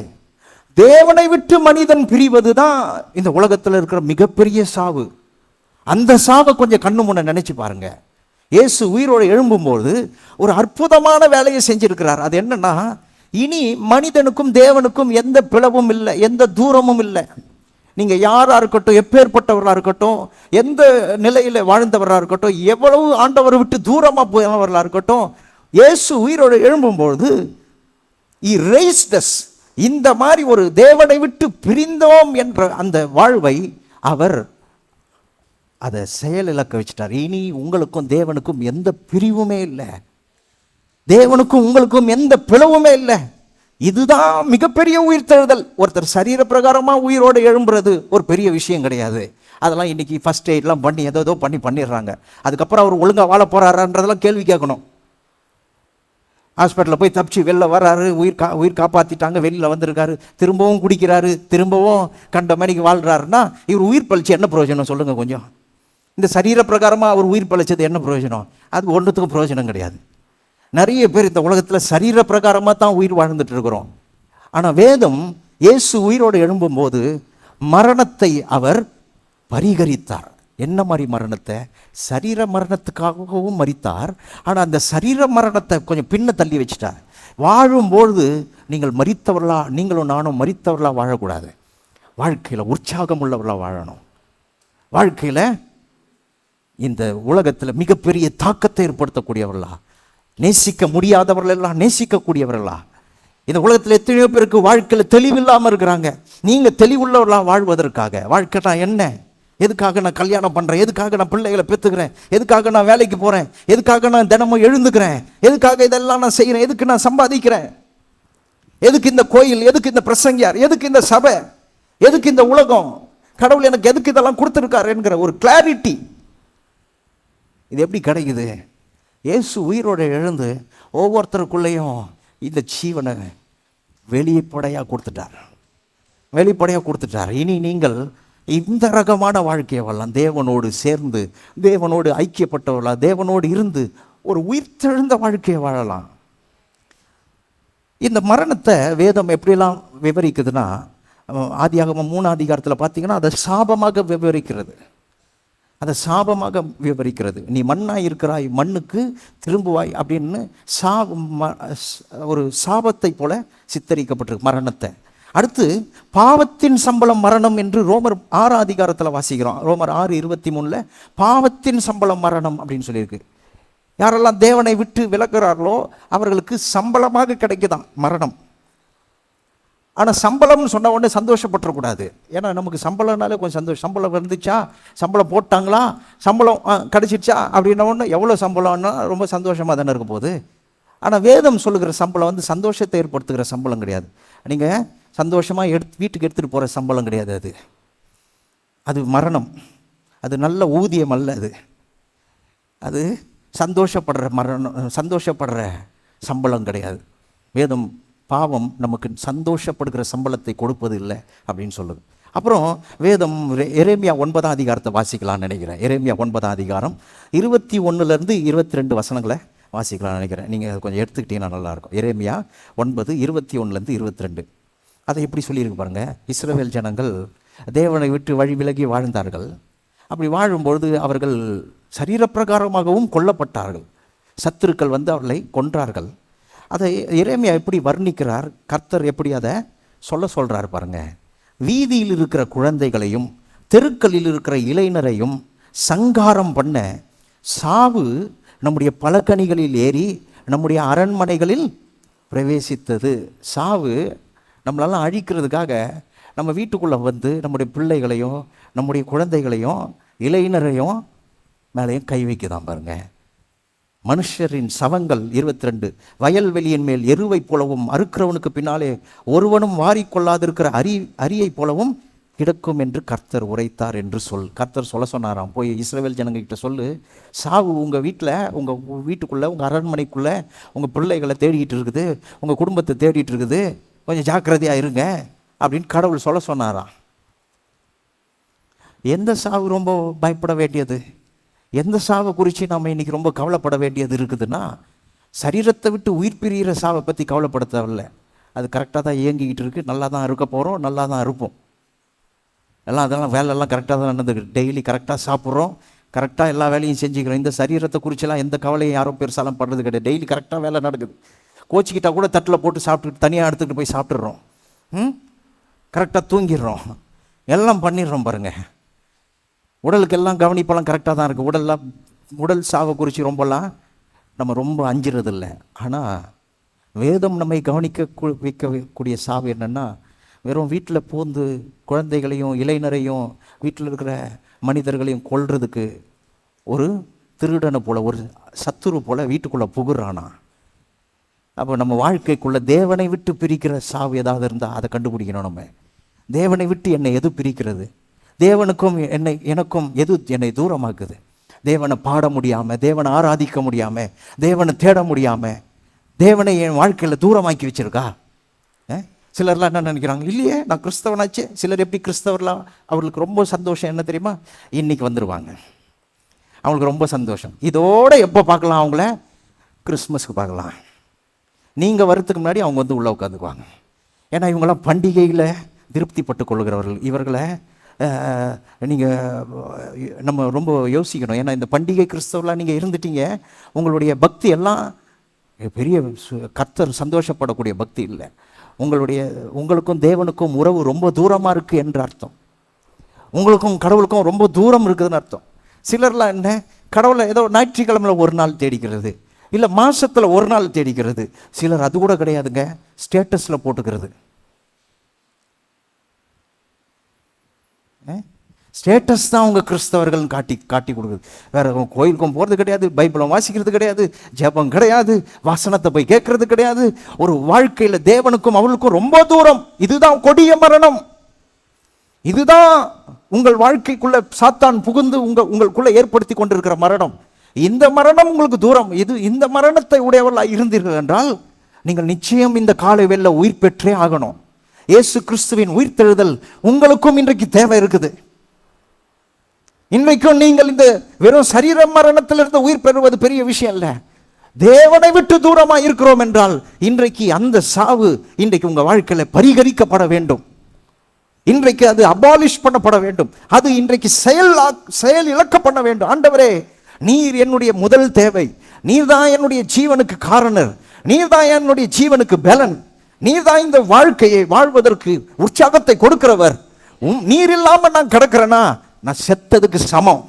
தேவனை விட்டு மனிதன் பிரிவது தான் இந்த உலகத்தில் இருக்கிற மிகப்பெரிய சாவு. அந்த சாவை கொஞ்சம் கண்ணு முன்ன நினைச்சு பாருங்க. இயேசு உயிரோடு எழும்பும்போது ஒரு அற்புதமான வேலையை செஞ்சிருக்கிறார். அது என்னன்னா, இனி மனிதனுக்கும் தேவனுக்கும் எந்த பிளவும் இல்லை, எந்த தூரமும் இல்லை. நீங்க யாரா இருக்கட்டும், எப்பேற்பட்டவர்களா இருக்கட்டும், எந்த நிலையில வாழ்ந்தவர்களா இருக்கட்டும், எவ்வளவு ஆண்டவரை விட்டு தூரமா போனவர்களா இருக்கட்டும், இயேசு உயிரோடு எழும்பும்போது he raised us. இந்த மாதிரி ஒரு தேவனை விட்டு பிரிந்தோம் என்ற அந்த வாழ்வை அவர் அதை செயலிழக்க வச்சிட்டார். இனி உங்களுக்கும் தேவனுக்கும் எந்த பிரிவுமே இல்லை, தேவனுக்கும் உங்களுக்கும் எந்த பிளவுமே இல்லை. இதுதான் மிகப்பெரிய உயிர்த்தெழுதல். ஒருத்தர் சரீர பிரகாரமாக உயிரோடு எழும்புறது ஒரு பெரிய விஷயம் கிடையாது. அதெல்லாம் இன்னைக்கு ஃபர்ஸ்ட் எய்ட்லாம் பண்ணி ஏதோ பண்ணிடுறாங்க. அதுக்கப்புறம் அவர் ஒழுங்காக வாழ போகிறாரான்றதெல்லாம் கேள்வி கேட்கணும். ஹாஸ்பிட்டலில் போய் தப்பிச்சு வெளில வர்றாரு, உயிர் காப்பாற்றிட்டாங்க, வெளியில் வந்திருக்காரு, திரும்பவும் குடிக்கிறாரு, திரும்பவும் கண்ட மணிக்கு வாழ்கிறாருன்னா இவர் உயிர் பழிச்சு என்ன பிரயோஜனம் சொல்லுங்கள் கொஞ்சம்? இந்த சரீர பிரகாரமாக அவர் உயிர் பழிச்சது என்ன பிரயோஜனம்? அது ஒன்றுத்துக்கும் பிரயோஜனம் கிடையாது. நிறைய பேர் இந்த உலகத்தில் சரீர பிரகாரமாக தான் உயிர் வாழ்ந்துட்டு இருக்கிறோம். ஆனால் வேதம் இயேசு உயிரோடு எழும்பும்போது மரணத்தை அவர் பரிகரித்தார். என்ன மாதிரி மரணத்தை? சரீர மரணத்துக்காகவும் மரித்தார். ஆனால் அந்த சரீர மரணத்தை கொஞ்சம் பின்ன தள்ளி வச்சிட்டார். வாழும்பொழுது நீங்கள் மரித்தவர்களா, நீங்களும் நானும் மரித்தவர்களா வாழக்கூடாது. வாழ்க்கையில் உற்சாகம் உள்ளவர்களாக வாழணும். வாழ்க்கையில் இந்த உலகத்தில் மிகப்பெரிய தாக்கத்தை ஏற்படுத்தக்கூடியவர்களா, நேசிக்க முடியாதவர்கள் எல்லாம் நேசிக்கக்கூடியவர்களா. இந்த உலகத்தில் எத்தனையோ பேருக்கு வாழ்க்கையில் தெளிவில்லாமல் இருக்கிறாங்க. நீங்கள் தெளிவுள்ளவர்களாக வாழ்வதற்காக, வாழ்க்கைனா என்ன, எதுக்காக நான் கல்யாணம் பண்ணுறேன், எதுக்காக நான் பிள்ளைகளை பெற்றுக்கிறேன், எதுக்காக நான் வேலைக்கு போகிறேன், எதுக்காக நான் தினமும் எழுந்துக்கிறேன், எதுக்காக இதெல்லாம் நான் செய்கிறேன், எதுக்கு நான் சம்பாதிக்கிறேன், எதுக்கு இந்த கோயில், எதுக்கு இந்த பிரசங்கியார், எதுக்கு இந்த சபை, எதுக்கு இந்த உலகம், கடவுள் எனக்கு எதுக்கு இதெல்லாம் கொடுத்துருக்காரு என்கிற ஒரு கிளாரிட்டி இது எப்படி கிடைக்குது? இயேசு உயிரோடு எழுந்து ஒவ்வொருத்தருக்குள்ளேயும் இந்த ஜீவனை வெளிப்படையாக கொடுத்துட்டார். இனி நீங்கள் இந்த ரகமான வாழ்க்கையை வாழலாம். தேவனோடு சேர்ந்து, தேவனோடு ஐக்கியப்பட்டவர்களா, தேவனோடு இருந்து ஒரு உயிர்த்தெழுந்த வாழ்க்கையை வாழலாம். இந்த மரணத்தை வேதம் எப்படிலாம் விவரிக்குதுன்னா, ஆதியாகமம் 3ஆம் அதிகாரத்தில் பார்த்தீங்கன்னா அதை சாபமாக விவரிக்கிறது. நீ மண்ணாய் இருக்கிறாய், மண்ணுக்கு திரும்புவாய் அப்படின்னு ஒரு சாபத்தை போல சித்தரிக்கப்பட்டிருக்கு மரணத்தை. அடுத்து பாவத்தின் சம்பளம் மரணம் என்று ரோமர் 6ஆம் அதிகாரத்தில் வாசிக்கிறோம். ரோமர் 6:23 பாவத்தின் சம்பளம் மரணம் அப்படின்னு சொல்லியிருக்கு. யாரெல்லாம் தேவனை விட்டு விலகுறார்களோ அவர்களுக்கு சம்பளமாக கிடைக்குதான் மரணம். ஆனால் சம்பளம்னு சொன்ன உடனே சந்தோஷப்பட்டுறக்கூடாது. ஏன்னா நமக்கு சம்பளம்னாலே கொஞ்சம் சம்பளம் வந்துச்சா, சம்பளம் போட்டாங்களா, சம்பளம் கிடச்சிடுச்சா அப்படின்ன உடனே எவ்வளோ சம்பளம்னா ரொம்ப சந்தோஷமாக தானே இருக்க போகுது. ஆனால் வேதம் சொல்லுகிற சம்பளம் சந்தோஷத்தை ஏற்படுத்துகிற சம்பளம் கிடையாது. நீங்கள் சந்தோஷமாக வீட்டுக்கு எடுத்துகிட்டு போகிற சம்பளம் கிடையாது. அது மரணம். அது நல்ல ஊதியம் அல்ல. அது சந்தோஷப்படுற சம்பளம் கிடையாது. வேதம் பாவம் நமக்கு சந்தோஷப்படுகிற சம்பளத்தை கொடுப்பது இல்லை அப்படின்னு சொல்லுது. அப்புறம் வேதம் எரேமியா 9ஆம் அதிகாரத்தை வாசிக்கலாம்னு நினைக்கிறேன். எரேமியா 9ஆம் அதிகாரம் 21 - 22 வசனங்களை வாசிக்கலாம்னு நினைக்கிறேன். நீங்கள் கொஞ்சம் எடுத்துக்கிட்டீங்கன்னா நல்லாயிருக்கும். எரேமியா 9 21 - 22 அதை எப்படி சொல்லியிருக்கு பாருங்கள். இஸ்ரவேல் ஜனங்கள் தேவனை விட்டு வழி விலகி வாழ்ந்தார்கள். அப்படி வாழும்பொழுது அவர்கள் சரீரப்பிரகாரமாகவும் கொல்லப்பட்டார்கள். சத்துருக்கள் அவர்களை கொன்றார்கள். அதை எரேமியா எப்படி வர்ணிக்கிறார், கர்த்தர் எப்படி அதை சொல்கிறார் பாருங்க. வீதியில் இருக்கிற குழந்தைகளையும் தெருக்களில் இருக்கிற இளைஞரையும் சங்காரம் பண்ண சாவு நம்முடைய பலகணிகளில் ஏறி நம்முடைய அரண்மனைகளில் பிரவேசித்தது. சாவு நம்மளெல்லாம் அழிக்கிறதுக்காக நம்ம வீட்டுக்குள்ளே வந்து நம்முடைய பிள்ளைகளையும் நம்முடைய குழந்தைகளையும் இளைஞரையும் மேலேயும் கை வைக்குதான் பாருங்க. மனுஷரின் சவங்கள் 22 வயல்வெளியின் மேல் எருவை போலவும் அறுக்கிறவனுக்கு பின்னாலே ஒருவனும் வாரிக்கொள்ளாதிருக்கிற அரியை போலவும் கிடக்கும் என்று கர்த்தர் உரைத்தார் என்று கர்த்தர் சொல்ல சொன்னாராம். போய் இஸ்ரவேல் ஜனங்ககிட்ட சொல்லு, சாவு உங்கள் வீட்டில், உங்கள் வீட்டுக்குள்ளே, உங்கள் அரண்மனைக்குள்ளே உங்கள் பிள்ளைகளை தேடிட்டு இருக்குது, உங்கள் குடும்பத்தை தேடிட்டு இருக்குது, கொஞ்சம் ஜாக்கிரதையாக இருங்க அப்படின்னு கடவுள் சொல்ல சொன்னாராம். எந்த சாவு ரொம்ப பயப்பட வேண்டியது? எந்த சாவை குறித்து நம்ம இன்றைக்கி ரொம்ப கவலைப்பட வேண்டியது இருக்குதுன்னா, சரீரத்தை விட்டு உயிர் பிரிகிற சாவை பற்றி கவலைப்பட தேவையில்லை. அது கரெக்டாக தான் இயங்கிக்கிட்டு இருக்குது, நல்லா தான் இருக்க போகிறோம், நல்லா தான் இருப்போம். அதெல்லாம் வேலையெல்லாம் கரெக்டாக தான் நடந்துக்கிட்டு, டெய்லி கரெக்டாக சாப்பிட்றோம், கரெக்டாக எல்லா வேலையும் செஞ்சுக்கிறோம். இந்த சரீரத்தை குறிச்செல்லாம் எந்த கவலையும் யாரும் பெருசாலாம் படுறது கிடையாது. டெய்லி கரெக்டாக வேலை நடக்குது. கோச்சிக்கிட்டால் கூட தட்டில் போட்டு சாப்பிட்டுட்டு தனியாக எடுத்துக்கிட்டு போய் சாப்பிட்றோம். கரெக்டாக தூங்கிடுறோம், எல்லாம் பண்ணிடுறோம் பாருங்கள். உடலுக்கெல்லாம் கவனிப்பெல்லாம் கரெக்டாக தான் இருக்குது. உடல் சாவை குறித்து ரொம்பலாம் நம்ம ரொம்ப அஞ்சுறது இல்லை. ஆனால் வேதம் நம்மை கவனிக்க வைக்கக்கூடிய சாவு என்னென்னா, வெறும் வீட்டில் பூந்து குழந்தைகளையும் இளைஞரையும் வீட்டில் இருக்கிற மனிதர்களையும் கொல்றதுக்கு ஒரு திருடனை போல், ஒரு சத்துரு போல் வீட்டுக்குள்ளே புகுறானா. அப்போ நம்ம வாழ்க்கைக்குள்ளே தேவனை விட்டு பிரிக்கிற சாவு ஏதாவது இருந்தால் அதை கண்டுபிடிக்கணும். நம்ம தேவனை விட்டு என்னை எது பிரிக்கிறது, தேவனுக்கும் எனக்கும் எது என்னை தூரமாக்குது, தேவனை பாட முடியாமல், தேவனை ஆராதிக்க முடியாமல், தேவனை தேட முடியாமல், தேவனை என் வாழ்க்கையில் தூரமாக்கி வச்சிருக்கா. சிலர்லாம் என்ன நினைக்கிறாங்க, இல்லையே நான் கிறிஸ்தவனாச்சே. சிலர் எப்படி கிறிஸ்தவர்லாம், அவர்களுக்கு ரொம்ப சந்தோஷம் என்ன தெரியுமா, இன்றைக்கி வந்துடுவாங்க, அவங்களுக்கு ரொம்ப சந்தோஷம். இதோடு எப்போ பார்க்கலாம் அவங்கள, கிறிஸ்மஸ்க்கு பார்க்கலாம். நீங்கள் வரத்துக்கு முன்னாடி அவங்க வந்து உள்ளே உட்காந்துக்குவாங்க. ஏன்னா இவங்களாம் பண்டிகையில் திருப்திப்பட்டு கொள்கிறவர்கள். இவர்களை நம்ம ரொம்ப யோசிக்கணும். ஏன்னா இந்த பண்டிகை கிறிஸ்தவர்களாக நீங்கள் இருந்துட்டீங்க, உங்களுடைய பக்தி எல்லாம் பெரிய கர்த்தர் சந்தோஷப்படக்கூடிய பக்தி இல்லை. உங்களுக்கும் தேவனுக்கும் உறவு ரொம்ப தூரமாக இருக்குது என்று அர்த்தம். உங்களுக்கும் கடவுளுக்கும் ரொம்ப தூரம் இருக்குதுன்னு அர்த்தம். சிலர்லாம் என்ன, கடவுளை ஏதோ ஞாயிற்றுக்கிழமையில் ஒரு நாள் தேடிக்கிறது, இல்லை மாதத்தில் ஒரு நாள் தேடிக்கிறது. சிலர் அது கூட கிடையாதுங்க, ஸ்டேட்டஸில் போட்டுக்கிறது. ஸ்டேட்டஸ் தான் அவங்க கிறிஸ்தவர்கள் காட்டி கொடுக்குது. வேறு கோயிலுக்கும் போகிறது கிடையாது, பைபிளும் வாசிக்கிறது கிடையாது, ஜெபம் கிடையாது, வசனத்தை போய் கேட்கறது கிடையாது. ஒரு வாழ்க்கையில் தேவனுக்கும் அவளுக்கும் ரொம்ப தூரம். இதுதான் கொடிய மரணம். இதுதான் உங்கள் வாழ்க்கைக்குள்ள சாத்தான் புகுந்து உங்களுக்குள்ள ஏற்படுத்தி கொண்டிருக்கிற மரணம். இந்த மரணம் உங்களுக்கு தூரம். இந்த மரணத்தை உடையவர்களாக இருந்தீர்கள் என்றால் நீங்கள் நிச்சயம் இந்த காலை வேளையில உயிர் பெற்றே ஆகணும். இயேசு கிறிஸ்துவின் உயிர்த்தெழுதல் உங்களுக்கும் இன்றைக்கு தேவை இருக்குது. இன்றைக்கும் நீங்கள் இந்த வெறும் சரீர மரணத்திலிருந்து உயிர் பெறுவது பெரிய விஷயம் இல்லை. தேவனை விட்டு தூரமாக இருக்கிறோம் என்றால் இன்றைக்கு அந்த சாவு இன்றைக்கு உங்கள் வாழ்க்கையில் பரிகரிக்கப்பட வேண்டும். இன்றைக்கு அது அபாலிஷ் பண்ணப்பட வேண்டும். அது இன்றைக்கு செயல் இழக்க பண்ண வேண்டும். ஆண்டவரே, நீர் என்னுடைய முதல் தேவை, நீர் தான் என்னுடைய ஜீவனுக்கு காரணர், நீர் தான் என்னுடைய ஜீவனுக்கு பலன், நீர் தான் இந்த வாழ்க்கையை வாழ்வதற்கு உற்சாகத்தை கொடுக்கிறவர். நீர் இல்லாமல் நான் கிடக்கிறேன்னா நான் செத்ததுக்கு சமம்.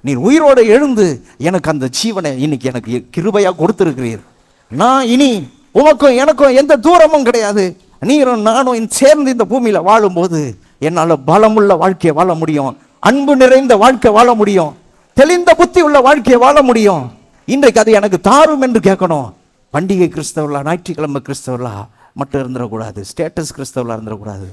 நீர் உயிரோடு எழுந்து எனக்கு அந்த ஜீவனை இன்னைக்கு எனக்கு கிருபையாக கொடுத்துருக்கிறீர். நான் இனி உமக்கும் எனக்கும் எந்த தூரமும் கிடையாது. நீரும் நானும் சேர்ந்து இந்த பூமியில் வாழும்போது என்னால் பலமுள்ள வாழ்க்கையை வாழ முடியும், அன்பு நிறைந்த வாழ்க்கை வாழ முடியும், தெளிந்த புத்தி உள்ள வாழ்க்கையை வாழ முடியும். இன்றைக்கு அது எனக்கு தாரும் என்று கேட்கணும். பண்டிகை கிறிஸ்தவர்களா, ஞாயிற்றுக்கிழமை கிறிஸ்தவர்களா மட்டும் இருந்துடக்கூடாது, ஸ்டேட்டஸ் கிறிஸ்தவர்களாக இருந்துடக்கூடாது.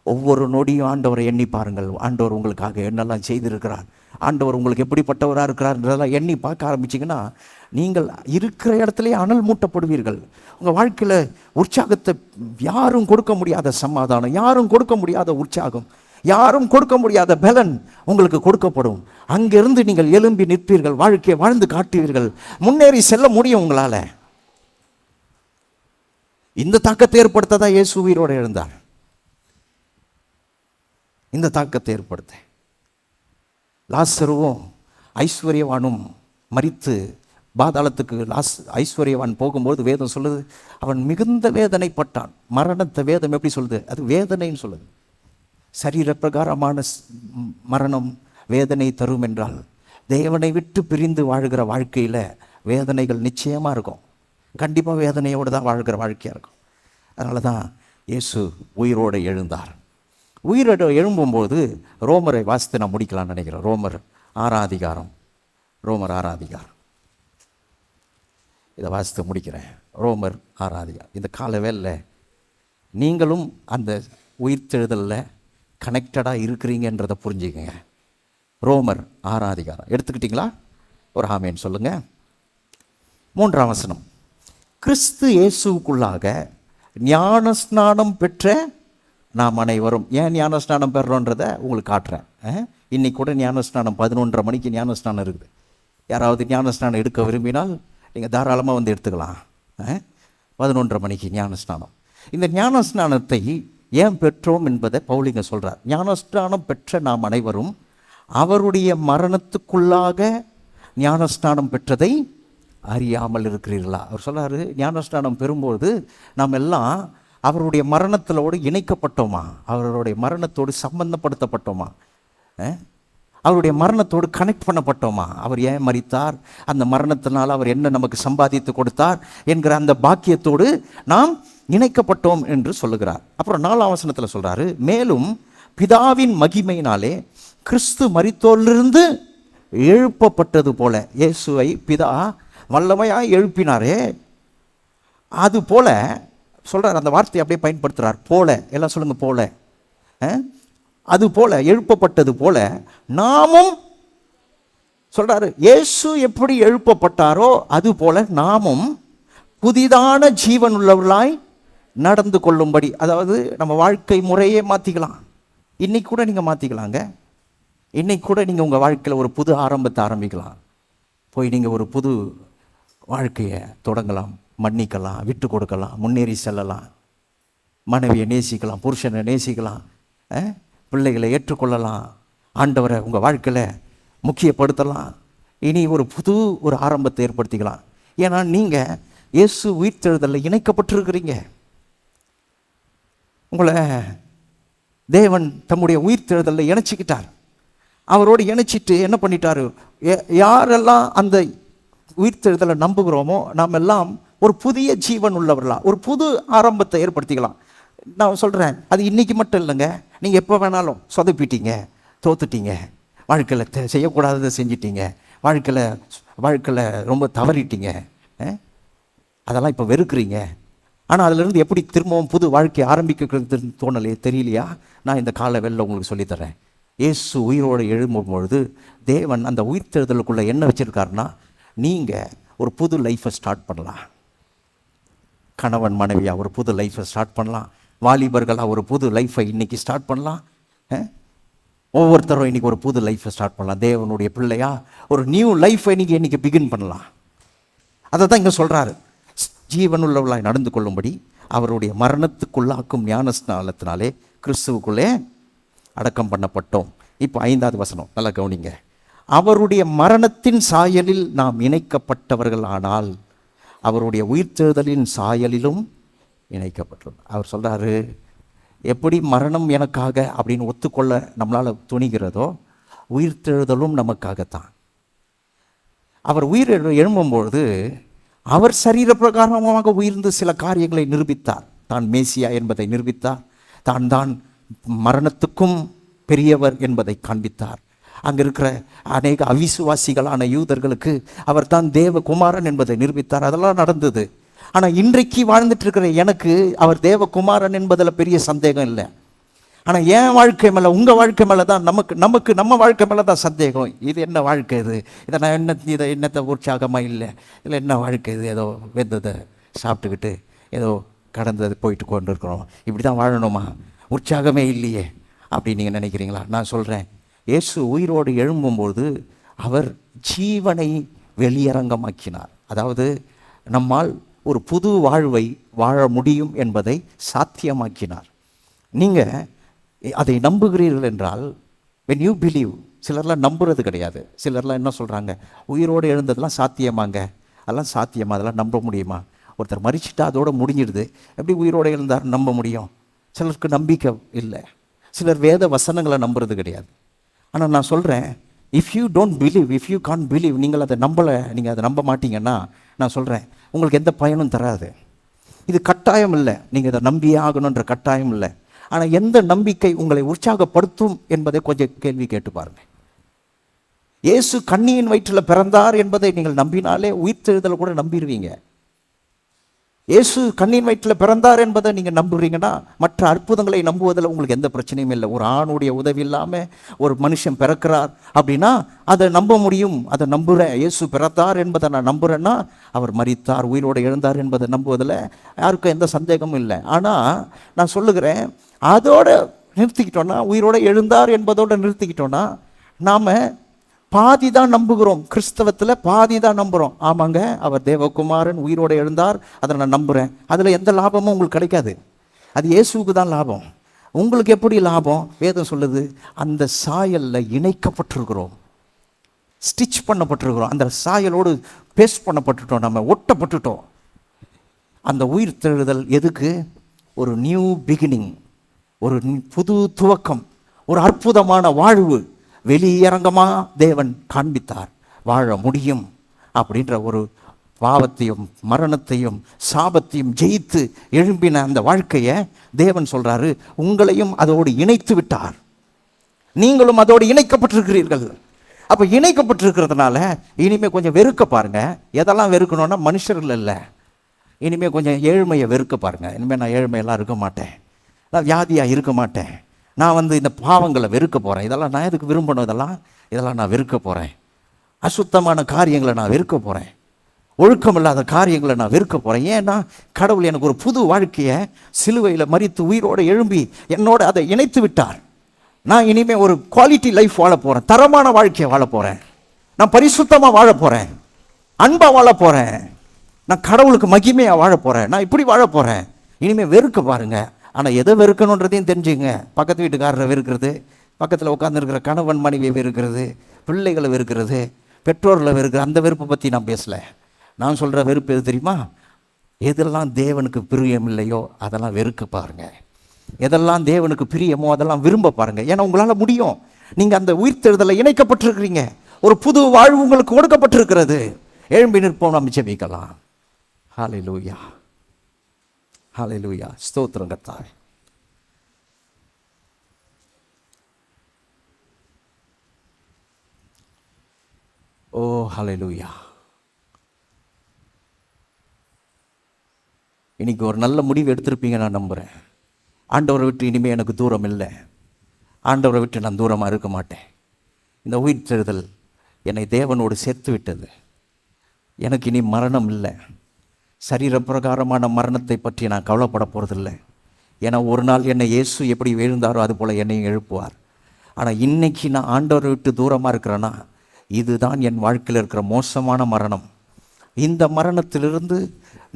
ஒவ்வொரு நொடியும் ஆண்டவரை எண்ணி பாருங்கள். ஆண்டவர் உங்களுக்காக என்னெல்லாம் செய்திருக்கிறார், ஆண்டவர் உங்களுக்கு எப்படிப்பட்டவராக இருக்கிறார்ன்றதெல்லாம் எண்ணி பார்க்க ஆரம்பிச்சிங்கன்னா நீங்கள் இருக்கிற இடத்துலையே அனல் மூட்டப்படுவீர்கள். உங்கள் வாழ்க்கையில் உற்சாகத்தை யாரும் கொடுக்க முடியாத சமாதானம், யாரும் கொடுக்க முடியாத உற்சாகம், யாரும் கொடுக்க முடியாத பலன் உங்களுக்கு கொடுக்கப்படும். அங்கிருந்து நீங்கள் எழும்பி நிற்பீர்கள், வாழ்க்கையை வாழ்ந்து காட்டுவீர்கள், முன்னேறி செல்ல முடியும் உங்களால். இந்த தாக்கத்தை ஏற்படுத்ததான் இயேசு உயிரோடு எழுந்தார். இந்த தாக்கத்தை ஏற்படுத்த லாசருவும் ஐஸ்வர்யவானும் மரித்து பாதாளத்துக்கு ஐஸ்வர்யவான் போகும்போது வேதம் சொல்லுது, அவன் மிகுந்த வேதனைப்பட்டான். மரணத்தை வேதம் எப்படி சொல்லுது, அது வேதனைன்னு சொல்லுது. சரீர பிரகாரமான மரணம் வேதனை தரும் என்றால் தேவனை விட்டு பிரிந்து வாழ்கிற வாழ்க்கையில் வேதனைகள் நிச்சயமாக இருக்கும். கண்டிப்பாக வேதனையோடு தான் வாழ்கிற வாழ்க்கையாக இருக்கும். அதனால தான் இயேசு உயிரோடு எழுந்தார். உயிரோடு எழும்பும்போது ரோமரை வாசித்து நான் முடிக்கலாம்னு நினைக்கிறேன். ரோமர் 6ஆம் அதிகாரம். இதை வாசித்து முடிக்கிறேன். ரோமர் 6ஆம் அதிகாரம். இந்த கால வேளையில் நீங்களும் அந்த உயிர்த்தெழுதலில் கனெக்டடாக இருக்கிறீங்கன்றதை புரிஞ்சுக்கங்க. ரோமர் 6ஆம் அதிகாரம் எடுத்துக்கிட்டிங்களா? ஒரு ஆமேன்னு சொல்லுங்கள். 3ஆம் வசனம். கிறிஸ்து இயேசுக்குள்ளாக ஞானஸ்நானம் பெற்ற நாம் அனைவரும். ஏன் ஞானஸ்நானம் பெறுறோன்றதை உங்களுக்கு காட்டுறேன். இன்றைக்கி கூட ஞானஸ்நானம் 11:30 மணிக்கு ஞானஸ்நானம் இருக்குது. யாராவது ஞானஸ்நானம் எடுக்க விரும்பினால் நீங்கள் தாராளமாக வந்து எடுத்துக்கலாம். 11:30 மணிக்கு ஞானஸ்நானம். இந்த ஞானஸ்நானத்தை ஏன் பெற்றோம் என்பதை பவுலிங்க சொல்கிறார். ஞானஸ்நானம் பெற்ற நாம் அனைவரும் அவருடைய மரணத்துக்குள்ளாக ஞானஸ்நானம் பெற்றதை அறியாமல் இருக்கிறீர்களா? அவர் சொல்கிறாரு, ஞானஸ்நானம் பெறும்போது நாம் எல்லாம் அவருடைய மரணத்தோடு இணைக்கப்பட்டோமா, அவருடைய மரணத்தோடு சம்பந்தப்படுத்தப்பட்டோமா, அவருடைய மரணத்தோடு கனெக்ட் பண்ணப்பட்டோமா? அவர் ஏன் மரித்தார், அந்த மரணத்தினால் அவர் என்ன நமக்கு சம்பாதித்து கொடுத்தார் என்கிற அந்த பாக்கியத்தோடு நாம் இணைக்கப்பட்டோம் என்று சொல்லுகிறார். அப்புறம் 4ஆம் வசனத்தில் சொல்கிறாரு, மேலும் பிதாவின் மகிமையினாலே கிறிஸ்து மரித்தோரிலிருந்து எழுப்பப்பட்டது போல. இயேசுவை பிதா வல்லமையாக எழுப்பினாரே, அது போல சொல்கிறார். அந்த வார்த்தையை அப்படியே பயன்படுத்துகிறார். போல, எல்லாம் சொல்லுங்கள் போல. அது போல எழுப்பப்பட்டது போல நாமும், சொல்கிறாரு, இயேசு எப்படி எழுப்பப்பட்டாரோ அது போல நாமும் புதிதான ஜீவன் உள்ளவர்களாய் நடந்து கொள்ளும்படி. அதாவது நம்ம வாழ்க்கை முறையே மாற்றிக்கலாம். இன்னைக்கு கூட நீங்கள் மாற்றிக்கலாங்க. இன்னைக்கு கூட நீங்கள் உங்கள் வாழ்க்கையில் ஒரு புது ஆரம்பத்தை ஆரம்பிக்கலாம். போய் நீங்கள் ஒரு புது வாழ்க்கையை தொடங்கலாம், மன்னிக்கலாம், விட்டு கொடுக்கலாம், முன்னேறி செல்லலாம், மனைவியை நேசிக்கலாம், புருஷனை நேசிக்கலாம், பிள்ளைகளை ஏற்றுக்கொள்ளலாம், ஆண்டவரை உங்கள் வாழ்க்கையில் முக்கியப்படுத்தலாம். இனி ஒரு ஆரம்பத்தை ஏற்படுத்திக்கலாம். ஏன்னா நீங்கள் இயேசு உயிர்த்தெழுதலில் இணைக்கப்பட்டிருக்கிறீங்க. உங்களை தேவன் தம்முடைய உயிர்த்தெழுதலில் இணைச்சிக்கிட்டார். அவரோடு இணைச்சிட்டு என்ன பண்ணிட்டாரு, யாரெல்லாம் அந்த உயிர்த்தெழுதலை நம்புகிறோமோ நாம் எல்லாம் ஒரு புதிய ஜீவன் உள்ளவர்களா ஒரு புது ஆரம்பத்தை ஏற்படுத்திக்கலாம். நான் சொல்கிறேன், அது இன்றைக்கி மட்டும் இல்லைங்க. நீங்கள் எப்போ வேணாலும் சொதப்பிட்டீங்க, தோத்துட்டீங்க, வாழ்க்கையில் செய்யக்கூடாததை செஞ்சிட்டீங்க, வாழ்க்கையில் ரொம்ப தவறிட்டீங்க, அதெல்லாம் இப்போ வெறுக்கிறீங்க. ஆனால் அதிலிருந்து எப்படி திரும்பவும் புது வாழ்க்கையை ஆரம்பிக்கிறதுன்னு தோணலையே, தெரியலையா? நான் இந்த கால வேளையில் உங்களுக்கு சொல்லித்தரேன். இயேசு உயிரோடு எழும்பும் பொழுது தேவன் அந்த உயிர்த்தெழுதலுக்குள்ளே என்ன வச்சுருக்காருன்னா, நீங்கள் ஒரு புது லைஃப்பை ஸ்டார்ட் பண்ணலாம். கணவன் மனைவியாக ஒரு புது லைஃப்பை ஸ்டார்ட் பண்ணலாம். வாலிபர்களாக ஒரு புது லைஃப்பை இன்றைக்கி ஸ்டார்ட் பண்ணலாம். ஒவ்வொருத்தரும் இன்றைக்கி ஒரு புது லைஃப்பை ஸ்டார்ட் பண்ணலாம். தேவனுடைய பிள்ளையா ஒரு நியூ லைஃப்பை நீங்கள் இன்றைக்கி பிகின் பண்ணலாம். அதை தான் இங்கே சொல்கிறாரு, ஜீவனுள்ளவர்களாய் நடந்து கொள்ளும்படி அவருடைய மரணத்துக்குள்ளாக்கும் ஞானஸ்நானத்தினாலே கிறிஸ்துவுக்குள்ளே அடக்கம் பண்ணப்பட்டோம். இப்போ 5ஆவது வசனம் நல்லா கவனிங்க. அவருடைய மரணத்தின் சாயலில் நாம் இணைக்கப்பட்டவர்கள் ஆனால் அவருடைய உயிர்த்தெழுதலின் சாயலிலும் இணைக்கப்பட்டோம். அவர் சொல்கிறாரு, எப்படி மரணம் எனக்காக அப்படின்னு ஒத்துக்கொள்ள நம்மளால் துணிகிறதோ உயிர்த்தெழுதலும் நமக்காகத்தான். அவர் உயிர் எழும்பும்பொழுது அவர் சரீர பிரகாரமாக உயிர்ந்து சில காரியங்களை நிரூபித்தார். தான் மேசியா என்பதை நிரூபித்தார். தான் மரணத்துக்கும் பெரியவர் என்பதை காண்பித்தார். அங்கே இருக்கிற அநேக அவிசுவாசிகளான யூதர்களுக்கு அவர் தான் தேவகுமாரன் என்பதை நிரூபித்தார். அதெல்லாம் நடந்தது. ஆனால் இன்றைக்கு வாழ்ந்துட்டு இருக்கிற எனக்கு அவர் தேவகுமாரன் என்பதில் பெரிய சந்தேகம் இல்லை. ஆனால் என் வாழ்க்கை மேலே, உங்கள் வாழ்க்கை மேலே தான் நம்ம வாழ்க்கை மேலே தான் சந்தேகம். இது என்ன வாழ்க்கை இது? இதை நான் என்னத்தை உற்சாகமாக இல்லை, இல்லை என்ன வாழ்க்கை இது? ஏதோ வெந்ததை சாப்பிட்டுக்கிட்டு ஏதோ கடந்தது போயிட்டு கொண்டு இருக்கிறோம், இப்படி தான் வாழணுமா? உற்சாகமே இல்லையே அப்படின்னு நீங்கள் நினைக்கிறீங்களா? நான் சொல்கிறேன், இயேசு உயிரோடு எழும்பும்போது அவர் ஜீவனை வெளியரங்கமாக்கினார். அதாவது நம்மால் ஒரு புது வாழ்வை வாழ முடியும் என்பதை சாத்தியமாக்கினார். நீங்கள் அதை நம்புகிறீர்கள் என்றால், when you believe, சிலர்லாம் நம்புறது கிடையாது. சிலர்லாம் என்ன சொல்கிறாங்க, உயிரோடு எழுந்ததெல்லாம் சாத்தியமாங்க, அதெல்லாம் சாத்தியமா, அதெல்லாம் நம்ப முடியுமா? ஒருத்தர் மரிச்சிட்டா அதோடு முடிஞ்சிடுது, எப்படி உயிரோடு எழுந்தார் நம்ப முடியும்? சிலருக்கு நம்பிக்கை இல்லை. சிலர் வேத வசனங்களை நம்புறது கிடையாது. ஆனால் நான் சொல்கிறேன், if you don't believe, if you can't believe, நீங்கள் அதை நம்பலை, நீங்கள் அதை நம்ப மாட்டீங்கன்னா நான் சொல்கிறேன், உங்களுக்கு எந்த பயனும் தராது. இது கட்டாயம் இல்லை, நீங்கள் இதை நம்பியே ஆகணுன்ற கட்டாயம் இல்லை. ஆனால் எந்த நம்பிக்கை உங்களை உற்சாகப்படுத்தும் என்பதை கொஞ்சம் கேள்வி கேட்டு பாருங்க. இயேசு கன்னியின் வயிற்றில் பிறந்தார் என்பதை நீங்கள் நம்பினாலே உயிர்த்தெழுதலை கூட நம்பிடுவீங்க. இயேசு கன்னியின் வயிற்றில் பிறந்தார் என்பதை நீங்கள் நம்புறீங்கன்னா மற்ற அற்புதங்களை நம்புவதில் உங்களுக்கு எந்த பிரச்சனையும் இல்லை. ஒரு ஆணுடைய உதவி இல்லாமல் ஒரு மனுஷன் பிறக்கிறார் அப்படின்னா அதை நம்ப முடியும். அதை நம்புகிறேன். இயேசு பிறந்தார் என்பதை நான் நம்புகிறேன்னா அவர் மரித்தார், உயிரோடு எழுந்தார் என்பதை நம்புவதில் யாருக்கும் எந்த சந்தேகமும் இல்லை. ஆனால் நான் சொல்லுகிறேன், அதோடு நிறுத்திக்கிட்டோன்னா, உயிரோடு எழுந்தார் என்பதோடு நிறுத்திக்கிட்டோன்னா நாம் பாதி தான் நம்புகிறோம். கிறிஸ்தவத்தில் பாதி தான் நம்புகிறோம். ஆமாங்க, அவர் தேவகுமாரன் உயிரோடு எழுந்தார், அதை நான் நம்புகிறேன். அதில் எந்த லாபமும் உங்களுக்கு கிடைக்காது. அது இயேசுவுக்கு தான் லாபம். உங்களுக்கு எப்படி லாபம்? வேதம் சொல்லுது, அந்த சாயலில் இணைக்கப்பட்டிருக்கிறோம், ஸ்டிச் பண்ணப்பட்டிருக்கிறோம். அந்த சாயலோடு பேஸ்ட் பண்ணப்பட்டுட்டோம், நம்ம ஒட்டப்பட்டுட்டோம். அந்த உயிர் தெழுதல் எதுக்கு? ஒரு நியூ பிகினிங், ஒரு புது துவக்கம், ஒரு அற்புதமான வாழ்வு வெளியரங்கமாக தேவன் காண்பித்தார். வாழ முடியும் அப்படின்ற ஒரு பாவத்தையும் மரணத்தையும் சாபத்தையும் ஜெயித்து எழும்பின அந்த வாழ்க்கையை தேவன் சொல்கிறாரு, உங்களையும் அதோடு இணைத்து விட்டார். நீங்களும் அதோடு இணைக்கப்பட்டிருக்கிறீர்கள். அப்போ இணைக்கப்பட்டிருக்கிறதுனால இனிமேல் கொஞ்சம் வெறுக்க பாருங்கள். எதெல்லாம் வெறுக்கணும்னா மனுஷர்கள் இல்லை. இனிமேல் கொஞ்சம் ஏழ்மையை வெறுக்க பாருங்கள். இனிமேல் நான் ஏழ்மையெல்லாம் இருக்க மாட்டேன், நான் வியாதியாக இருக்க மாட்டேன், நான் இந்த பாவங்களை வெறுக்க போகிறேன். இதெல்லாம் நான் எதுக்கு விரும்பணும்? இதெல்லாம் நான் வெறுக்க போகிறேன். அசுத்தமான காரியங்களை நான் வெறுக்க போகிறேன். ஒழுக்கமில்லாத காரியங்களை நான் வெறுக்க போகிறேன். ஏன்னா கடவுள் எனக்கு ஒரு புது வாழ்க்கையை சிலுவையில் மரித்து உயிரோடு எழும்பி என்னோட அதை இணைத்து விட்டார். நான் இனிமேல் ஒரு குவாலிட்டி லைஃப் வாழ போகிறேன், தரமான வாழ்க்கையை வாழ போகிறேன், நான் பரிசுத்தமாக வாழ போகிறேன், அன்பாக வாழ போகிறேன், நான் கடவுளுக்கு மகிமையாக வாழ போகிறேன், நான் இப்படி வாழ போகிறேன். இனிமேல் வெறுக்க பாருங்கள். ஆனால் எதை வெறுக்கணுன்றதையும் தெரிஞ்சுங்க. பக்கத்து வீட்டுக்காரரை வெறுக்கிறது, பக்கத்தில் உட்காந்துருக்கிற கணவன் மனைவியை வெறுக்கிறது, பிள்ளைகளை வெறுக்கிறது, பெற்றோர்களை வெறுக்கிற அந்த வெறுப்பை பற்றி நான் பேசலை. நான் சொல்கிற வெறுப்பு எது தெரியுமா? எதெல்லாம் தேவனுக்கு பிரியம் இல்லையோ அதெல்லாம் வெறுக்க பாருங்கள். எதெல்லாம் தேவனுக்கு பிரியமோ அதெல்லாம் விரும்ப பாருங்கள். ஏன்னா உங்களால் முடியும். நீங்கள் அந்த உயிர்த்தெழுதலை இணைக்கப்பட்டிருக்கிறீங்க. ஒரு புது வாழ்வு உங்களுக்கு கொடுக்கப்பட்டிருக்கிறது. எழும்பி நிற்போம், நம்ம ஜெபிக்கலாம். ஹல்லேலூயா, ஹல்லேலூயா. ஸ்தோத்திரம் கர்த்தாவே. ஓ ஹல்லேலூயா. இன்னைக்கு ஒரு நல்ல முடிவு எடுத்திருப்பீங்க நான் நம்புகிறேன். ஆண்டவரை விட்டு இனிமேல் எனக்கு தூரம் இல்லை, ஆண்டவரை விட்டு நான் தூரமாக இருக்க மாட்டேன். இந்த உயிர்த்தெழுதல் என்னை தேவனோடு சேர்த்து விட்டது. எனக்கு இனி மரணம் இல்லை. சரீரப்பிரகாரமான மரணத்தை பற்றி நான் கவலைப்பட போகிறதில்லை. ஏன்னா ஒரு நாள் என்னை இயேசு எப்படி எழுந்தாரோ அதுபோல் என்னையும் எழுப்புவார். ஆனால் இன்றைக்கி நான் ஆண்டவரை விட்டு தூரமாக இருக்கிறேன்னா இதுதான் என் வாழ்க்கையில் இருக்கிற மோசமான மரணம். இந்த மரணத்திலிருந்து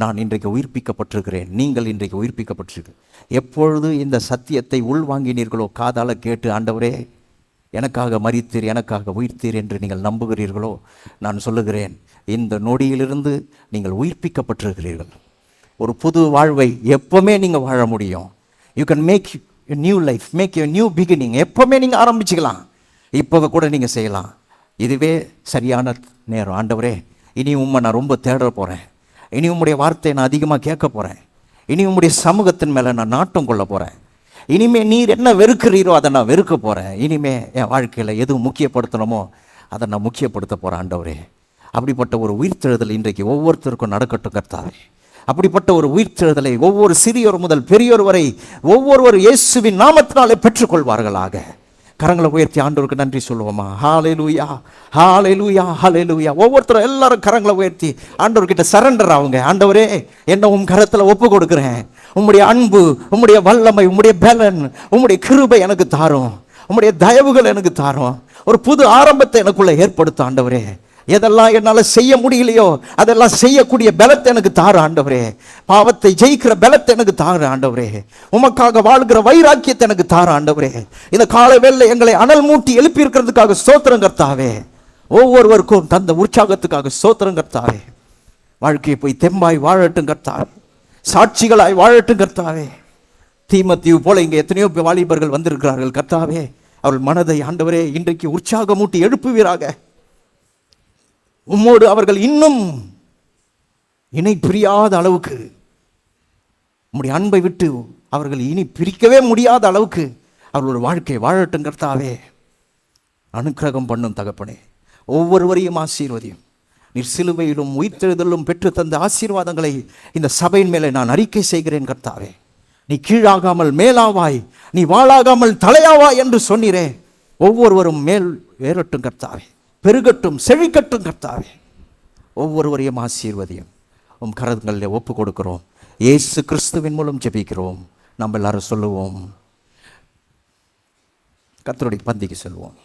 நான் இன்றைக்கு உயிர்ப்பிக்கப்பட்டிருக்கிறேன். நீங்கள் இன்றைக்கு உயிர்ப்பிக்கப்பட்டிருக்கிறேன். எப்பொழுது இந்த சத்தியத்தை உள்வாங்கினீர்களோ, காதால் கேட்டு ஆண்டவரே எனக்காக மரித்தீர், எனக்காக உயிர்த்தீர் என்று நீங்கள் நம்புகிறீர்களோ, நான் சொல்லுகிறேன், இந்த நொடியிலிருந்து நீங்கள் உயிர்ப்பிக்கப்பட்டிருக்கிறீர்கள். ஒரு புது வாழ்வை எப்போவுமே நீங்கள் வாழ முடியும். You can make a new life, make a new beginning. எப்போவுமே நீங்கள் ஆரம்பிச்சுக்கலாம். இப்போ கூட நீங்கள் செய்யலாம். இதுவே சரியான நேரம். ஆண்டவரே, இனி உம்மை நான் ரொம்ப தேட போகிறேன். இனி உம்முடைய வார்த்தையை நான் அதிகமாக கேட்க போகிறேன். இனி உம்முடைய சமூகத்தின் மேலே நான் நாட்டம் கொள்ள போகிறேன். இனிமே நீர் என்ன வெறுக்கிறீரோ அதை நான் வெறுக்க போகிறேன். இனிமே என் வாழ்க்கையில் எது முக்கியப்படுத்தணுமோ அதை நான் முக்கியப்படுத்த போகிறேன். ஆண்டவரே, அப்படிப்பட்ட ஒரு உயிர்த்தெழுதல் இன்றைக்கு ஒவ்வொருத்தருக்கும் நடக்கட்டும் கர்த்தாவே. அப்படிப்பட்ட ஒரு உயிர்த்தெழுதலை ஒவ்வொரு சிறியோர் முதல் பெரியோர் வரை ஒவ்வொருவர் இயேசுவின் நாமத்தினாலே பெற்றுக்கொள்வார்களாக. கரங்களை உயர்த்தி ஆண்டவருக்கு நன்றி சொல்லுவோமா? ஹல்லேலூயா, ஹல்லேலூயா, ஹல்லேலூயா. ஒவ்வொருத்தரும் எல்லாரும் கரங்களை உயர்த்தி ஆண்டவர்கிட்ட சரண்டர் ஆகுங்க. ஆண்டவரே, என்ன உன் கரத்தில் ஒப்பு கொடுக்குறேன். உம்முடைய அன்பு, உம்முடைய வல்லமை, உம்முடைய பலன், உம்முடைய கிருபை எனக்கு தாரும். உம்முடைய தயவுகள் எனக்கு தாரும். ஒரு புது ஆரம்பத்தை எனக்குள்ள ஏற்படுத்தும் ஆண்டவரே. எதெல்லாம் என்னால் செய்ய முடியலையோ அதெல்லாம் செய்யக்கூடிய பலத்தை எனக்கு தாரு ஆண்டவரே. பாவத்தை ஜெயிக்கிற பலத்தை எனக்கு தாரு ஆண்டவரே. உமக்காக வாழ்கிற வைராக்கியத்தை எனக்கு தாரு ஆண்டவரே. இந்த காலை வேளையில எங்களை அனல் மூட்டி எழுப்பி இருக்கிறதுக்காக ஸ்தோத்திரம் கர்த்தாவே. ஒவ்வொருவருக்கும் தந்த உற்சாகத்துக்காக ஸ்தோத்திரம் கர்த்தாவே. வாழ்க்கையை போய் தெம்பாய் வாழட்டும் கர்த்தாவே, சாட்சிகளாய் வாழட்டும் கர்த்தாவே. தீமோத்தேயு போல இங்கே எத்தனையோ வாலிபர்கள் வந்திருக்கிறார்கள் கர்த்தாவே. அவர்கள் மனதை ஆண்டவரே இன்றைக்கு உற்சாகமூட்டி எழுப்புவீராக. உம்மோடு அவர்கள் இன்னும் இணை பிரியாத அளவுக்கு உம்முடைய அன்பை விட்டு அவர்கள் இனி பிரிக்கவே முடியாத அளவுக்கு அவர்களோட வாழ்க்கை வாழட்டும் கர்த்தாவே. அனுக்கிரகம் பண்ணும் தகப்பனே. ஒவ்வொருவரையும் ஆசீர்வதியும். நீர் சிலுவையிலும் உயிர்த்தெழுதலும் பெற்று தந்த ஆசீர்வாதங்களை இந்த சபையின் மேலே நான் அறிக்கை செய்கிறேன் கர்த்தாவே. நீ கீழாகாமல் மேலாவாய், நீ வாளாகாமல் தலையாவாய் என்று சொன்னீரே. ஒவ்வொருவரும் மேல் ஏறட்டும் கர்த்தாவே, பெருகட்டும், செழிக்கட்டும் கர்த்தாவே. ஒவ்வொருவரையும் ஆசீர்வதியும். உம் கரங்களில் ஒப்பு கொடுக்கிறோம். இயேசு கிறிஸ்துவின் மூலம் ஜெபிக்கிறோம். நம்ம எல்லாரும் சொல்லுவோம். கர்த்தருடைய பந்திக்கு செல்வோம்.